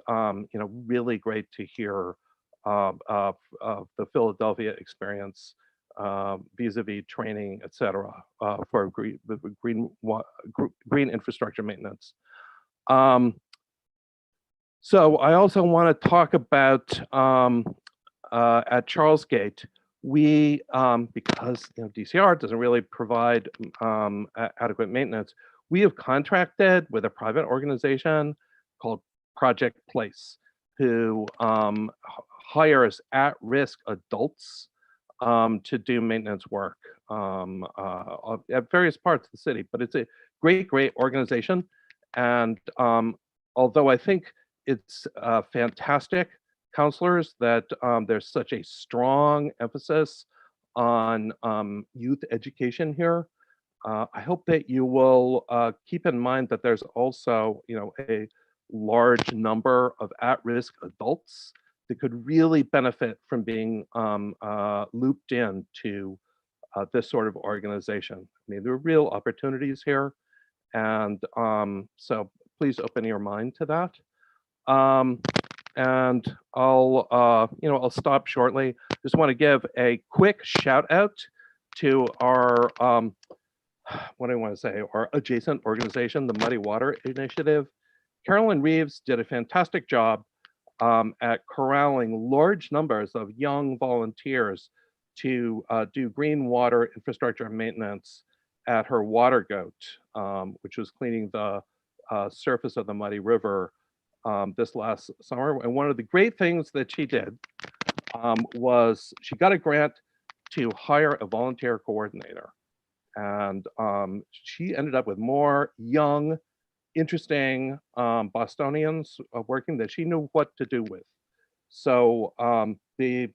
really great to hear of the Philadelphia experience vis-a-vis training, et cetera, for green infrastructure maintenance. So I also want to talk about at Charles Gate, we, because DCR doesn't really provide adequate maintenance, we have contracted with a private organization called Project Place, who hires at-risk adults to do maintenance work at various parts of the city. But it's a great organization. And although I think it's fantastic, counselors, that there's such a strong emphasis on youth education here, I hope that you will keep in mind that there's also, a large number of at-risk adults that could really benefit from being looped into this sort of organization. I mean, there are real opportunities here, And so please open your mind to that. And I'll stop shortly. Just want to give a quick shout out to our, what do I want to say, our adjacent organization, the Muddy Water Initiative. Carolyn Reeves did a fantastic job at corralling large numbers of young volunteers to do green water infrastructure maintenance at her water goat, which was cleaning the surface of the Muddy River this last summer. And one of the great things that she did was she got a grant to hire a volunteer coordinator. And she ended up with more young, interesting Bostonians working that she knew what to do with. So the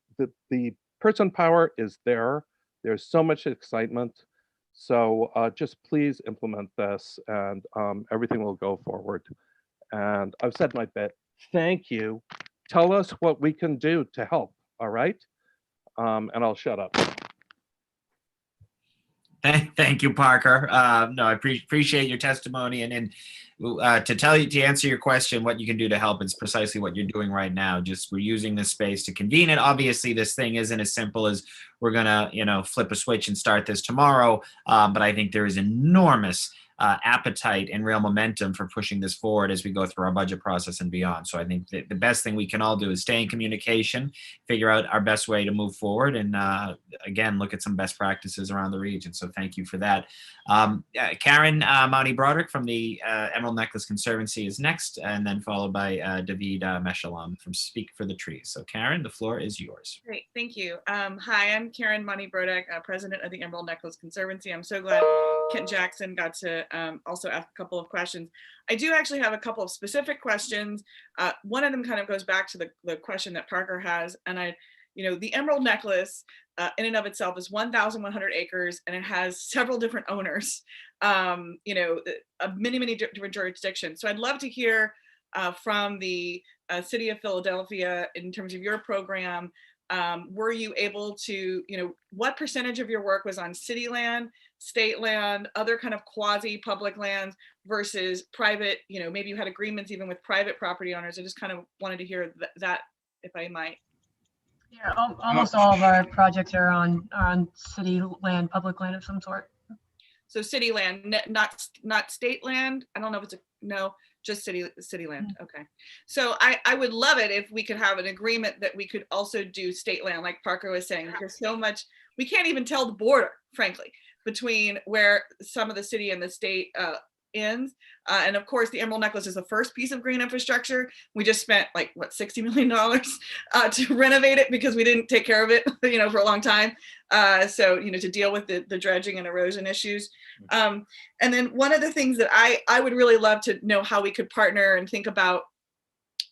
person power is there. There's so much excitement. So just please implement this and everything will go forward. And I've said my bit. Thank you. Tell us what we can do to help, all right? And I'll shut up. Thank you, Parker. No, I appreciate your testimony, and to answer your question, what you can do to help is precisely what you're doing right now. Just we're using this space to convene it. Obviously, this thing isn't as simple as we're gonna, flip a switch and start this tomorrow. But I think there is enormous appetite and real momentum for pushing this forward as we go through our budget process and beyond. So I think that the best thing we can all do is stay in communication, figure out our best way to move forward, and again, look at some best practices around the region. So thank you for that. Karen Mounty Broderick from the Emerald Necklace Conservancy is next, and then followed by David Meshalam from Speak for the Trees. So Karen, the floor is yours. Great, thank you. Hi, I'm Karen Mounty Broderick, president of the Emerald Necklace Conservancy. I'm so glad Kent Jackson got to also ask a couple of questions. I do actually have a couple of specific questions. One of them kind of goes back to the question that Parker has, and the Emerald Necklace in and of itself is 1,100 acres, and it has several different owners, many different jurisdictions. So I'd love to hear from the city of Philadelphia in terms of your program. Were you able to, what percentage of your work was on city land, state land, other kind of quasi-public lands versus private, maybe you had agreements even with private property owners. I just kind of wanted to hear that, if I might. Yeah, almost all of our projects are on city land, public land of some sort. So city land, not state land. I don't know if it's just city land. Okay. So I would love it if we could have an agreement that we could also do state land, like Parker was saying. There's so much, we can't even tell the border, frankly, between where some of the city and the state ends. And of course, the Emerald Necklace is the first piece of green infrastructure. We just spent $60 million to renovate it because we didn't take care of it, for a long time. So, to deal with the dredging and erosion issues. And then one of the things that I would really love to know how we could partner and think about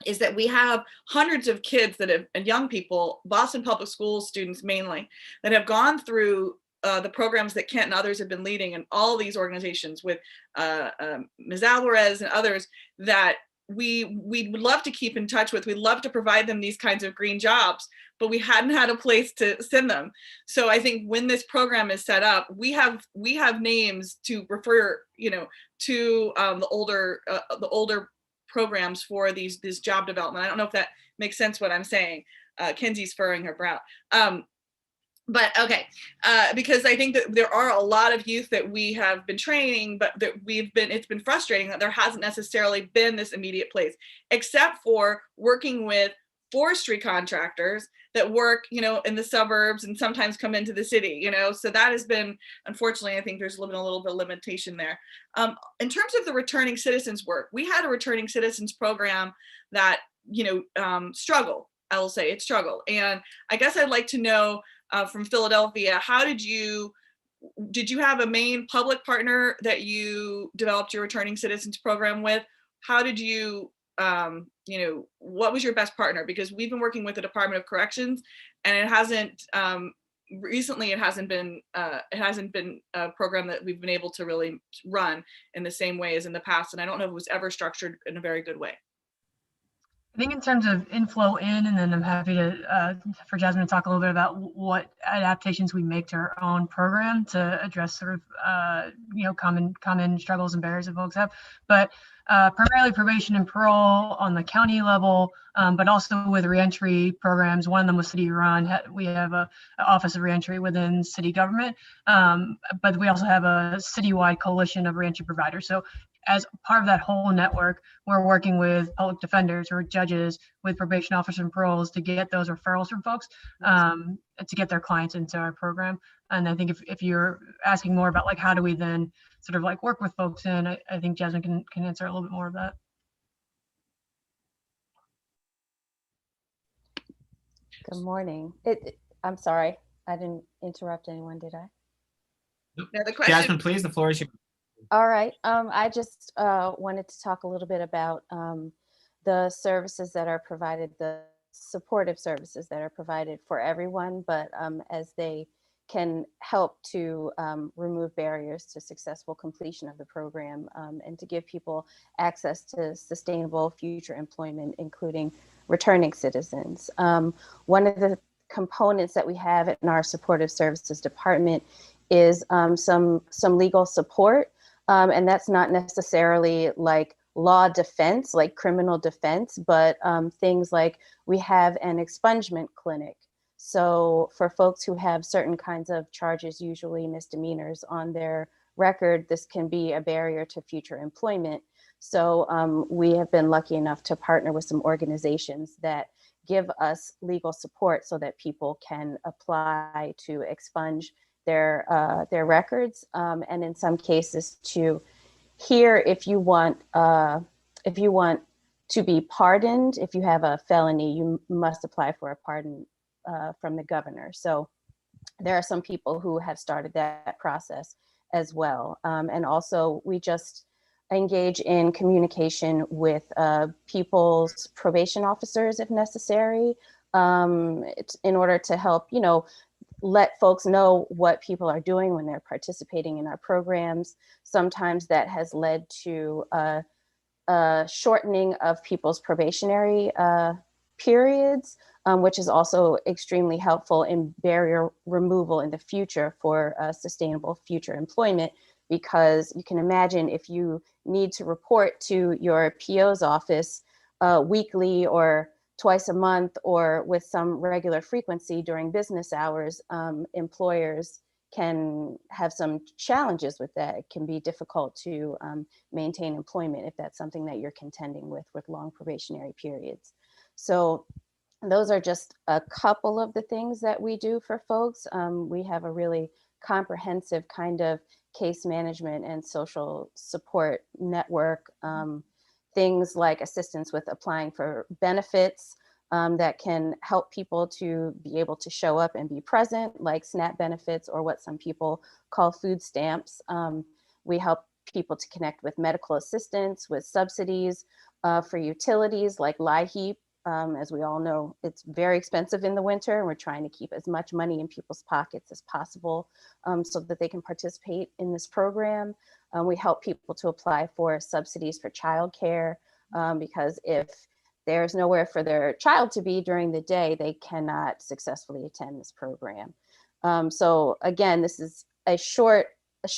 is that we have hundreds of kids and young people, Boston Public Schools students mainly, that have gone through the programs that Kent and others have been leading, and all these organizations with Ms. Alvarez and others that we would love to keep in touch with. We'd love to provide them these kinds of green jobs, but we hadn't had a place to send them. So I think when this program is set up, we have names to refer, to the older programs for this job development. I don't know if that makes sense what I'm saying. Kenzie's furrowing her brow. But okay, because I think that there are a lot of youth that we have been training, but that it's been frustrating that there hasn't necessarily been this immediate place, except for working with forestry contractors that work, in the suburbs and sometimes come into the city, so that has been, unfortunately, I think there's been a little bit of limitation there. In terms of the returning citizens work, we had a returning citizens program that, struggled, I will say it struggled. And I guess I'd like to know, from Philadelphia, how did you have a main public partner that you developed your returning citizens program with? How did you, what was your best partner? Because we've been working with the Department of Corrections, and it hasn't been a program that we've been able to really run in the same way as in the past. And I don't know if it was ever structured in a very good way. I think in terms of inflow in, and then I'm happy to for Jasmine to talk a little bit about what adaptations we make to our own program to address sort of common struggles and barriers that folks have. But primarily probation and parole on the county level, but also with reentry programs. One of them was city run. We have a office of reentry within city government, but we also have a citywide coalition of reentry providers. So as part of that whole network, we're working with public defenders or judges, with probation officers and paroles to get those referrals from folks, to get their clients into our program. And I think if you're asking more about like how do we then sort of like work with folks in, I think Jasmine can answer a little bit more of that. Good morning. I'm sorry, I didn't interrupt anyone, did I? Now the question, Jasmine, please, the floor is yours. All right. I just wanted to talk a little bit about the services that are provided, the supportive services that are provided for everyone, but as they can help to remove barriers to successful completion of the program, and to give people access to sustainable future employment, including returning citizens. One of the components that we have in our supportive services department is some legal support. And that's not necessarily like law defense, like criminal defense, but things like we have an expungement clinic. So for folks who have certain kinds of charges, usually misdemeanors on their record, this can be a barrier to future employment. So we have been lucky enough to partner with some organizations that give us legal support so that people can apply to expunge their records, and in some cases to hear if you want to be pardoned. If you have a felony, you must apply for a pardon from the governor. So there are some people who have started that process as well. And also we just engage in communication with people's probation officers if necessary, in order to help, let folks know what people are doing when they're participating in our programs. Sometimes that has led to a shortening of people's probationary periods, which is also extremely helpful in barrier removal in the future for sustainable future employment. Because you can imagine if you need to report to your PO's office weekly or twice a month or with some regular frequency during business hours, employers can have some challenges with that. It can be difficult to maintain employment if that's something that you're contending with long probationary periods. So those are just a couple of the things that we do for folks. We have a really comprehensive kind of case management and social support network. Things like assistance with applying for benefits that can help people to be able to show up and be present, like SNAP benefits or what some people call food stamps. We help people to connect with medical assistance, with subsidies for utilities like LIHEAP. As we all know, it's very expensive in the winter, and we're trying to keep as much money in people's pockets as possible so that they can participate in this program. We help people to apply for subsidies for childcare because if there's nowhere for their child to be during the day, they cannot successfully attend this program. So again, this is a short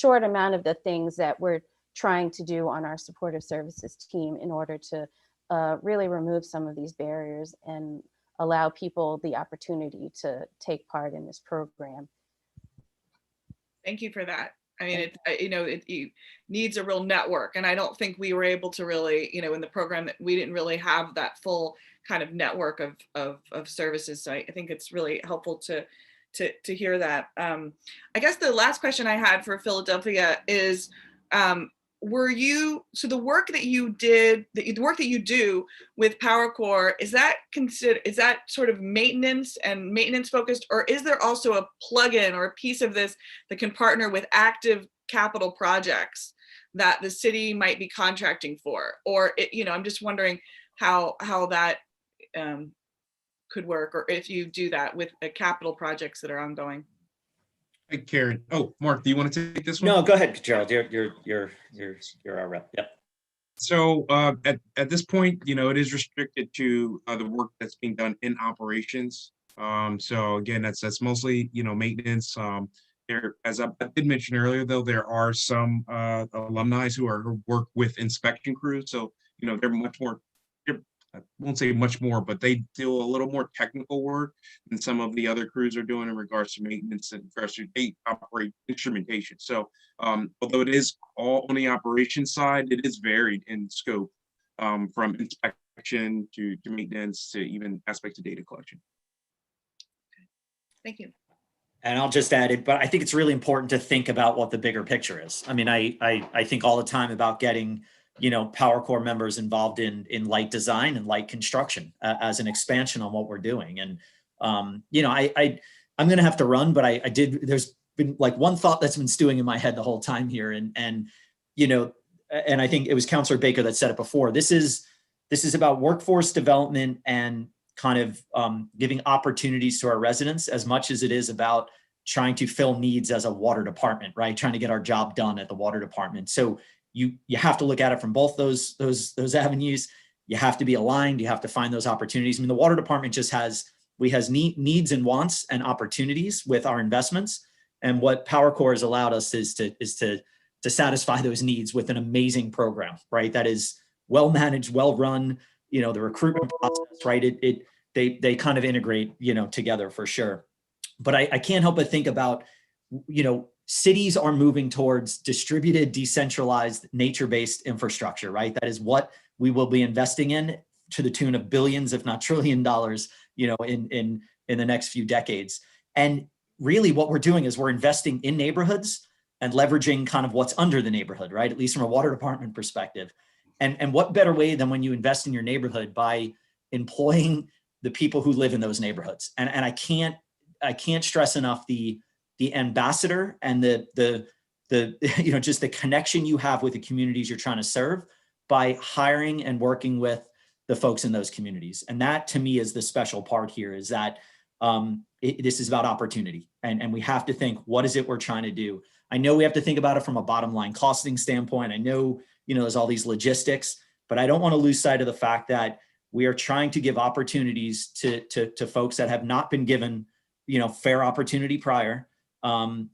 amount of the things that we're trying to do on our supportive services team in order to really remove some of these barriers and allow people the opportunity to take part in this program. thank you for that. I mean, it needs a real network, and I don't think we were able to really, in the program, that we didn't really have that full kind of network of services. So I think it's really helpful to hear that. I guess the last question I had for Philadelphia is, the work that you did, the work that you do with Powercore, is that sort of maintenance focused, or is there also a plugin or a piece of this that can partner with active capital projects that the city might be contracting for? Or I'm just wondering how that could work, or if you do that with capital projects that are ongoing. Hey, Karen. Oh, Mark, do you want to take this one? No, go ahead, Gerald. You're our rep. Yep. So at this point, it is restricted to the work that's being done in operations. So again, that's mostly maintenance. There, as I did mention earlier, though, there are some alumni who work with inspection crews. So they're much more. I won't say much more, but they do a little more technical work than some of the other crews are doing in regards to maintenance and they operate instrumentation. So although it is all on the operations side, it is varied in scope from inspection to maintenance to even aspects of data collection. Thank you. And I'll just add it, but I think it's really important to think about what the bigger picture is. I mean, I think all the time about getting, Powercore members involved in light design and light construction as an expansion on what we're doing. And, I'm going to have to run, but there's been like one thought that's been stewing in my head the whole time here. And I think it was Councilor Baker that said it before. This is about workforce development and kind of giving opportunities to our residents as much as it is about trying to fill needs as a water department, right? Trying to get our job done at the water department. So you have to look at it from both those avenues. You have to be aligned. You have to find those opportunities. I mean, the water department just has needs and wants and opportunities with our investments. And what Powercore has allowed us is to satisfy those needs with an amazing program, right? That is well managed, well run. The recruitment process, right? They kind of integrate, together for sure. But I can't help but think about, cities are moving towards distributed, decentralized, nature-based infrastructure, right? That is what we will be investing in to the tune of billions, if not $1 trillion, in the next few decades. And really what we're doing is we're investing in neighborhoods and leveraging kind of what's under the neighborhood, right? At least from a water department perspective. And what better way than when you invest in your neighborhood by employing the people who live in those neighborhoods. And I can't stress enough the ambassador and the just the connection you have with the communities you're trying to serve by hiring and working with the folks in those communities. And that to me is the special part here, is that this is about opportunity. And we have to think, what is it we're trying to do? I know we have to think about it from a bottom line costing standpoint. I know, there's all these logistics, but I don't want to lose sight of the fact that we are trying to give opportunities to folks that have not been given, fair opportunity prior. And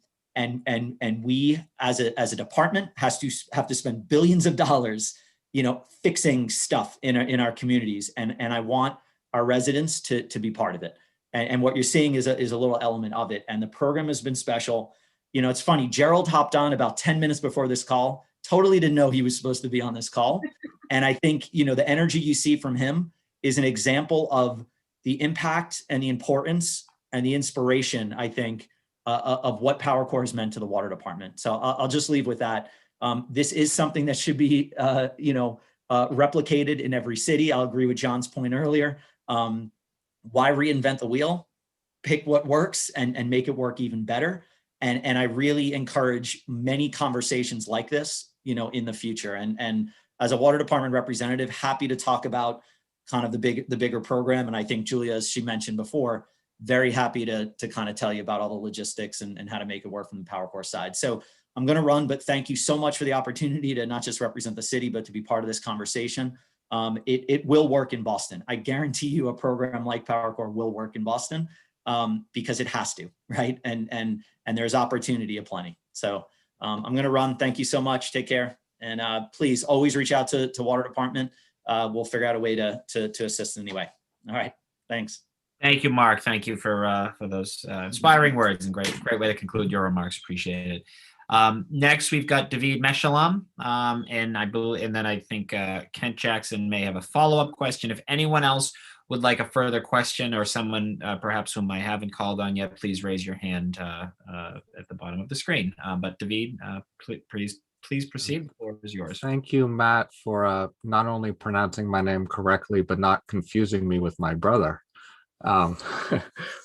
we as a department have to spend billions of dollars, fixing stuff in our communities. And I want our residents to be part of it. And what you're seeing is a little element of it. And the program has been special. It's funny, Gerald hopped on about 10 minutes before this call, totally didn't know he was supposed to be on this call. And I think, the energy you see from him is an example of the impact and the importance and the inspiration, I think, of what Powercore has meant to the water department. So I'll just leave with that. This is something that should be, replicated in every city. I'll agree with John's point earlier. Why reinvent the wheel? Pick what works and make it work even better. And I really encourage many conversations like this, in the future. And as a water department representative, happy to talk about kind of the bigger program. And I think Julia, as she mentioned before, very happy to kind of tell you about all the logistics and how to make it work from the Powercore side. So I'm going to run, but thank you so much for the opportunity to not just represent the city, but to be part of this conversation. It will work in Boston. I guarantee you a program like Powercore will work in Boston because it has to, right? And there's opportunity aplenty. So I'm going to run. Thank you so much. Take care. And please always reach out to Water Department. We'll figure out a way to assist in any way. All right. Thanks. Thank you, Mark. Thank you for those inspiring words and great way to conclude your remarks. Appreciate it. Next, we've got David Meshalam, and then I think Kent Jackson may have a follow-up question. If anyone else would like a further question, or someone perhaps whom I haven't called on yet, please raise your hand at the bottom of the screen. But David, please proceed. The floor is yours. Thank you, Matt, for not only pronouncing my name correctly, but not confusing me with my brother,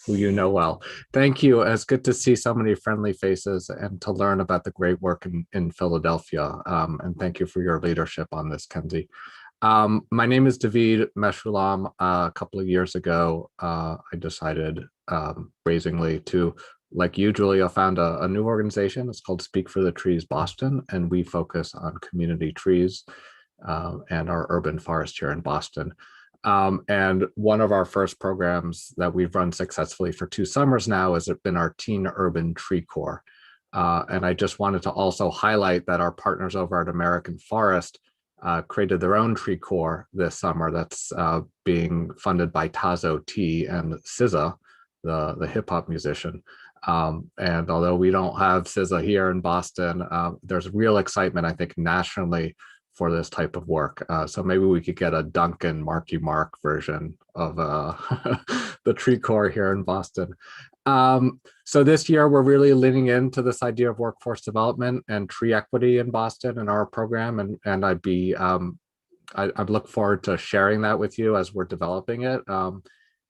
who you know well. Thank you. It's good to see so many friendly faces and to learn about the great work in Philadelphia. And thank you for your leadership on this, Kenzie. My name is David Meshulam. A couple of years ago, I decided brazenly to, like you, Julia, found a new organization. It's called Speak for the Trees Boston, and we focus on community trees. and our urban forest here in Boston. And one of our first programs that we've run successfully for 2 summers now has been our Teen Urban Tree Corps. And I just wanted to also highlight that our partners over at American Forest created their own tree corps this summer that's being funded by Tazo T and SZA, the hip hop musician. And although we don't have SZA here in Boston, there's real excitement, I think, nationally for this type of work. So maybe we could get a Duncan Marky Mark version of the tree corps here in Boston. So this year we're really leaning into this idea of workforce development and tree equity in Boston in our program, and I'd look forward to sharing that with you as we're developing it,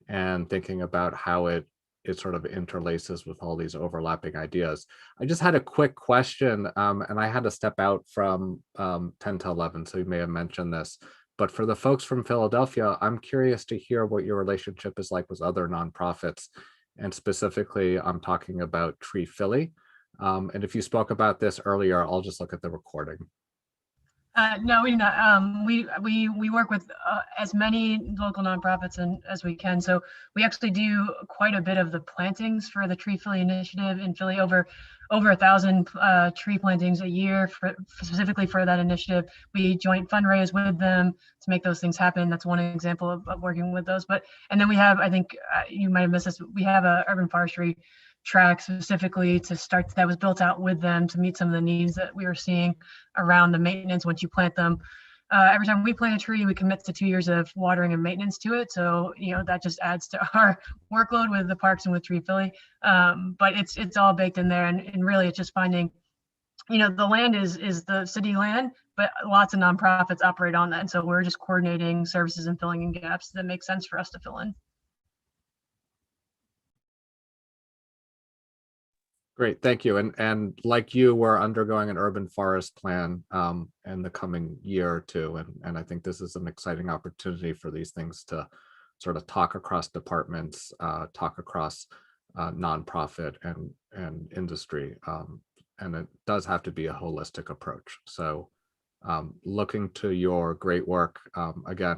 and thinking about how it sort of interlaces with all these overlapping ideas. I just had a quick question, and I had to step out from 10 to 11, so you may have mentioned this, but for the folks from Philadelphia, I'm curious to hear what your relationship is like with other nonprofits. And specifically, I'm talking about Tree Philly. And if you spoke about this earlier, I'll just look at the recording. No, we do not. We work with as many local nonprofits as we can. So we actually do quite a bit of the plantings for the Tree Philly initiative in Philly. Over 1,000 tree plantings a year specifically for that initiative. We joint fundraise with them to make those things happen. That's one example of working with those. And then we have, I think you might have missed this, we have a urban forestry track specifically to start that was built out with them to meet some of the needs that we were seeing around the maintenance once you plant them. Every time we plant a tree, we commit to 2 years of watering and maintenance to it. So, that just adds to our workload with the parks and with Tree Philly. But it's all baked in there. And really it's just finding, the land is the city land, but lots of nonprofits operate on that. And so we're just coordinating services and filling in gaps that make sense for us to fill in. Great, thank you. And like you, we're undergoing an urban forest plan in the coming year or two. And I think this is an exciting opportunity for these things to sort of talk across departments, talk across nonprofit and industry. And it does have to be a holistic approach. So looking to your great work, again,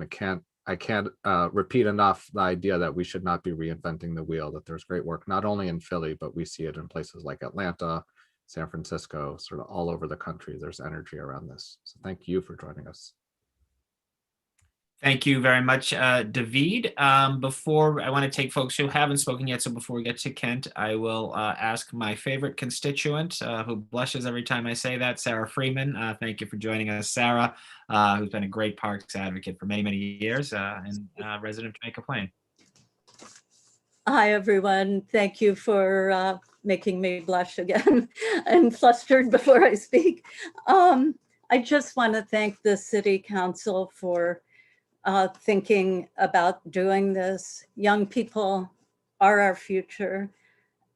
I can't repeat enough the idea that we should not be reinventing the wheel, that there's great work, not only in Philly, but we see it in places like Atlanta, San Francisco, sort of all over the country. There's energy around this. So thank you for joining us. Thank you very much, David. Before I want to take folks who haven't spoken yet, so before we get to Kent, I will ask my favorite constituent who blushes every time I say that, Sarah Freeman. Thank you for joining us, Sarah, who's been a great parks advocate for many, many years and resident of Jamaica Plain. Hi, everyone. Thank you for making me blush again and flustered before I speak. I just want to thank the City Council for thinking about doing this. Young people are our future,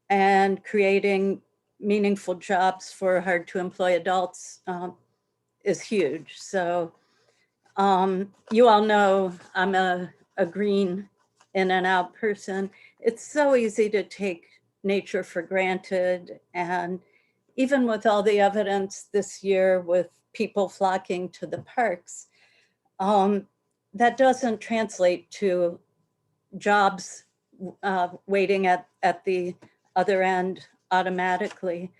and creating meaningful jobs for hard to employ adults is huge. So you all know I'm a green in and out person. It's so easy to take nature for granted. And even with all the evidence this year with people flocking to the parks, that doesn't translate to jobs waiting at the other end automatically.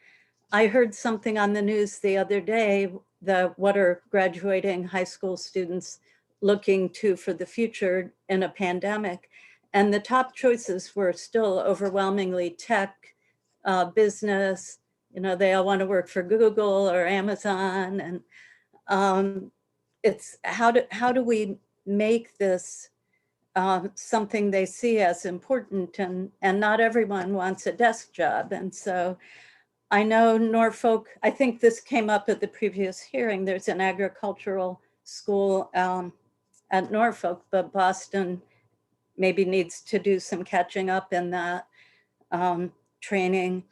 I heard something on the news the other day that what are graduating high school students looking to for the future in a pandemic? And the top choices were still overwhelmingly tech, business. They all want to work for Google or Amazon. And it's how do we make this something they see as important, and not everyone wants a desk job. And so I know Norfolk, I think this came up at the previous hearing, there's an agricultural school at Norfolk, but Boston maybe needs to do some catching up in that training.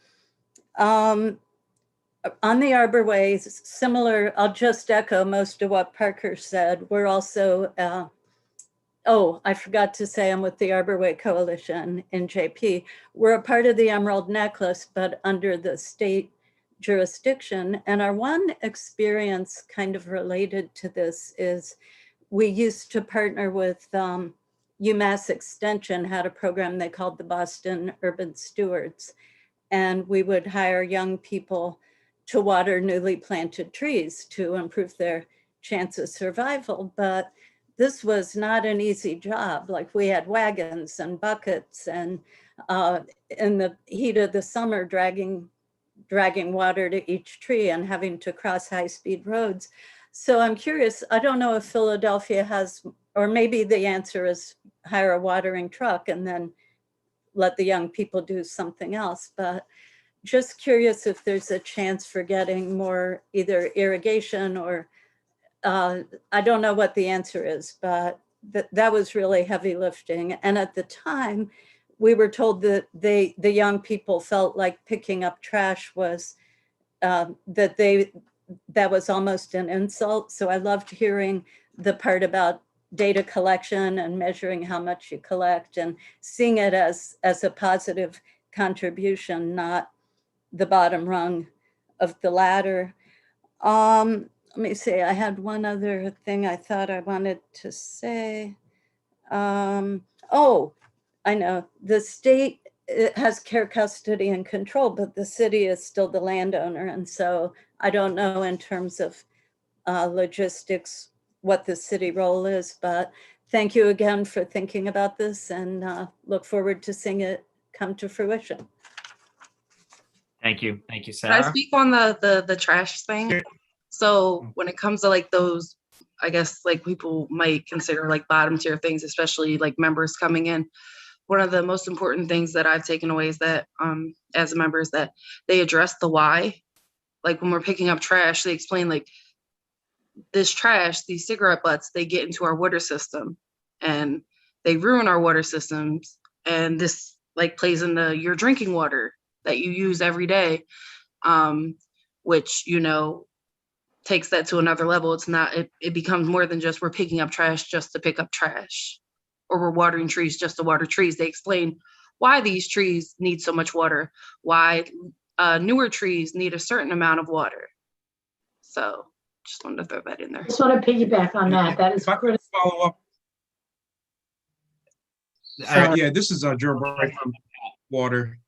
On the Arborways, similar, I'll just echo most of what Parker said. We're also, I forgot to say I'm with the Arborway Coalition in JP. We're a part of the Emerald Necklace, but under the state jurisdiction. And our one experience kind of related to this is we used to partner with UMass Extension, had a program they called the Boston Urban Stewards. And we would hire young people to water newly planted trees to improve their chance of survival. But this was not an easy job. Like, we had wagons and buckets, and in the heat of the summer, dragging water to each tree and having to cross high-speed roads. So I'm curious, I don't know if Philadelphia has, or maybe the answer is hire a watering truck and then let the young people do something else. But just curious if there's a chance for getting more either irrigation or, I don't know what the answer is, but that was really heavy lifting. And at the time, we were told that the young people felt like picking up trash was, that was almost an insult. So I loved hearing the part about data collection and measuring how much you collect and seeing it as a positive contribution, not the bottom rung of the ladder. Let me see, I had one other thing I thought I wanted to say. Oh, I know, the state has care, custody, and control, but the city is still the landowner. And so I don't know in terms of logistics what the city role is, but thank you again for thinking about this, and look forward to seeing it come to fruition. Thank you, Can I Sarah. speak on the trash thing? So when it comes to like those, I guess like people might consider like bottom tier things, especially like members coming in, one of the most important things that I've taken away is that as a member is that they address the why. Like when we're picking up trash, they explain like this trash, these cigarette butts, they get into our water system and they ruin our water systems. And this like plays into your drinking water that you use every day, which, you know, takes that to another level. It's not, it becomes more than just we're picking up trash just to pick up trash, or we're watering trees just to water trees. They explain why these trees need so much water, why newer trees need a certain amount of water. So just wanted to throw that in there. Just want to piggyback on that. That is If I could follow up. Yeah, this is Joe Bright from Water.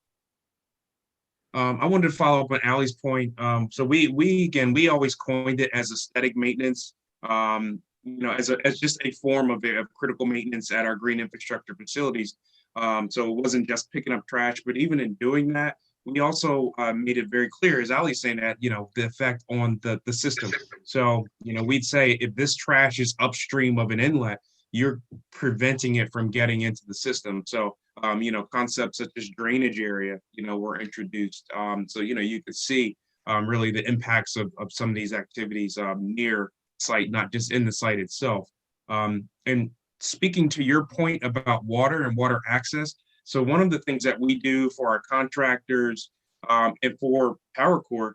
I wanted to follow up on Allie's point. So we always coined it as aesthetic maintenance, you know, as just a form of critical maintenance at our green infrastructure facilities. So it wasn't just picking up trash, but even in doing that, we also made it very clear, as Allie's saying, that, you know, the effect on the system. So, you know, we'd say if this trash is upstream of an inlet, you're preventing it from getting into the system. So, you know, concepts such as drainage area, you know, were introduced. So, you know, you could see really the impacts of some of these activities near site, not just in the site itself. And speaking to your point about water and water access, so one of the things that we do for our contractors and for Powercore,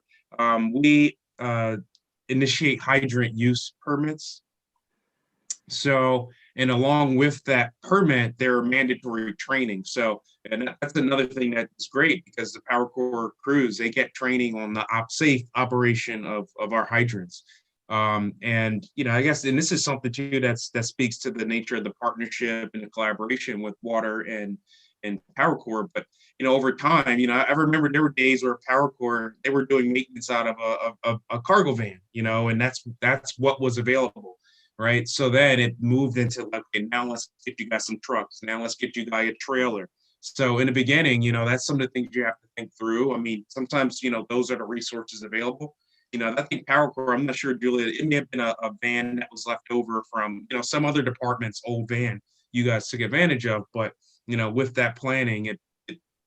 we initiate hydrant use permits. So, and along with that permit, there are mandatory training. So, and that's another thing that's great, because the Powercore crews, they get training on the safe operation of our hydrants. And, you know, I guess, and this is something too that speaks to the nature of the partnership and the collaboration with Water and Powercore. But, you know, over time, you know, I remember there were days where Powercore, they were doing maintenance out of a cargo van, you know, and that's what was available. Right. So then it moved into like, okay, now let's get you guys some trucks. Now let's get you guys a trailer. So in the beginning, you know, that's some of the things you have to think through. I mean, sometimes, you know, those are the resources available. You know, I think Powercore, I'm not sure, Julia, it may have been a van that was left over from, you know, some other department's old van you guys took advantage of. But, you know, with that planning, it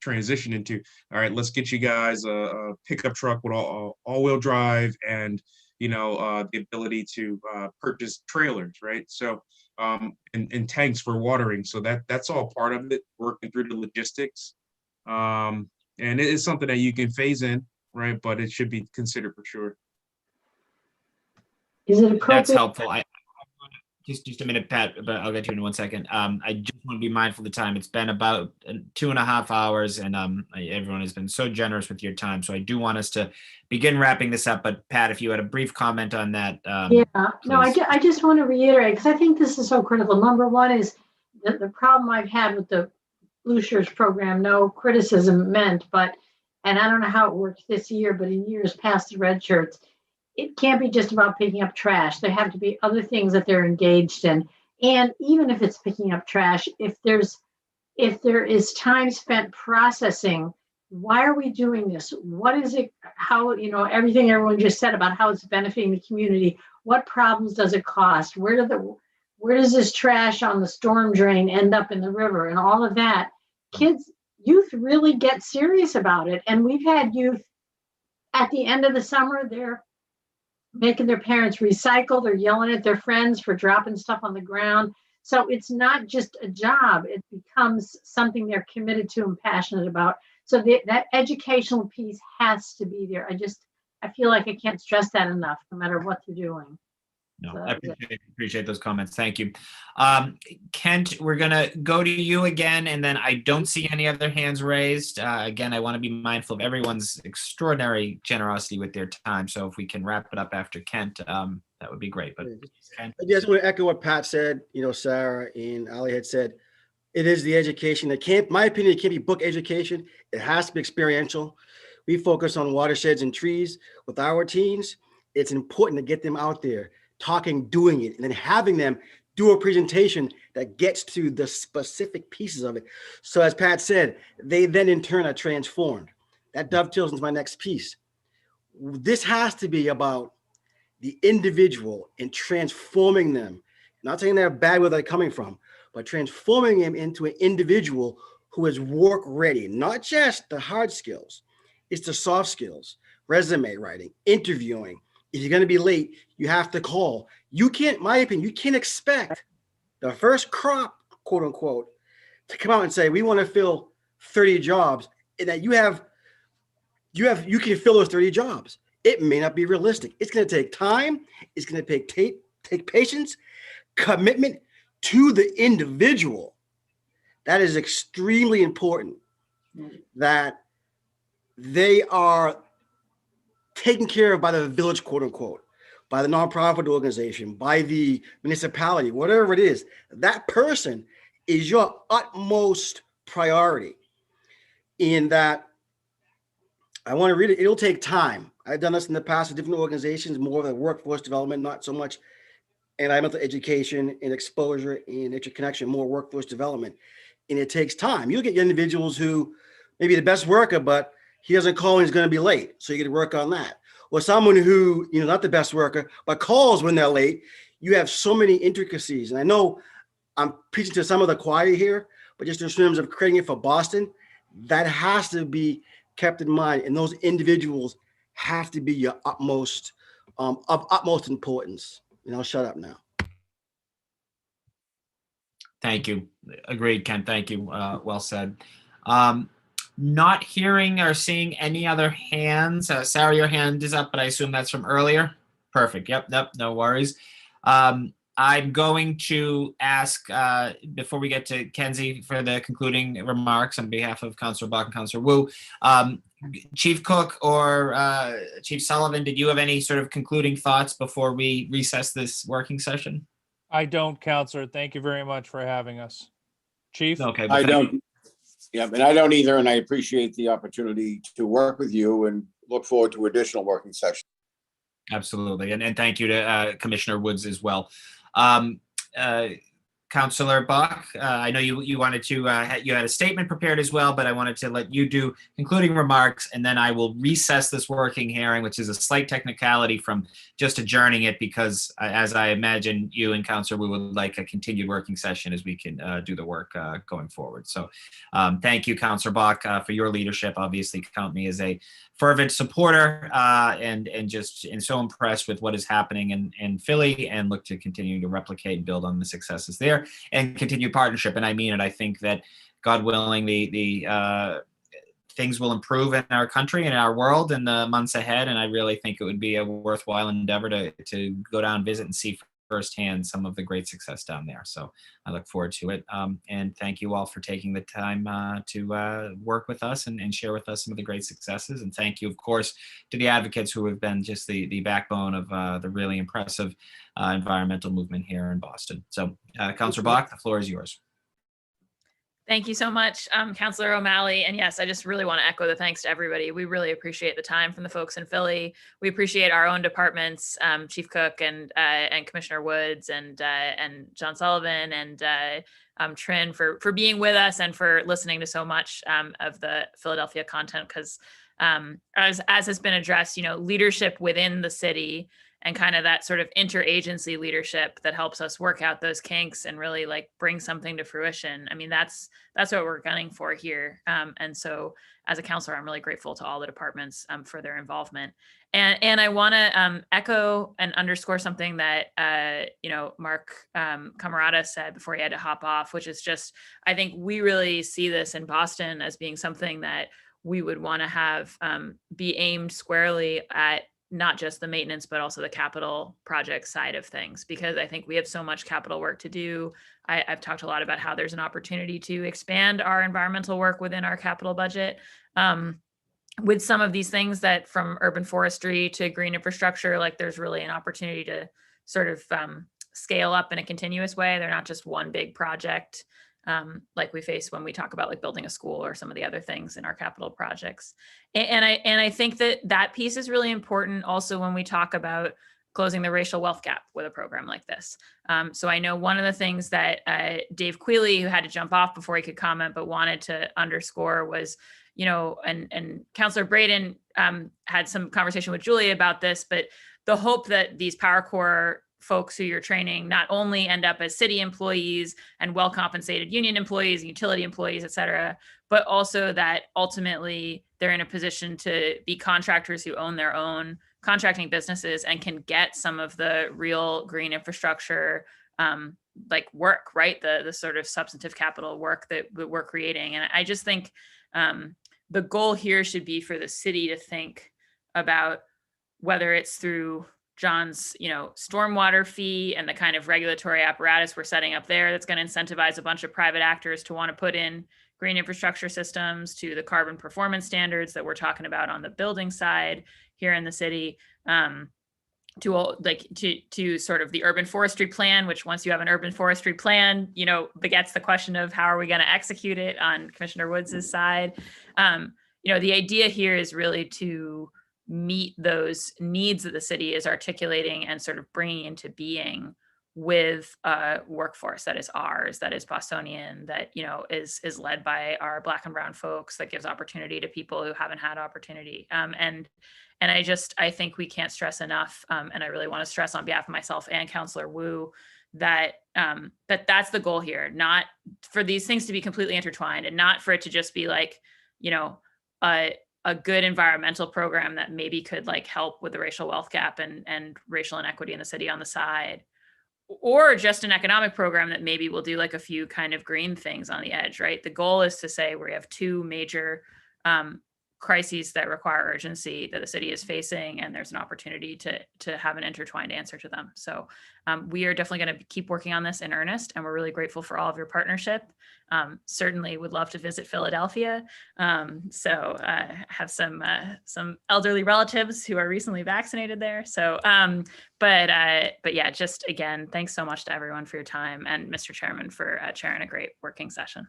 transitioned into, all right, let's get you guys a pickup truck with all-wheel drive and, you know, the ability to purchase trailers, right? So, and tanks for watering. So that's all part of it, working through the logistics. And it is something that you can phase in, right? But it should be considered for sure. Is it appropriate? That's helpful. Just a minute, Pat, but I'll get to you in 1 second. I just want to be mindful of the time. It's been about 2.5 hours, and everyone has been so generous with your time. So I do want us to begin wrapping this up. But Pat, if you had a brief comment on that. Yeah, no, please. I just want to reiterate, because I think this is so critical. Number one is the problem I've had with the Blue Shirts program, no criticism meant, and I don't know how it works this year, but in years past the Red Shirts, it can't be just about picking up trash. There have to be other things that they're engaged in. And even if it's picking up trash, if there is time spent processing, why are we doing this? What is it? How, everything everyone just said about how it's benefiting the community. What problems does it cost? Where does this trash on the storm drain end up in the river and all of that? Youth really get serious about it. And we've had youth at the end of the summer, they're making their parents recycle, they're yelling at their friends for dropping stuff on the ground. So it's not just a job, it becomes something they're committed to and passionate about. So that educational piece has to be there. I feel like I can't stress that enough, no matter what they're doing. No, So I appreciate those comments. Thank you. Kent, we're going to go to you again, and then I don't see any other hands raised. Again, I want to be mindful of everyone's extraordinary generosity with their time. So if we can wrap it up after Kent, that would be great. But Kent. I just want to echo what Pat said, Sarah and Ali had said. It is the education that can't, my opinion, it can't be book education. It has to be experiential. We focus on watersheds and trees with our teens. It's important to get them out there, talking, doing it, and then having them do a presentation that gets to the specific pieces of it. So as Pat said, they then in turn are transformed. That dovetails into my next piece. This has to be about the individual and transforming them. Not saying they're bad where they're coming from, but transforming them into an individual who is work ready, not just the hard skills, it's the soft skills, resume writing, interviewing. If you're going to be late, you have to call. You can't, my opinion, you can't expect the first crop, quote unquote, to come out and say, we want to fill 30 jobs, and that you can fill those 30 jobs. It may not be realistic. It's going to take time. It's going to take patience, commitment to the individual. That is extremely important, that they are taken care of by the village, quote unquote, by the nonprofit organization, by the municipality, whatever it is. That person is your utmost priority. In that, I want to read it. It'll take time. I've done this in the past with different organizations, more of the workforce development, not so much environmental education and exposure and interconnection, more workforce development. And it takes time. You'll get individuals who maybe the best worker, but he doesn't call when he's going to be late. So you get to work on that. Or someone who, not the best worker, but calls when they're late. You have so many intricacies. And I know I'm preaching to some of the choir here, but just in terms of creating it for Boston, that has to be kept in mind. And those individuals have to be your utmost, of utmost importance. And I'll shut up now. Thank you. Agreed, Ken. Thank you. Well said. Not hearing or seeing any other hands. Sarah, your hand is up, but I assume that's from earlier. Perfect. Yep. No worries. I'm going to ask, before we get to Kenzie for the concluding remarks on behalf of Councilor Bach and Councilor Wu, Chief Cook or Chief Sullivan, did you have any sort of concluding thoughts before we recess this working session? I don't, Councilor. Thank you very much for having us. Chief? Okay. I don't. Yeah, and I don't either. And I appreciate the opportunity to work with you and look forward to additional working sessions. Absolutely. And thank you to Commissioner Woods as well. Councilor Bach, I know you wanted to, you had a statement prepared as well, but I wanted to let you do concluding remarks, and then I will recess this working hearing, which is a slight technicality from just adjourning it, because as I imagine you and Councilor, we would like a continued working session as we can do the work going forward. So thank you, Councilor Bach, for your leadership. Obviously, count me as a fervent supporter and so impressed with what is happening in Philly, and look to continue to replicate and build on the successes there and continue partnership. And I mean it. I think that, God willing, the things will improve in our country and in our world in the months ahead. And I really think it would be a worthwhile endeavor to go down, visit, and see firsthand some of the great success down there. So I look forward to it. And thank you all for taking the time to work with us and share with us some of the great successes. And thank you, of course, to the advocates who have been just the backbone of the really impressive environmental movement here in Boston. So Councilor Bach, the floor is yours. Thank you so much, Councilor O'Malley. And yes, I just really want to echo the thanks to everybody. We really appreciate the time from the folks in Philly. We appreciate our own departments, Chief Cook and Commissioner Woods and John Sullivan and Trent for being with us and for listening to so much of the Philadelphia content. Because as has been addressed, leadership within the city and kind of that sort of interagency leadership that helps us work out those kinks and really like bring something to fruition. I mean, that's what we're gunning for here. And so as a counselor, I'm really grateful to all the departments for their involvement. And I want to echo and underscore something that, Mark Camarada said before he had to hop off, which is just, I think we really see this in Boston as being something that we would want to have be aimed squarely at not just the maintenance, but also the capital project side of things, because I think we have so much capital work to do. I've talked a lot about how there's an opportunity to expand our environmental work within our capital budget. With some of these things that from urban forestry to green infrastructure, like there's really an opportunity to sort of scale up in a continuous way. They're not just one big project like we face when we talk about like building a school or some of the other things in our capital projects. And I think that piece is really important also when we talk about closing the racial wealth gap with a program like this. So I know one of the things that Dave Quealy, who had to jump off before he could comment, but wanted to underscore was, and Councilor Braden had some conversation with Julia about this, but the hope that these Powercore folks who you're training not only end up as city employees and well-compensated union employees, utility employees, et cetera, but also that ultimately they're in a position to be contractors who own their own contracting businesses and can get some of the real green infrastructure like work, right? The sort of substantive capital work that we're creating. And I just think the goal here should be for the city to think about whether it's through John's, stormwater fee and the kind of regulatory apparatus we're setting up there that's going to incentivize a bunch of private actors to want to put in green infrastructure systems, to the carbon performance standards that we're talking about on the building side here in the city, to sort of the urban forestry plan, which once you have an urban forestry plan, begets the question of how are we going to execute it on Commissioner Woods's side. The idea here is really to meet those needs that the city is articulating and sort of bringing into being with a workforce that is ours, that is Bostonian, that is led by our Black and brown folks, that gives opportunity to people who haven't had opportunity. And I think we can't stress enough, and I really want to stress on behalf of myself and Councilor Wu that that's the goal here, not for these things to be completely intertwined and not for it to just be like, a good environmental program that maybe could like help with the racial wealth gap and racial inequity in the city on the side, or just an economic program that maybe will do like a few kind of green things on the edge, right? The goal is to say we have two major crises that require urgency that the city is facing, and there's an opportunity to have an intertwined answer to them. So we are definitely going to keep working on this in earnest, and we're really grateful for all of your partnership. Certainly would love to visit Philadelphia. So have some elderly relatives who are recently vaccinated there. So, but yeah, just again, thanks so much to everyone for your time, and Mr. Chairman for chairing a great working session.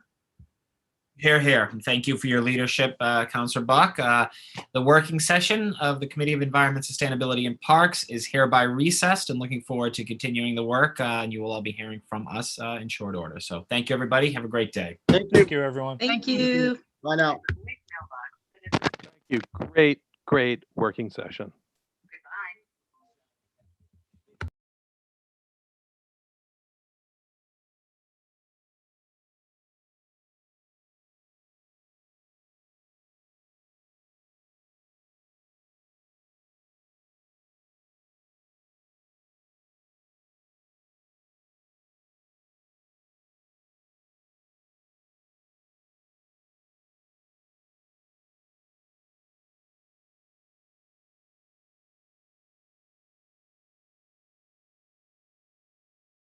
Hear, hear. And thank you for your leadership, Councilor Bach. The working session of the Committee of Environment, Sustainability and Parks is hereby recessed, and looking forward to continuing the work. And you will all be hearing from us in short order. So thank you, everybody. Have a great day. Thank you, everyone. Thank you. Bye now. Thank you. Great working session.